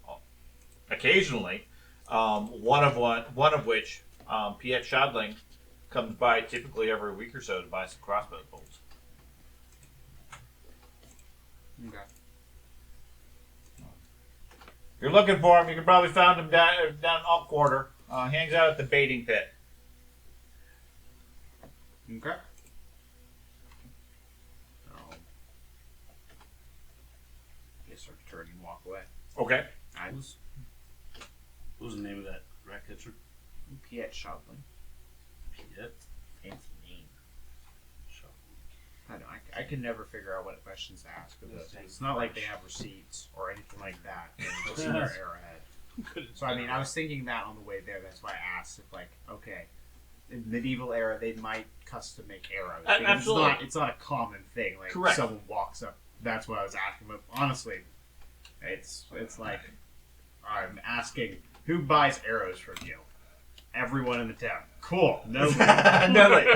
occasionally, one of which, Piet Shadling, comes by typically every week or so to buy some crossbow bolts. Okay. If you're looking for him, you can probably find him down in Alt Quarter. He hangs out at the baiting pit. Okay. Guess I'll turn and walk away. Okay. I was What was the name of that rat catcher? Piet Shadling. Yep. Fancy name. I don't know. I can never figure out what questions to ask. It's not like they have receipts or anything like that. They're just their arrowhead. So I mean, I was thinking that on the way there. That's why I asked if, like, okay, in medieval era, they might custom make arrows. Absolutely. It's not a common thing. Like Correct. someone walks up. That's what I was asking. But honestly, it's like I'm asking who buys arrows from you. Everyone in the town. Cool. Nobody. Nobody.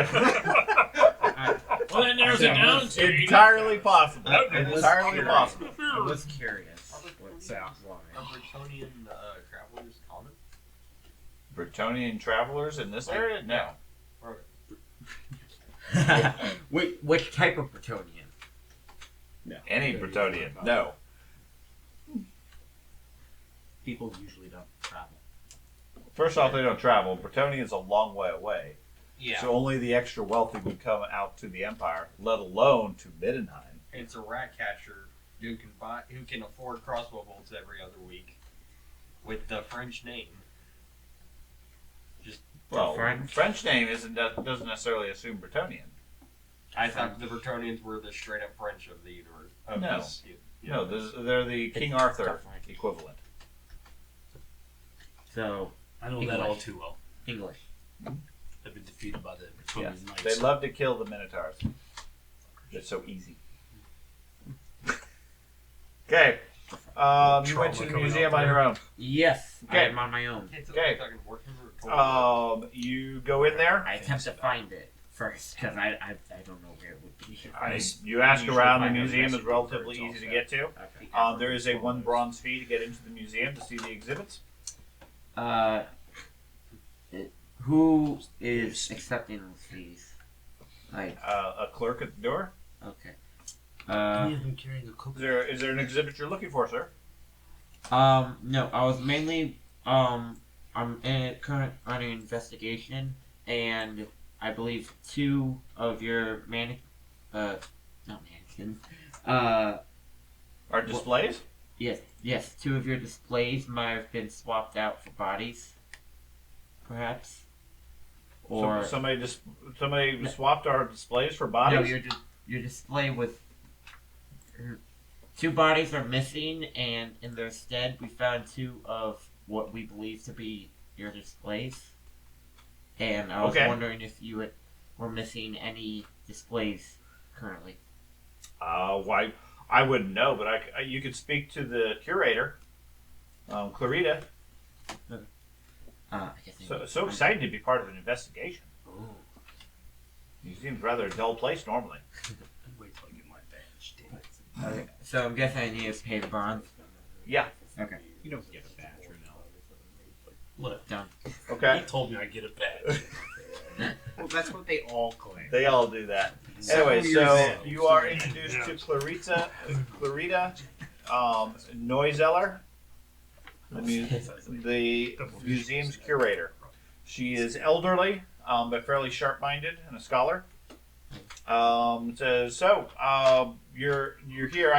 Well, that narrows it down to Entirely possible. I was Entirely curious. possible. I was curious. What sounds Are why? Bretonian travelers common? Bretonian travelers in this area? No. Which type of Bretonian? No. Any Bretonian? No. People usually don't travel. First off, they don't travel. Bretonian is a long way away. Yeah. So only the extra wealthy would come out to the Empire, let alone to Middenheim. It's a rat catcher who can afford crossbow bolts every other week with the French name. Well, French? French name doesn't necessarily assume Bretonian. I thought the Bretonians were the straight up French of the universe. Of No. this, No, they're the King Arthur Definitely. equivalent. So, I know that all too well. English. I've been defeated by the Bretonian Yes. knights. They love to kill the Minotaurs. It's so easy. Okay. You went to the museum on your own. Yes, I Okay. am on my own. It's Okay. like fucking Warhammer or You go in there. I attempt to find it first, because I don't know where it would be. You ask usually around. The find a museum is recipe relatively for it easy to also. get to. Okay. There is a 1 bronze fee to get into the museum to see the exhibits. Who is accepting those fees? Like, A clerk at the door. okay. Any of them carrying a coconut? Is there an exhibit you're looking for, sir? No, I was mainly, I'm current running an investigation, and I believe 2 of your not mannequins, Are displays? yes, 2 of your displays might have been swapped out for bodies, perhaps, or Somebody swapped our displays for no, bodies. your display with 2 bodies are missing, and in their stead, we found 2 of what we believe to be your displays. And I was Okay. wondering if you were missing any displays currently. Why? I wouldn't know, but you could speak to the curator, Clarita. I guess So excited to be part of an investigation. Oh, Museum's rather a dull place normally. wait till I get my badge. Damn it. Okay, so I'm guessing I need to pay the bronze. Yeah. Okay, You don't get a badge or no. Look, done. Okay. he told me I'd get a badge. Well, that's what they all claim. They all do that. Several Anyway, years so in. you are introduced to Clarita Neuzeller, the museum's curator. She is elderly, but fairly sharp-minded and a scholar. You're here.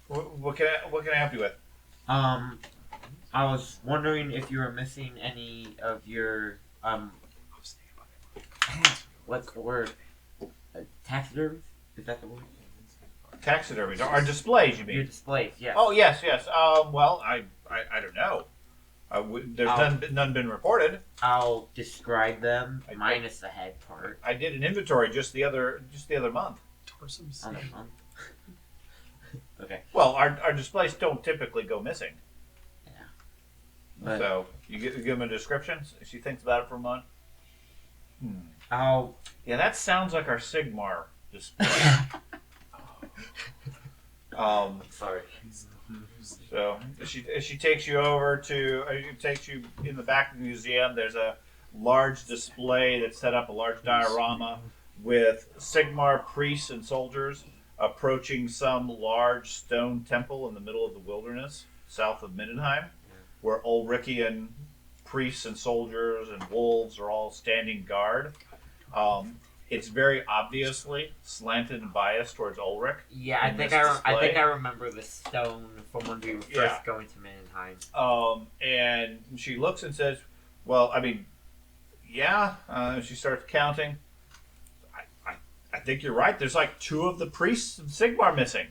What can I help you with? I was wondering if you were missing any of your what's the word? Taxidermy? Is that the word? Taxidermies. Our displays, you Your mean? displays, yeah. Oh, yes. Well, I don't know. There's none been reported. I'll describe them I- minus the head part. I did an inventory just the other month. Tarsum On the Sea. front. Okay. Well, our displays don't typically go missing. But So you give him a description. She thinks about it for a month. I'll. Yeah, that sounds like our Sigmar display. Sorry. So she takes you over to takes you in the back of the museum. There's a large display that's set up, a large diorama with Sigmar priests and soldiers approaching some large stone temple in the middle of the wilderness south of Mindenheim, where Ulrichian priests and soldiers and wolves are all standing guard. It's very obviously slanted and biased towards Ulrich. Yeah, I in think this I display. remember the stone from when we were first going to Mindenheim. And she looks and says, "Well, I mean, yeah." She starts counting. I think you're right. There's like 2 of the priests of Sigmar missing.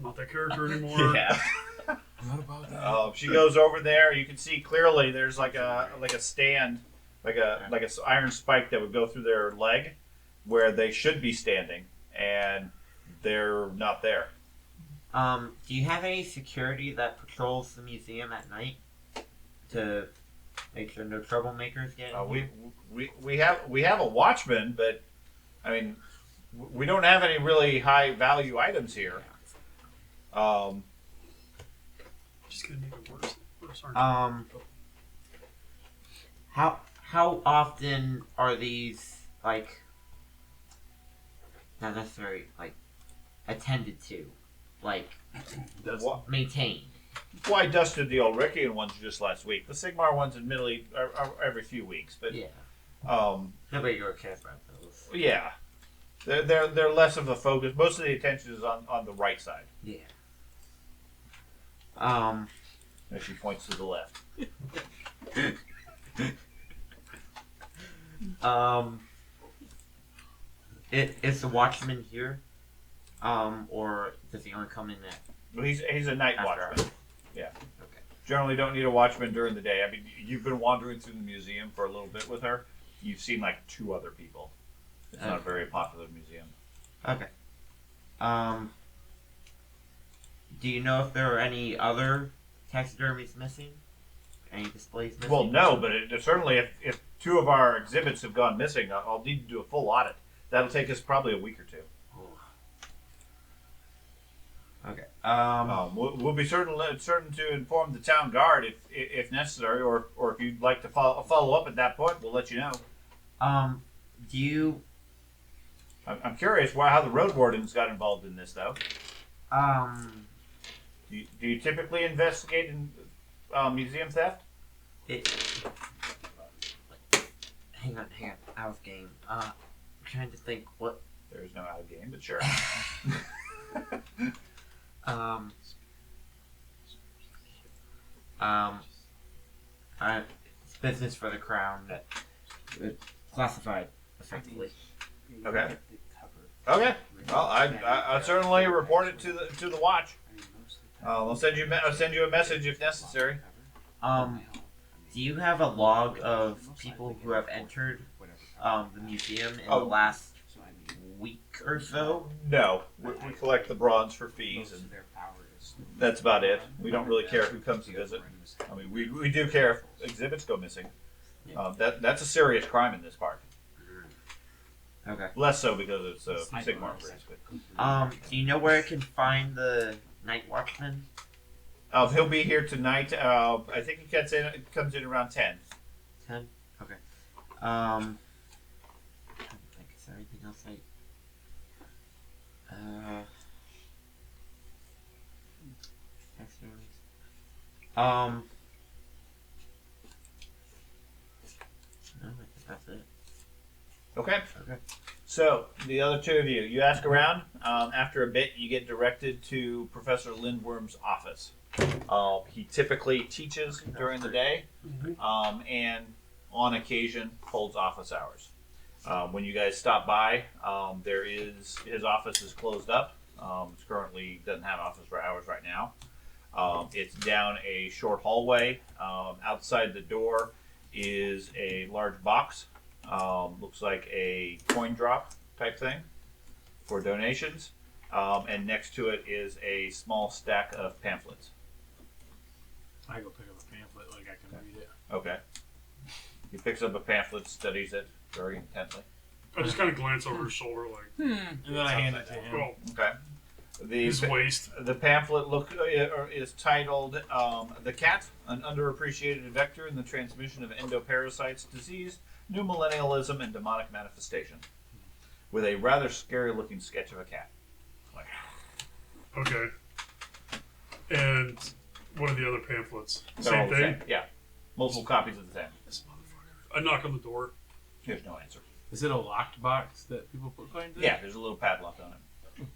Not that character anymore. Yeah. What about that? She goes over there. You can see clearly there's like a stand, like a iron spike that would go through their leg, where they should be standing, and they're not there. Do you have any security that patrols the museum at night to make sure no troublemakers get in? We have a watchman, but I mean, we don't have any really high value items here. Just gonna make it worse, aren't you? How often are these like not necessarily like attended to, like maintained? Well, I dusted the Ulrichian ones just last week. The Sigmar ones, admittedly, are every few weeks, but Yeah. nobody really cares about those. Yeah, they're less of a focus. Most of the attention is on the right side. Yeah. As she points to the left. Is the watchman here? Or does he only come in at? Well, he's a night After watchman. Yeah. Okay. Generally, don't need a watchman during the day. I mean, you've been wandering through the museum for a little bit with her. You've seen like 2 other people. It's not a very popular museum. Okay. Do you know if there are any other taxidermies missing? Any displays missing? Well, no, but certainly if 2 of our exhibits have gone missing, I'll need to do a full audit. That'll take us probably a week or 2. Okay. We'll be certain to inform the town guard if necessary, or if you'd like to follow up at that point, we'll let you know. Do you? I'm curious how the road wardens got involved in this, though. Do you typically investigate in museum theft? Hang on. Out of game. I'm trying to think what. There's no out of game, but sure. It's business for the crown. It's classified effectively. Okay. Okay. Well, I certainly report it to the watch. I'll send you a message if necessary. Do you have a log of people who have entered the museum in the last week or so? No, we collect the bronze for fees, and that's about it. We don't really care who comes to visit. I mean, we do care if exhibits go missing. That's a serious crime in this park. Okay. Less so because it's a Sigmar priest. Do you know where I can find the night watchman? He'll be here tonight. I think he comes in around 10. 10? Okay. I don't think is there anything else no, I think that's it. Okay. Okay. So the other 2 of you ask around. After a bit, you get directed to Professor Lindworm's office. He typically teaches during the day, and on occasion holds office hours. When you guys stop by, his office is closed up. It's currently doesn't have office hours right now. It's down a short hallway. Outside the door is a large box. Looks like a coin drop type thing for donations. And next to it is a small stack of pamphlets. I go pick up a pamphlet, like I can read it. Okay. He picks up a pamphlet, studies it very intently. I just kind of glance over his shoulder, like, And then I hand it to him. oh, Okay. his waist. The pamphlet is titled "The Cat: An Underappreciated Vector in the Transmission of Endoparasites, Disease, New Millennialism, and Demonic Manifestation," with a rather scary-looking sketch of a cat. Okay. And what are the other pamphlets? They're all Same the thing? same. Yeah, multiple copies of the same. This motherfucker. I knock on the door. There's no answer. Is it a locked box that people put coins in? Yeah, there's a little padlock on it.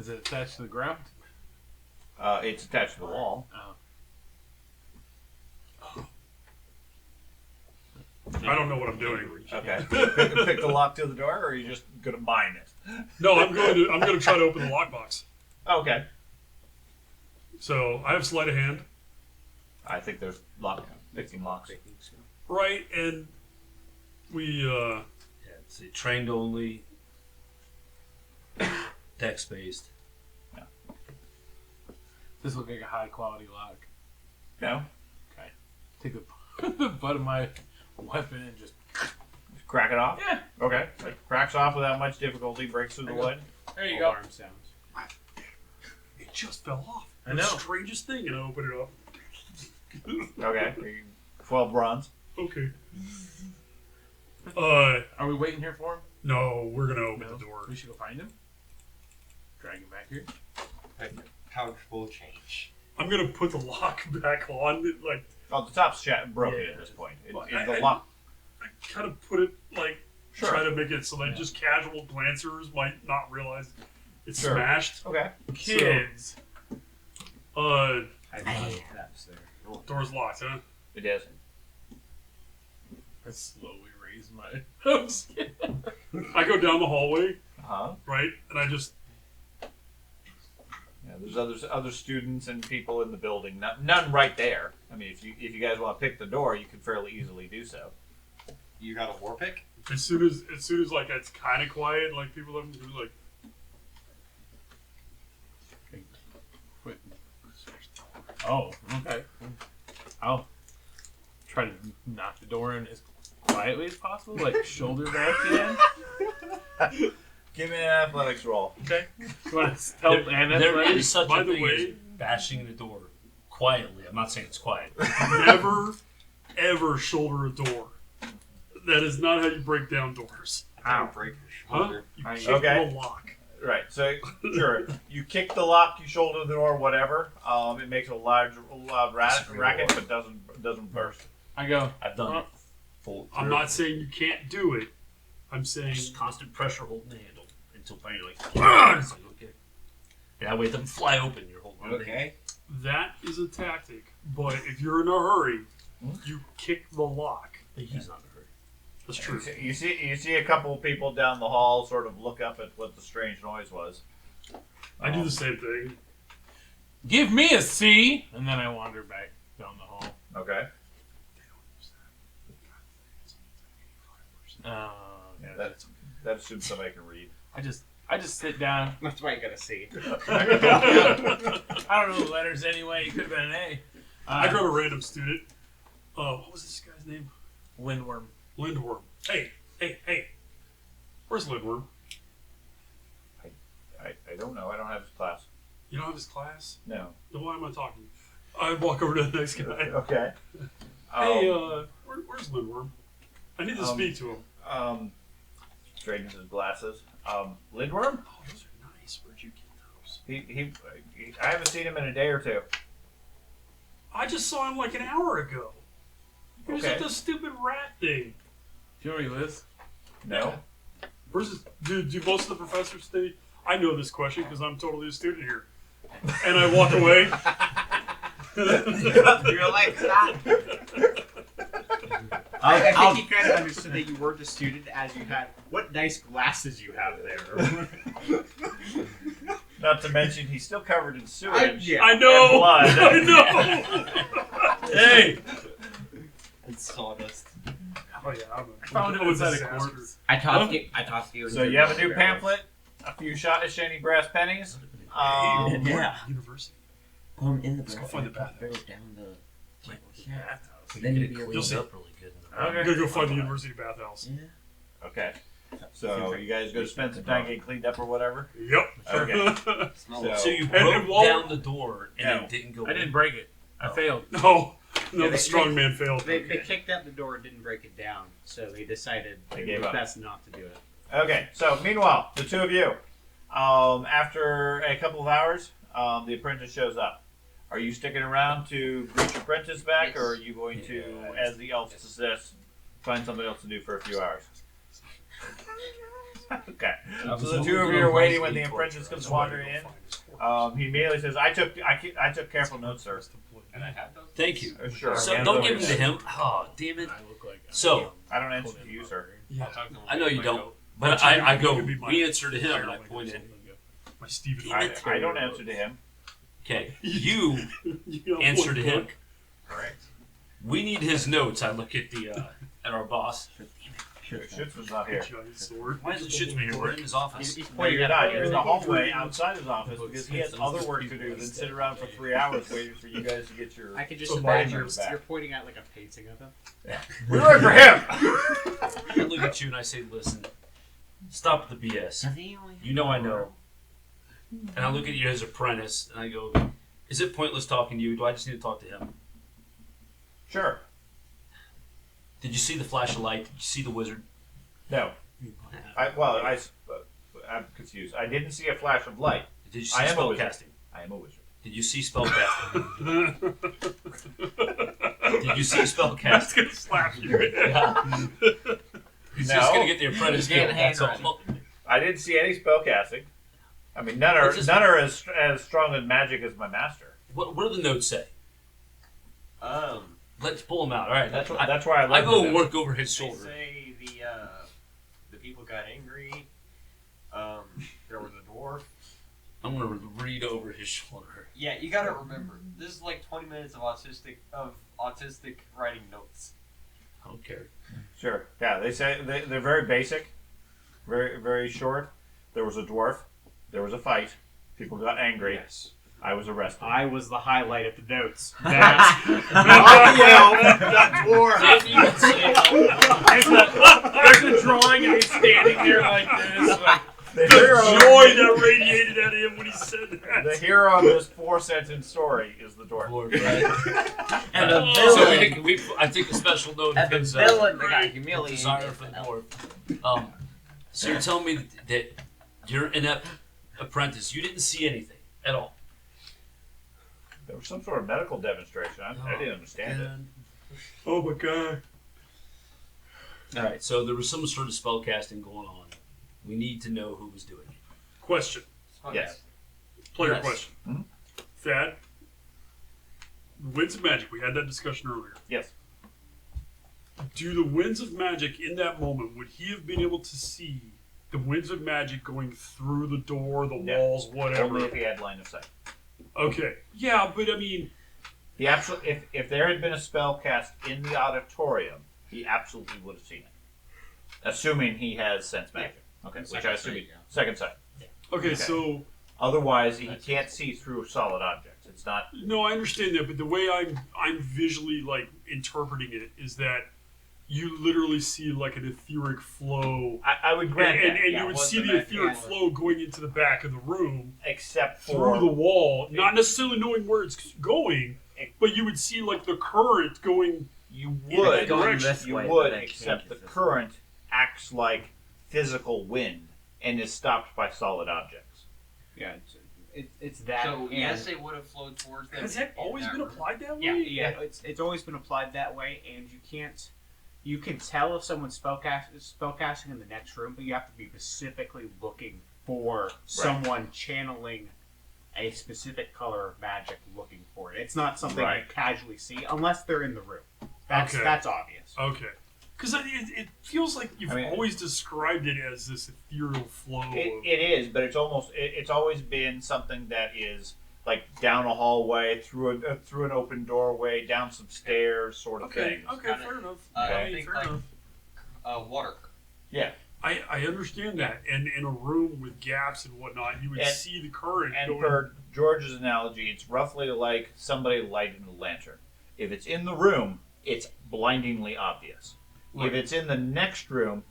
Is it attached to the ground? It's attached to the wall. Oh. I don't know what I'm doing. Okay. Pick the lock to the door, or are you just gonna mine it? No, I'm going to try to open the lockbox. Okay. So I have sleight of hand, I think there's picking locks. right? And we Yeah, it's a trained only, text based. This looks like a high quality lock. No. Take the butt of my weapon and just. Crack it off? Yeah. Okay. It cracks off without much difficulty, breaks through the wood. There you go. Alarm sounds. it just fell off. I know. The strangest thing, and I open it up. Okay. 12 bronze. Okay. Are we waiting here for him? No, we're gonna open No. the door. We should go find him. Drag him back here. Pouch will change. I'm gonna put the lock back on. Like Oh, the top's broken Yeah. at this point. Well, The lock. I kind of put it like Sure. try to make it so that Yeah. just casual glancers might not realize it's Sure. smashed. Okay. Kids. So, I thought that was there. door's locked, huh? It is. I slowly raise my. I'm scared. I go down the hallway, Uh-huh. right, and I just Yeah, there's other students and people in the building. None right there. I mean, if you guys want to pick the door, you can fairly easily do so. You got a war pick? as soon as like it's kind of quiet, like people have like Wait. Oh, okay. I'll try to knock the door in as quietly as possible, like shoulder back in. Give me an athletics roll. okay. You want to stealth and There athletic? is such By a the thing way- as bashing the door quietly. I'm not saying it's quiet. Never ever shoulder a door. That is not how you break down doors. Ow. Break your Huh? shoulder. You I- kick Okay. the lock. Right. So sure, you kick the lock, you shoulder the door, whatever. It makes a loud racket, but doesn't burst. I go. I've done it. Full. I'm not saying you can't do it. I'm saying Just constant pressure holding the handle until finally you're like, it's like, okay. And that way it doesn't fly open. You're holding on to the handle. Okay. that is a tactic. But if you're in a hurry, you kick the lock. He's not in a hurry. That's true. You see a couple of people down the hall sort of look up at what the strange noise was. I do the same thing. Give me a C, and then I wander back down the hall. Okay. Uh, Yeah, that assumes somebody can read. I just sit down. That's why you gotta see. I don't know the letters anyway. It could have been an A. I grab a random student. What was this guy's name? Windworm. Lindworm. Hey. Where's Lindworm? I don't know. I don't have his class. You don't have his class? No. Then why am I talking? I walk over to the next guy. Okay. Hey, where's Lindworm? I need to speak to him. Straightens his glasses. Lindworm? Oh, those are nice. Where'd you get those? He I haven't seen him in a day or two. I just saw him like an hour ago. He was at Okay. this stupid rat thing. Do you know where he lives? No. Where's his, do most of the professors stay? I know this question because I'm totally a student here. And I walk away. You're like that. I think he kind of understood that you weren't a student as you had. What nice glasses you have there. Not to mention, he's still covered in sewage. Yeah. I know. And blood. I know. Hey. It's sawdust. Oh yeah, I'm I found him a inside a disaster. corpse. I tossed you. So you have a new pamphlet, a few shiny brass pennies. Hey, Yeah. University. Put him in the Let's go barrel find and the put bathhouse. barrel down the Bathhouse. Then Get you'd it be able cleaned to- up really good. I'm gonna go find the university bathhouse. Yeah. Okay. So you guys go to spend some time getting cleaned up or whatever? Yep. Okay. So you And broke while- down the door and No. it didn't go I didn't in. break it. I failed. No, Yeah, the strong man failed. They kicked out the door and didn't break it down, so they decided They it gave was up. best not to do it. Okay, so meanwhile, the two of you, after a couple of hours, the apprentice shows up. Are you sticking around to greet your apprentice back, or are you going to, as the elf suggests, find something else to do for a few hours? Okay, so the two of you are waiting when the apprentice comes wandering in. He immediately says, "I took careful notes, sir." And I have those. Thank you. Sure. So hand don't over give them to to him. Oh, damn it. I look like So- I don't answer to you, sir. Yeah. I'll talk to him I know you when don't. go. But Actually, I you go, could be my- we answer to him, and I point in. My Stephen. Damn it. I don't answer to him. Okay, you You know, answer one to him. book. Correct. We need his notes. I look at the at our boss. Schutz was not here. Giant sword. Why isn't Schutz here? We're in his office. Well, you're not. You're in the hallway outside his office because he has other work to do than sit around for 3 hours waiting for you guys to get your. I could just So imagine Borgar's back. you're pointing at like a painting of him. We work for him. I look at you and I say, listen, stop the BS. Does he only have You know I know. And I look at you as apprentice and I go, is it pointless talking to you? Do I just need to talk to him? Sure. Did you see the flash of light? Did you see the wizard? No. I'm confused. I didn't see a flash of light. Did you see I am a spell wizard. casting? I am a wizard. Did you see spell casting? Did you see spell That's casting? gonna slap you. Yeah. He's No. just gonna get the apprentice He's getting guild. That's handwriting. all. I didn't see any spell casting. I mean, none are What's this- as strong in magic as my master. What do the notes say? Let's pull them out. All right. That's I why I love go them. and work over his They shoulder. say the people got angry. There was a dwarf. I'm gonna read over his shoulder. Yeah, you gotta remember, this is like 20 minutes of autistic writing notes. I don't care. Sure. Yeah, they say they're very basic, very very short. There was a dwarf. There was a fight. People got angry. Yes. I was arrested. I was the highlight of the notes. That There's a drawing and he's standing there like this. Like, The The hero, joy that radiated at him when he said that. the hero of this 4-sentence story is the dwarf. Lord, right? And the So villain. I take a special note And of the his villain that got humiliated. desire for the dwarf. So you're telling me that you're an apprentice. You didn't see anything at all. There was some sort of medical demonstration. I didn't understand it. Oh my god. All right. So there was some sort of spell casting going on. We need to know who was doing it. Question. Yes. Player Yes. question. Mhm. Thad, Winds of Magic, we had that discussion earlier. Yes. Do the Winds of Magic in that moment, would he have been able to see the Winds of Magic going through the door, the Yeah. walls, whatever? Only if he had line of sight. Okay. Yeah, but I mean, He absolutely, if there had been a spell cast in the auditorium, he absolutely would have seen it. Assuming he has sense magic. Okay, which I assume he second sight. okay, so Otherwise, he can't see through solid objects. It's not. no, I understand that, but the way I'm visually like interpreting it is that you literally see like an etheric flow, I would grant and that, you would once see the the magic etheric hour- flow going into the back of the room except through for the wall, not necessarily knowing where it's going, but you would see like the current going. you in would. that direction. You way, would, but it except the changes. current acts like physical wind and is stopped by solid objects. yeah, it's that. So and- yes, they would have flowed towards them. Has that in always been room. applied that way? Yeah, it's always been applied that way, and you can tell if someone's spellcasting in the next room, but you have to be specifically looking for someone channeling a specific color of magic, looking for it. It's not something Right. you casually see unless they're in the room. That's Okay. that's obvious. Okay. Because it feels like you've I mean- always described it as this ethereal flow. It is, but it's almost. It's always been something that is like down a hallway, through an open doorway, down some stairs, sort of okay, thing. okay, Kinda- fair enough. I Okay. mean, think fair like enough. water current. Yeah. I understand that, and in a room with gaps and whatnot, you would And- see the current And going. per George's analogy, it's roughly like somebody lighting a lantern. If it's in the room, it's blindingly obvious. Right. If it's in the next room,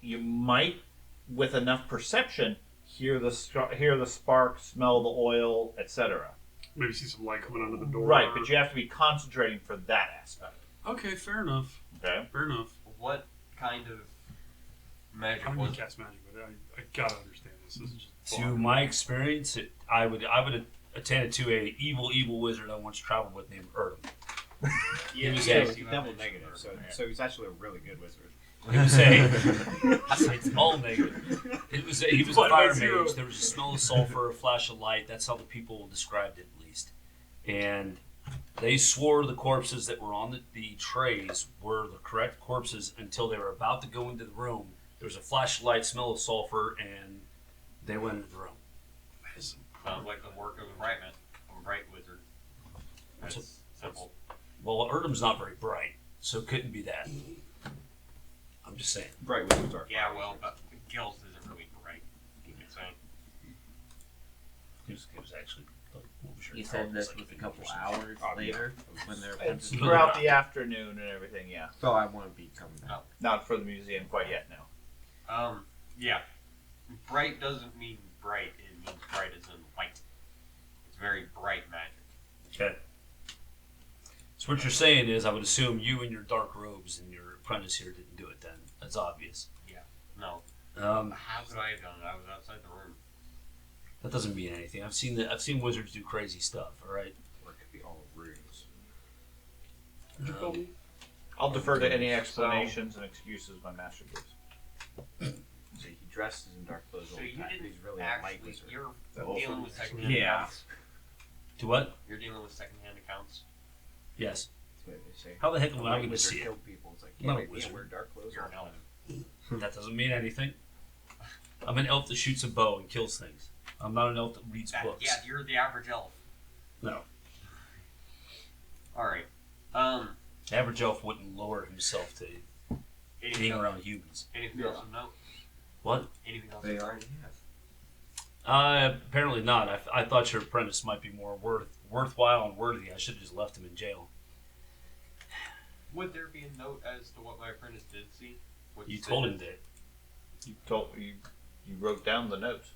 you might, with enough perception, hear the spark, smell the oil, etc. Maybe see some light coming under the door. Right, but you have to be concentrating for that aspect. Okay, fair enough. Okay. Fair enough. What kind of magic I'm was gonna cast magic, but I gotta understand this. This is just To my experience, I would attend it to a evil wizard I once traveled with named Erdem. Yeah, was yeah, a- he's double negative. So he's actually a really good wizard. It was a. It's all negative. He was a fire mage. There was a smell of sulfur, a flash of light. That's how the people described it, at least. And they swore the corpses that were on the trays were the correct corpses until they were about to go into the room. There was a flash of light, smell of sulfur, and they went into the room. Sounds like the work of a bright wizard. That's simple. Well, Erdem's not very bright, so it couldn't be that. I'm just saying. Bright wizards are. Yeah, well, but Gills isn't really bright. So It was actually. What was your You talent? said this Like was a 50%. couple hours later when they're It's Really throughout not. the afternoon and everything, yeah. So I won't be coming back. Not for the museum quite yet, no. yeah. Bright doesn't mean bright, it means bright as in light. It's very bright magic. Okay. So what you're saying is, I would assume you and your dark robes and your apprentice here didn't do it. Then that's obvious. No. Um, How could I have done it? I was outside the room. that doesn't mean anything. I've seen wizards do crazy stuff. All right. Or it could be all runes. Would you call me? I'll defer to any explanations and excuses my master gives. So he dresses in dark clothes all So the you time. didn't He's really a light actually, wizard. you're Oh. dealing with secondhand Yeah. accounts. To what? You're dealing with secondhand accounts. Yes. That's what they say. How the heck A am I light going to wizard see it? killed people. It's like, I'm not a yeah, wizard. wear dark clothes You're all an the elf. time. That doesn't mean anything. I'm an elf that shoots a bow and kills things. I'm not an elf that reads books. Yeah, you're the average elf. No. Alright. The average elf wouldn't lower himself to Anything being else, around humans. anything else of note? What? Anything else? They of note? already have. Apparently not. I thought your apprentice might be more worthwhile and worthy. I should have just left him in jail. Would there be a note as to what my apprentice did see? What You said? told him that. You wrote down the notes.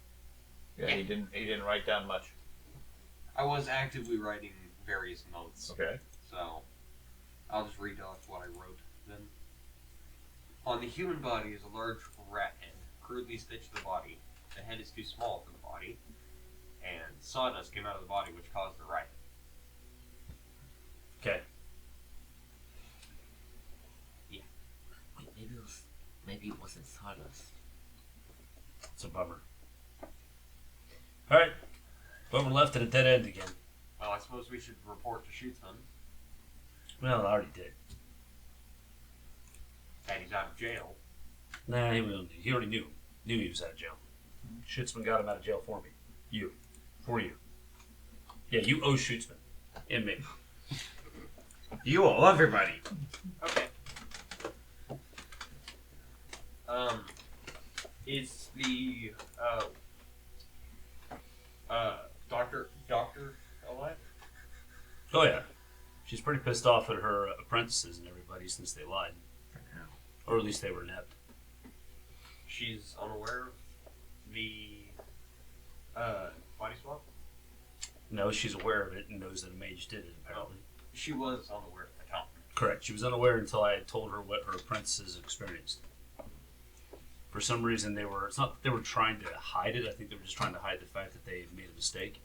Yeah, Yeah. he didn't write down much. I was actively writing various notes, Okay. so I'll just read off what I wrote then. On the human body is a large rat head, crudely stitched to the body. The head is too small for the body, and sawdust came out of the body, which caused the riot. Okay. Wait, maybe it wasn't sawdust. It's a bummer. Alright. But we're left at a dead end again. Well, I suppose we should report to Shootsman Well, I already did. that he's out of jail. Nah, he already knew. Knew he was out of jail. Schutzman got him out of jail for me. You. For you. Yeah, you owe Schutzman. And me. You owe everybody. Okay. Is the doctor alive? Oh, yeah. She's pretty pissed off at her apprentices and everybody since they lied. Or at least they were inept. She's unaware of the body swap. No, she's aware of it and knows that a mage did it, apparently. She was unaware at the time. Correct. She was unaware until I had told her what her apprentices experienced. For some reason, it's not that they were trying to hide it. I think they were just trying to hide the fact that they made a mistake.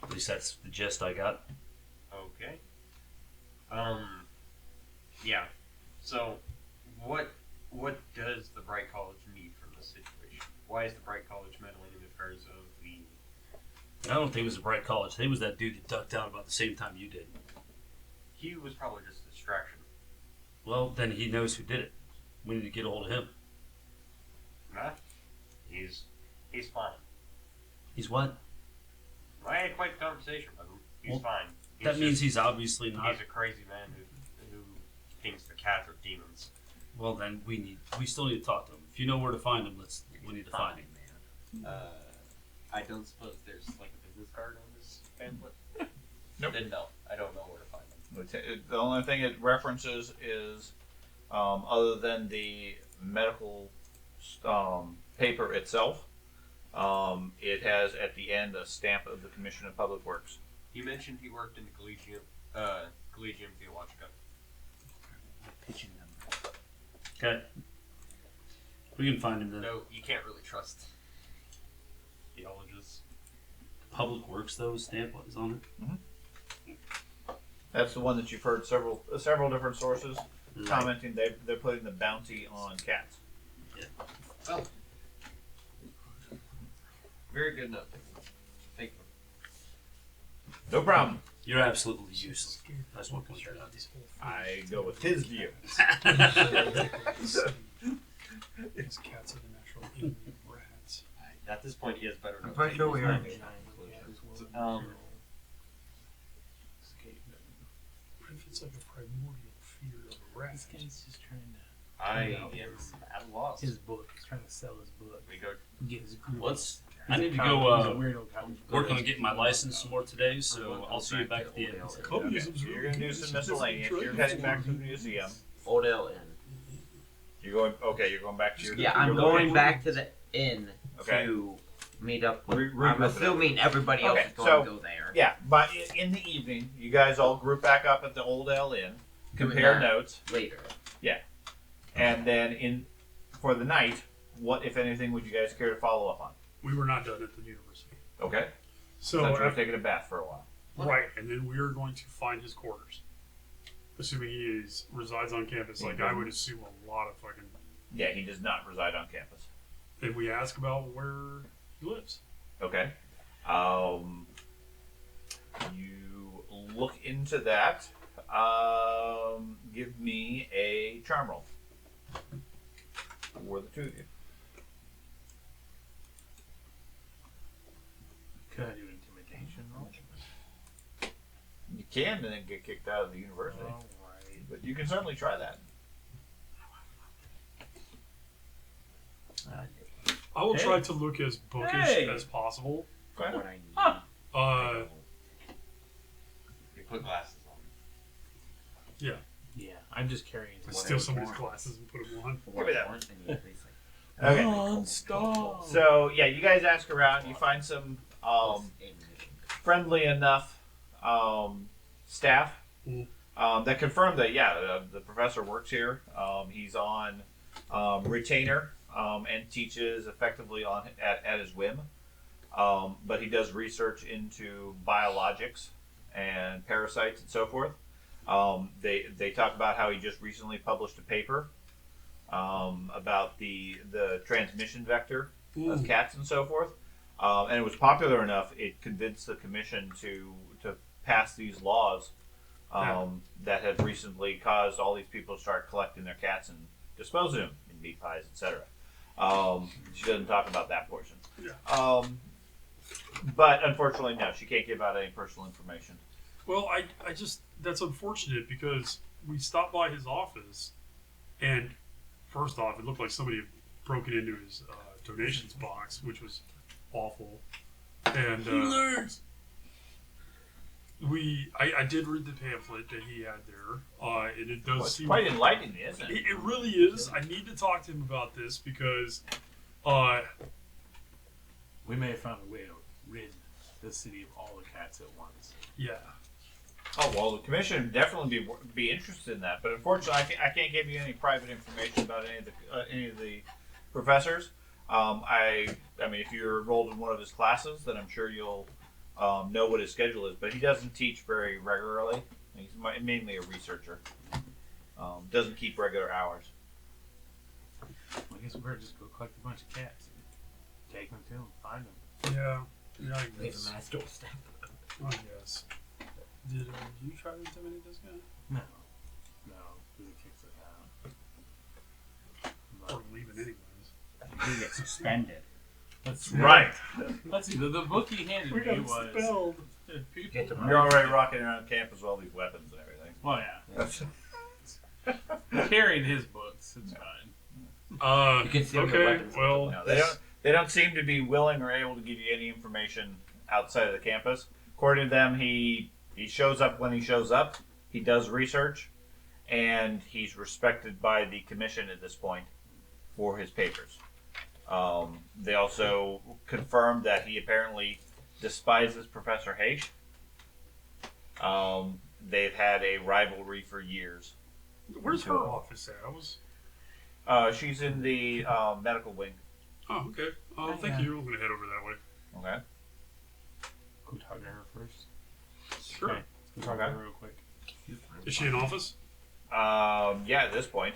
At least that's the gist I got. Okay. Yeah. So, what does the Bright College need from this situation? Why is the Bright College meddling in the affairs of the... I don't think it was a bright college. I think it was that dude that ducked out about the same time you did. He was probably just a distraction. Well, then he knows who did it. We need to get a hold of him. Nah. He's fine. He's what? I had quite a conversation with him. He's Well, fine. That means he's obviously not. He's a crazy man who thinks the cats are demons. Well, then we still need to talk to him. If you know where to find him, we need to find him. I don't suppose there's like a business card on this pamphlet. Nope. Then no, I don't know where to find them. The only thing it references is, other than the medical paper itself, it has at the end a stamp of the Commission of Public Works. You mentioned he worked in the Collegium Theologica. Pitching them. Okay. We can find him then. No, you can't really trust theologists. Public Works, though, stamp is on it. That's the one that you've heard several different sources Right. commenting they're putting the bounty on cats. Well, very good enough. Thank you. No problem. You're absolutely useless. That's what comes out. I go with his view. These cats are the natural enemy of rats. At this point, he has better. I'm knowledge. pretty sure we are. What if it's like a primordial fear of a rat? This guy's just trying to. I am at a loss. His book. He's trying to sell his book. We go. Get his group. I need to He's go a weirdo comic book. work on getting my license some more today, so I'll see you back at the end. Communism's You're going to do some miscellaneous. You're heading back to the museum. Odell Inn. You're going back to your. Yeah, I'm your going location? back to the inn Okay. to meet up with. Regroup I'm with them. assuming everybody else Okay, is going so- to go there. Yeah, but in the evening, you guys all group back up at the Old L Inn, compare notes, Later. and then for the night, what, if anything, would you guys care to follow up on? We were not done at the university. Okay. So, Since we're after, taking a bath for a while. right, and then we are going to find his quarters. Assuming he resides on campus, like I would assume a lot of fucking. Yeah, he does not reside on campus. Then we ask about where he lives. Okay. You look into that. Give me a charm roll. For the two of you. Could I do intimidation roll? You can and then get kicked out of the university. Alright. But you can certainly try that. I will Hey. try to look as bookish Hey. as possible. Okay. What I need. You put glasses on. Yeah, Yeah, I'm just carrying. I steal somebody's glasses and put them on. Give me that. one. And you please, Okay. Non-stop. So yeah, you guys ask around. You find some friendly enough staff that confirm that the professor works here. He's on retainer and teaches effectively at his whim. But he does research into biologics and parasites and so forth. They talk about how he just recently published a paper about the transmission vector of cats and so forth. And it was popular enough, it convinced the commission to pass these laws that have recently caused all these people to start collecting their cats and disposing them in meat pies, etc. She doesn't talk about that portion. Yeah. But unfortunately, no, she can't give out any personal information. Well, I just that's unfortunate because we stopped by his office, and first off, it looked like somebody had broken into his donations box, which was awful. And I did read the pamphlet that he had there, and it does Well, it's seem quite enlightening, isn't it? it really is. I need to talk to him about this because We may have found a way to rid the city of all the cats at once. yeah. Oh well, the commission would definitely be interested in that, but unfortunately, I can't give you any private information about any of the professors. I mean, if you're enrolled in one of his classes, then I'm sure you'll know what his schedule is. But he doesn't teach very regularly. He's mainly a researcher. Doesn't keep regular hours. I guess we better just go collect a bunch of cats. Take them to him, find them. Yeah, I Leave guess. a master stamp. I guess. Did you try to intimidate this guy? No. No, because he kicks us out. Or But leave it anyways? You get suspended. let's Let's see. The book he handed We me got was expelled. people. Get to You're already rocking around campus with all these weapons and everything. Well, yeah. Carrying his books. It's fine. You can see your Okay, weapons. well, No, they don't seem to be willing or able to give you any information outside of the campus. According to them, he shows up when he shows up. He does research, and he's respected by the commission at this point for his papers. They also confirmed that he apparently despises Professor Haish. They've had a rivalry for years. where's her office at? I was. She's in the medical wing. Oh, okay. Thank you. I'm gonna head over that way. Okay. Go talk to her first. Sure. Okay. Go talk to her real quick. Is she in office? Yeah, at this point.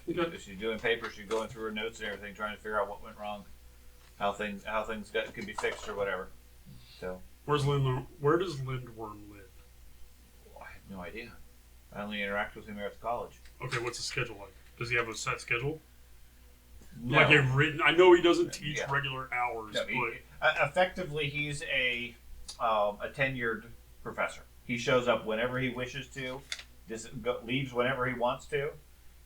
Okay. She's doing papers. She's going through her notes and everything, trying to figure out what went wrong, how things could be fixed or whatever. So Where does Lindworm live? I have no idea. I only interact with him here at the college. Okay, what's the schedule like? Does he have a set schedule? No. Like a written? I know he doesn't teach Yeah. regular hours, No, effectively, he's a tenured professor. He shows up whenever he wishes to, leaves whenever he wants to.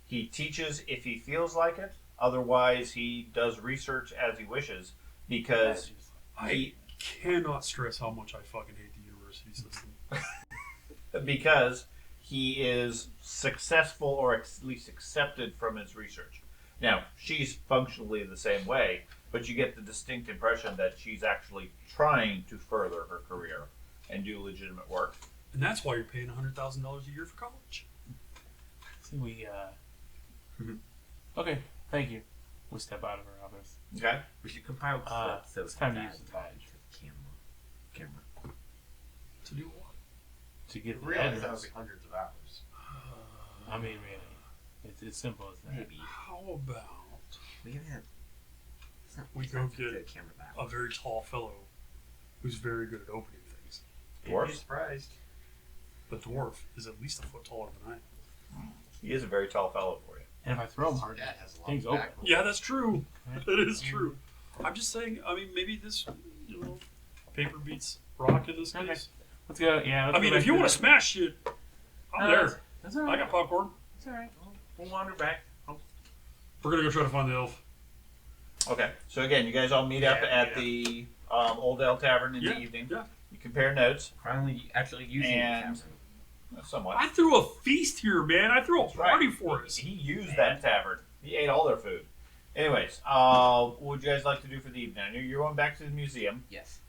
He teaches if he feels like it. Otherwise, he does research as he wishes because I cannot stress how much I fucking hate the university system. he is successful or at least accepted from his research. Now, she's functionally the same way, but you get the distinct impression that she's actually trying to further her career and do legitimate work. And that's why you're paying $100,000 a year for college. So we Okay, thank you. We'll step out of her office. Okay? We should compile clips it's of time to that use the talk badge. to the camera. To do what? To get the Realize that would address. be hundreds of hours. I mean, really, it's simple as that. Maybe. How about We can have. we go the get camera back. a very tall fellow who's very good at opening things? Dwarf? You'd be surprised. The dwarf is at least a foot taller than I am. He is a very tall fellow for you. And if I throw them hard, Dad has a lot things of open. background. Yeah, that's true. That is true. I'm just saying. I mean, maybe this, paper beats rock in this Okay. case. Let's go. Yeah. Let's I mean, go if back you to want to the- smash shit, I'm there. That's all I right. got popcorn. That's all right. We'll wander back. We're gonna go try to find the elf. Okay. So again, you guys all meet up Yeah, at the Old L Tavern in the evening. Yeah. You compare notes. Finally, actually using And- the camera. Somewhat. I threw a feast here, man. I threw a party for us. He used that tavern. He ate all their food. Anyways, what would you guys like to do for the evening? I know you're going back to the museum. Yes.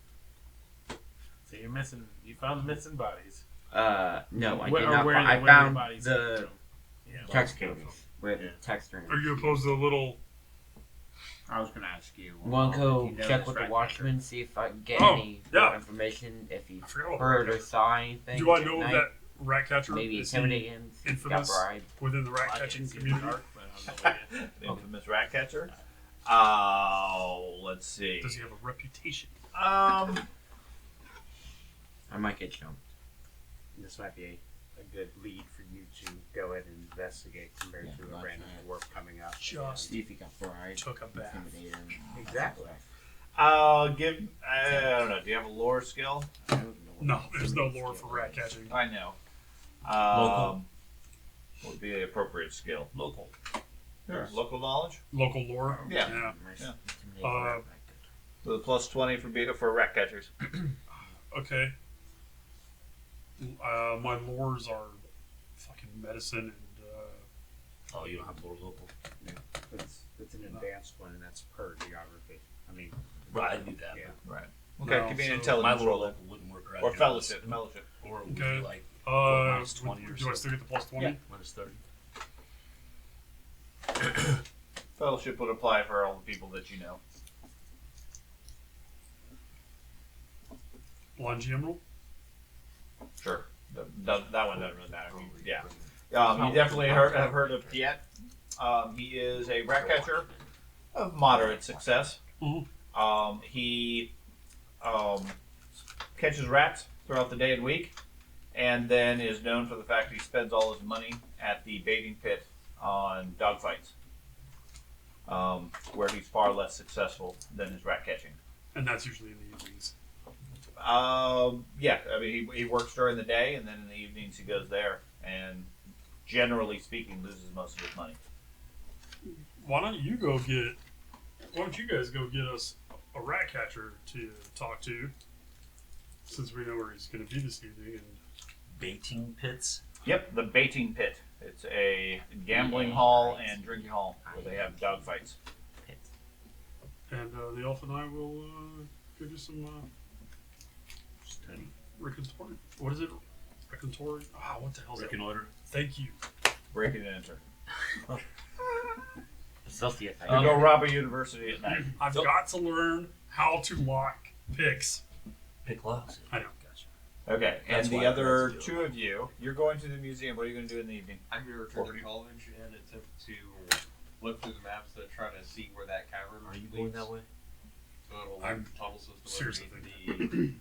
So you're missing. You found the missing bodies. No, I Where- did or not. where find, the- I where the found bodies the Yeah. text rooms with Yeah. text rooms. Are you opposed to the little? I was gonna ask you. Want to go if you know check this with the right watchman, see if I can get Oh, any yeah. more information, if he I forgot about heard the or rat saw anything. catcher. Do I at know night. that rat catcher? Maybe Is he intimidate him, got infamous bribed. within the rat I catching didn't see it in the community? dark, but I don't know what The infamous rat catcher. Let's see. Does he have a reputation? I might get jumped. This might be a good lead for you to go ahead and investigate compared Yeah, to a lots random of- work coming up. Just See if he got bribed, took a bath. intimidate him. Exactly. I don't know. Do you have a lore skill? I don't know what No, his there's no skill lore for is. rat catching. I know. Local. What would be the appropriate skill? Local. Local knowledge? Local lore. Yeah. Yeah. Yeah. Intimidate Uh, rat catcher. With a plus 20 for rat catchers. Okay. My lores are fucking medicine and Oh, you don't have lore local. It's an advanced one, and that's per geography. I mean, Right, I knew that. yeah. Right. Okay, No, give me an so My intelligence lore roll then. local wouldn't work around Or here. fellowship. Fellowship. Or it would Okay. be like minus minus 20 or do I still get the plus 20? Yeah. minus 30. Fellowship would apply for all the people that you know. Longium roll? Sure. That one doesn't really matter. Yeah. You definitely have heard of Piet. He is a rat catcher of moderate success. Mhm. He catches rats throughout the day and week, and then is known for the fact he spends all his money at the baiting pit on dogfights, where he's far less successful than his rat catching. And that's usually in the evenings. Yeah, I mean, he works during the day, and then in the evenings he goes there, and generally speaking, loses most of his money. Why don't you guys go get us a rat catcher to talk to, since we know where he's going to be this evening. And Baiting pits. Yep, the baiting pit. It's a gambling hall and drinking hall where they have dog fights. And the elf and I will go do some Study. recontour. What is it? Recontour? Ah, what the hell is it? Reconnoiter. Thank you. Breaking and enter. Associate. You go rob a university at night. I've got to learn how to lock picks. Pick locks. I know. Gotcha. Okay, and That's the why other I was two of you, you're going to the museum. What are you going to do in the evening? I'm going to return to college and attempt to look through the maps to try to see where that cavern Are you leads. going that way? So it'll I'm tunnel system seriously underneath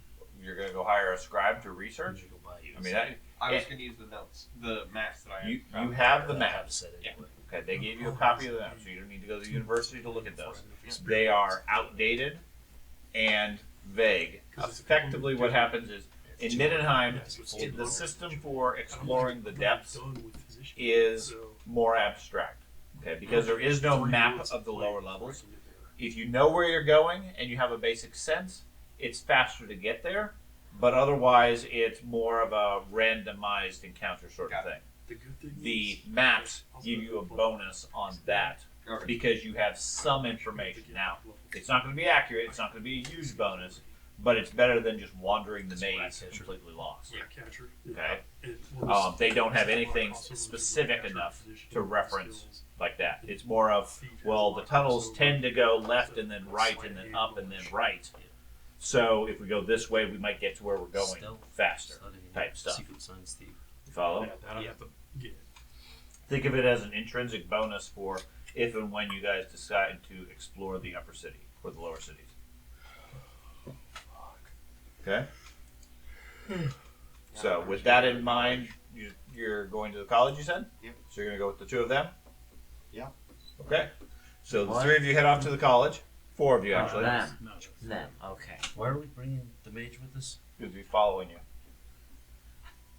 You're going to go hire a scribe to research? Go buy you. I mean, that, I was going to use the notes, the maps that I you have. have the How to maps. set it anyway. Okay, they gave you a copy of the maps, so you don't need to go to the university to look at those. They are outdated and vague. Effectively, what happens is, in Middenheim, the system for exploring the depths is more abstract. Okay, because there is no map of the lower levels. If you know where you're going and you have a basic sense, it's faster to get there. But otherwise, it's more of a randomized encounter sort of thing. The maps give you a bonus on that because you have some information. Now, it's not going to be accurate. It's not going to be a huge bonus, but it's better than just wandering the maze completely lost. Okay. They don't have anything specific enough to reference like that. It's more of, well, the tunnels tend to go left and then right and then up and then right. So if we go this way, we might get to where we're going faster, type stuff. Secret Science Thief. You follow? Yeah. Think of it as an intrinsic bonus for if and when you guys decide to explore the upper city or the lower cities. Okay? So with that in mind, you're going to the college, you said? Yep. So you're going to go with the two of them? Yeah. Okay. So the three of you head off to the college. Four of you, actually. Them. Them. Okay. Why are we bringing the mage with us? Because we're following you.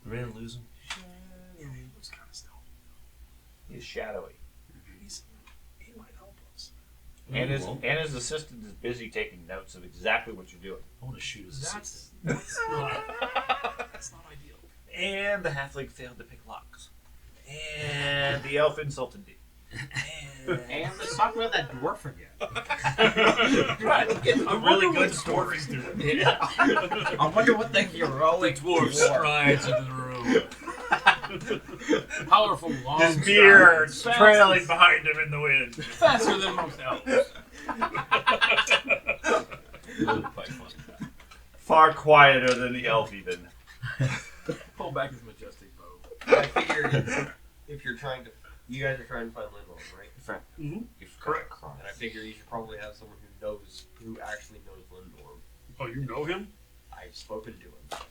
We're gonna lose him. He looks kind of stealthy. He's shadowy. He might help us. And his assistant is busy taking notes of exactly what you're doing. I want to shoot his assistant. That's not ideal. And the halfling failed to pick locks. And the elf insulted me. And let's talk about that dwarf again. Right. A really good story. Yeah. I wonder what the heroic Dwarf strides into the room. Powerful, long His beard strides. trailing behind him in the wind. Faster than most elves. Quite fun. Far quieter than the elf even. Pull back his majestic bow. I figure if you're trying to, you guys are trying to find Lindholm, right? Mhm. Correct. And I figure you should probably have someone who actually knows Lindholm. Oh, you know him? I've spoken to him.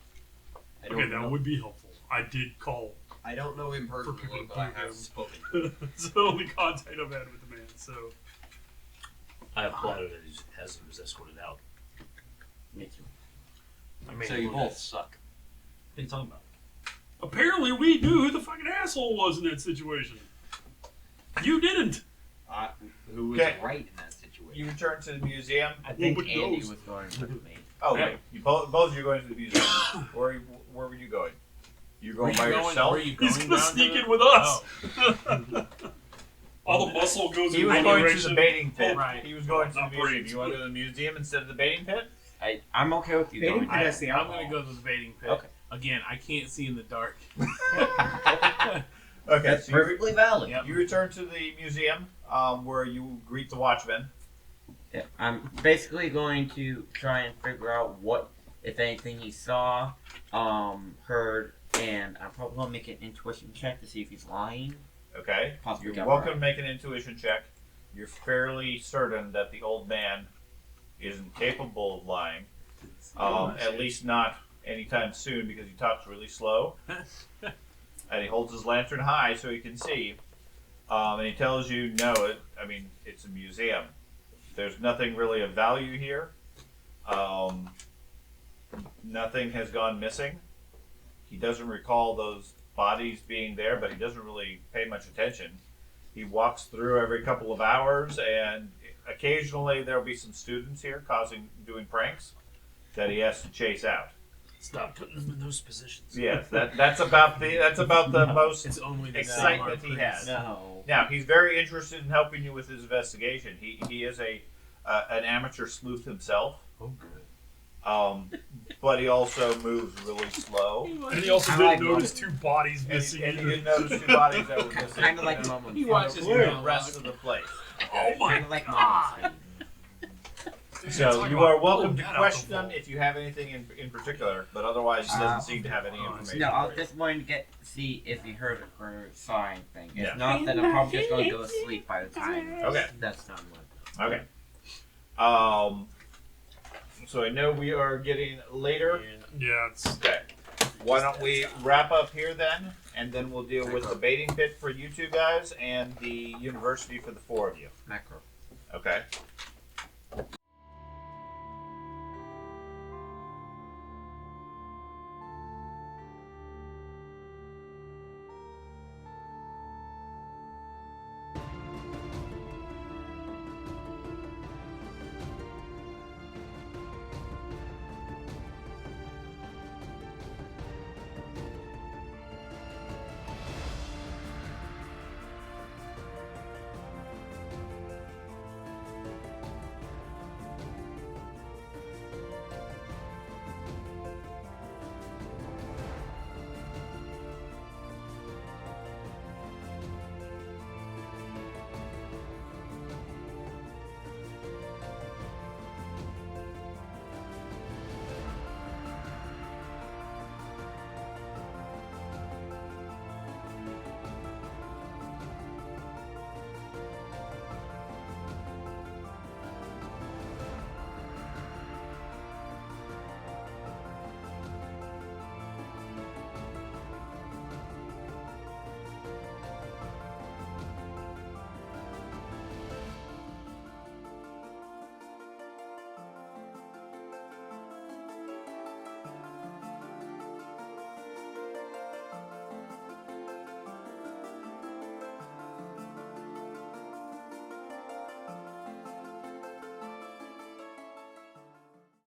I Okay, that would be helpful. I did call. I don't know him personally, people to but I prove have him. spoken to him. It's the only contact I've had with the man, so. I have plotted that he was escorted out. Me too. I mean, So you both suck. What are you talking about? Apparently, we knew who the fucking asshole was in that situation. You didn't. Who was Okay. right in that situation? You return to the museum. I think Nobody Andy knows. was going with me. Oh, Yeah. wait. You both of you are going to the museum. Where were you going? You going by yourself? Were you going He's gonna down sneak to in the- with us. Oh. All the muscle goes He in was one going to direction. the baiting pit. Oh, right. He was going to the Not museum. brains. You want to go to the museum instead of the baiting pit? I'm okay with you Baiting going. pit has the I'm alcohol. gonna go to the baiting pit. Okay. Again, I can't see in the dark. Okay. That's So perfectly valid. Yep. you return to the museum where you greet the watchman. Yeah, I'm basically going to try and figure out what, if anything, he saw, heard, and I'm probably gonna make an intuition check to see if he's lying. Okay. Possibly You're got welcome right. to make an intuition check. You're fairly certain that the old man isn't capable of lying. At least not anytime soon because he talks really slow. And he holds his lantern high so he can see. And he tells you, no, it's a museum. There's nothing really of value here. Nothing has gone missing. He doesn't recall those bodies being there, but he doesn't really pay much attention. He walks through every couple of hours, and occasionally there'll be some students here doing pranks that he has to chase out. Stop putting them in those positions. Yes, that's about the most It's only the excitement same he has. No. Now he's very interested in helping you with his investigation. He is an amateur sleuth himself. Oh, good. But he also moves really slow. And he also I didn't like notice two bodies And missing. he either. didn't notice two bodies that were missing. Kind of like Mama. He watches the rest of the place. Oh my Kind of like god! Mama. So Talk you about are welcome pulling to that out question the them vault. if you have anything in particular, but otherwise he doesn't seem to have any information. No, I'll for you. just want to see if he heard it or saw anything. If Yeah. not, then I'm probably just going to go to sleep by the time Okay. that's done with. Okay. So I know we are getting later. Yeah, it's Okay. Why don't we wrap up here then, and then we'll deal with the baiting pit for you two guys and the university for the four of you. Macro. Okay.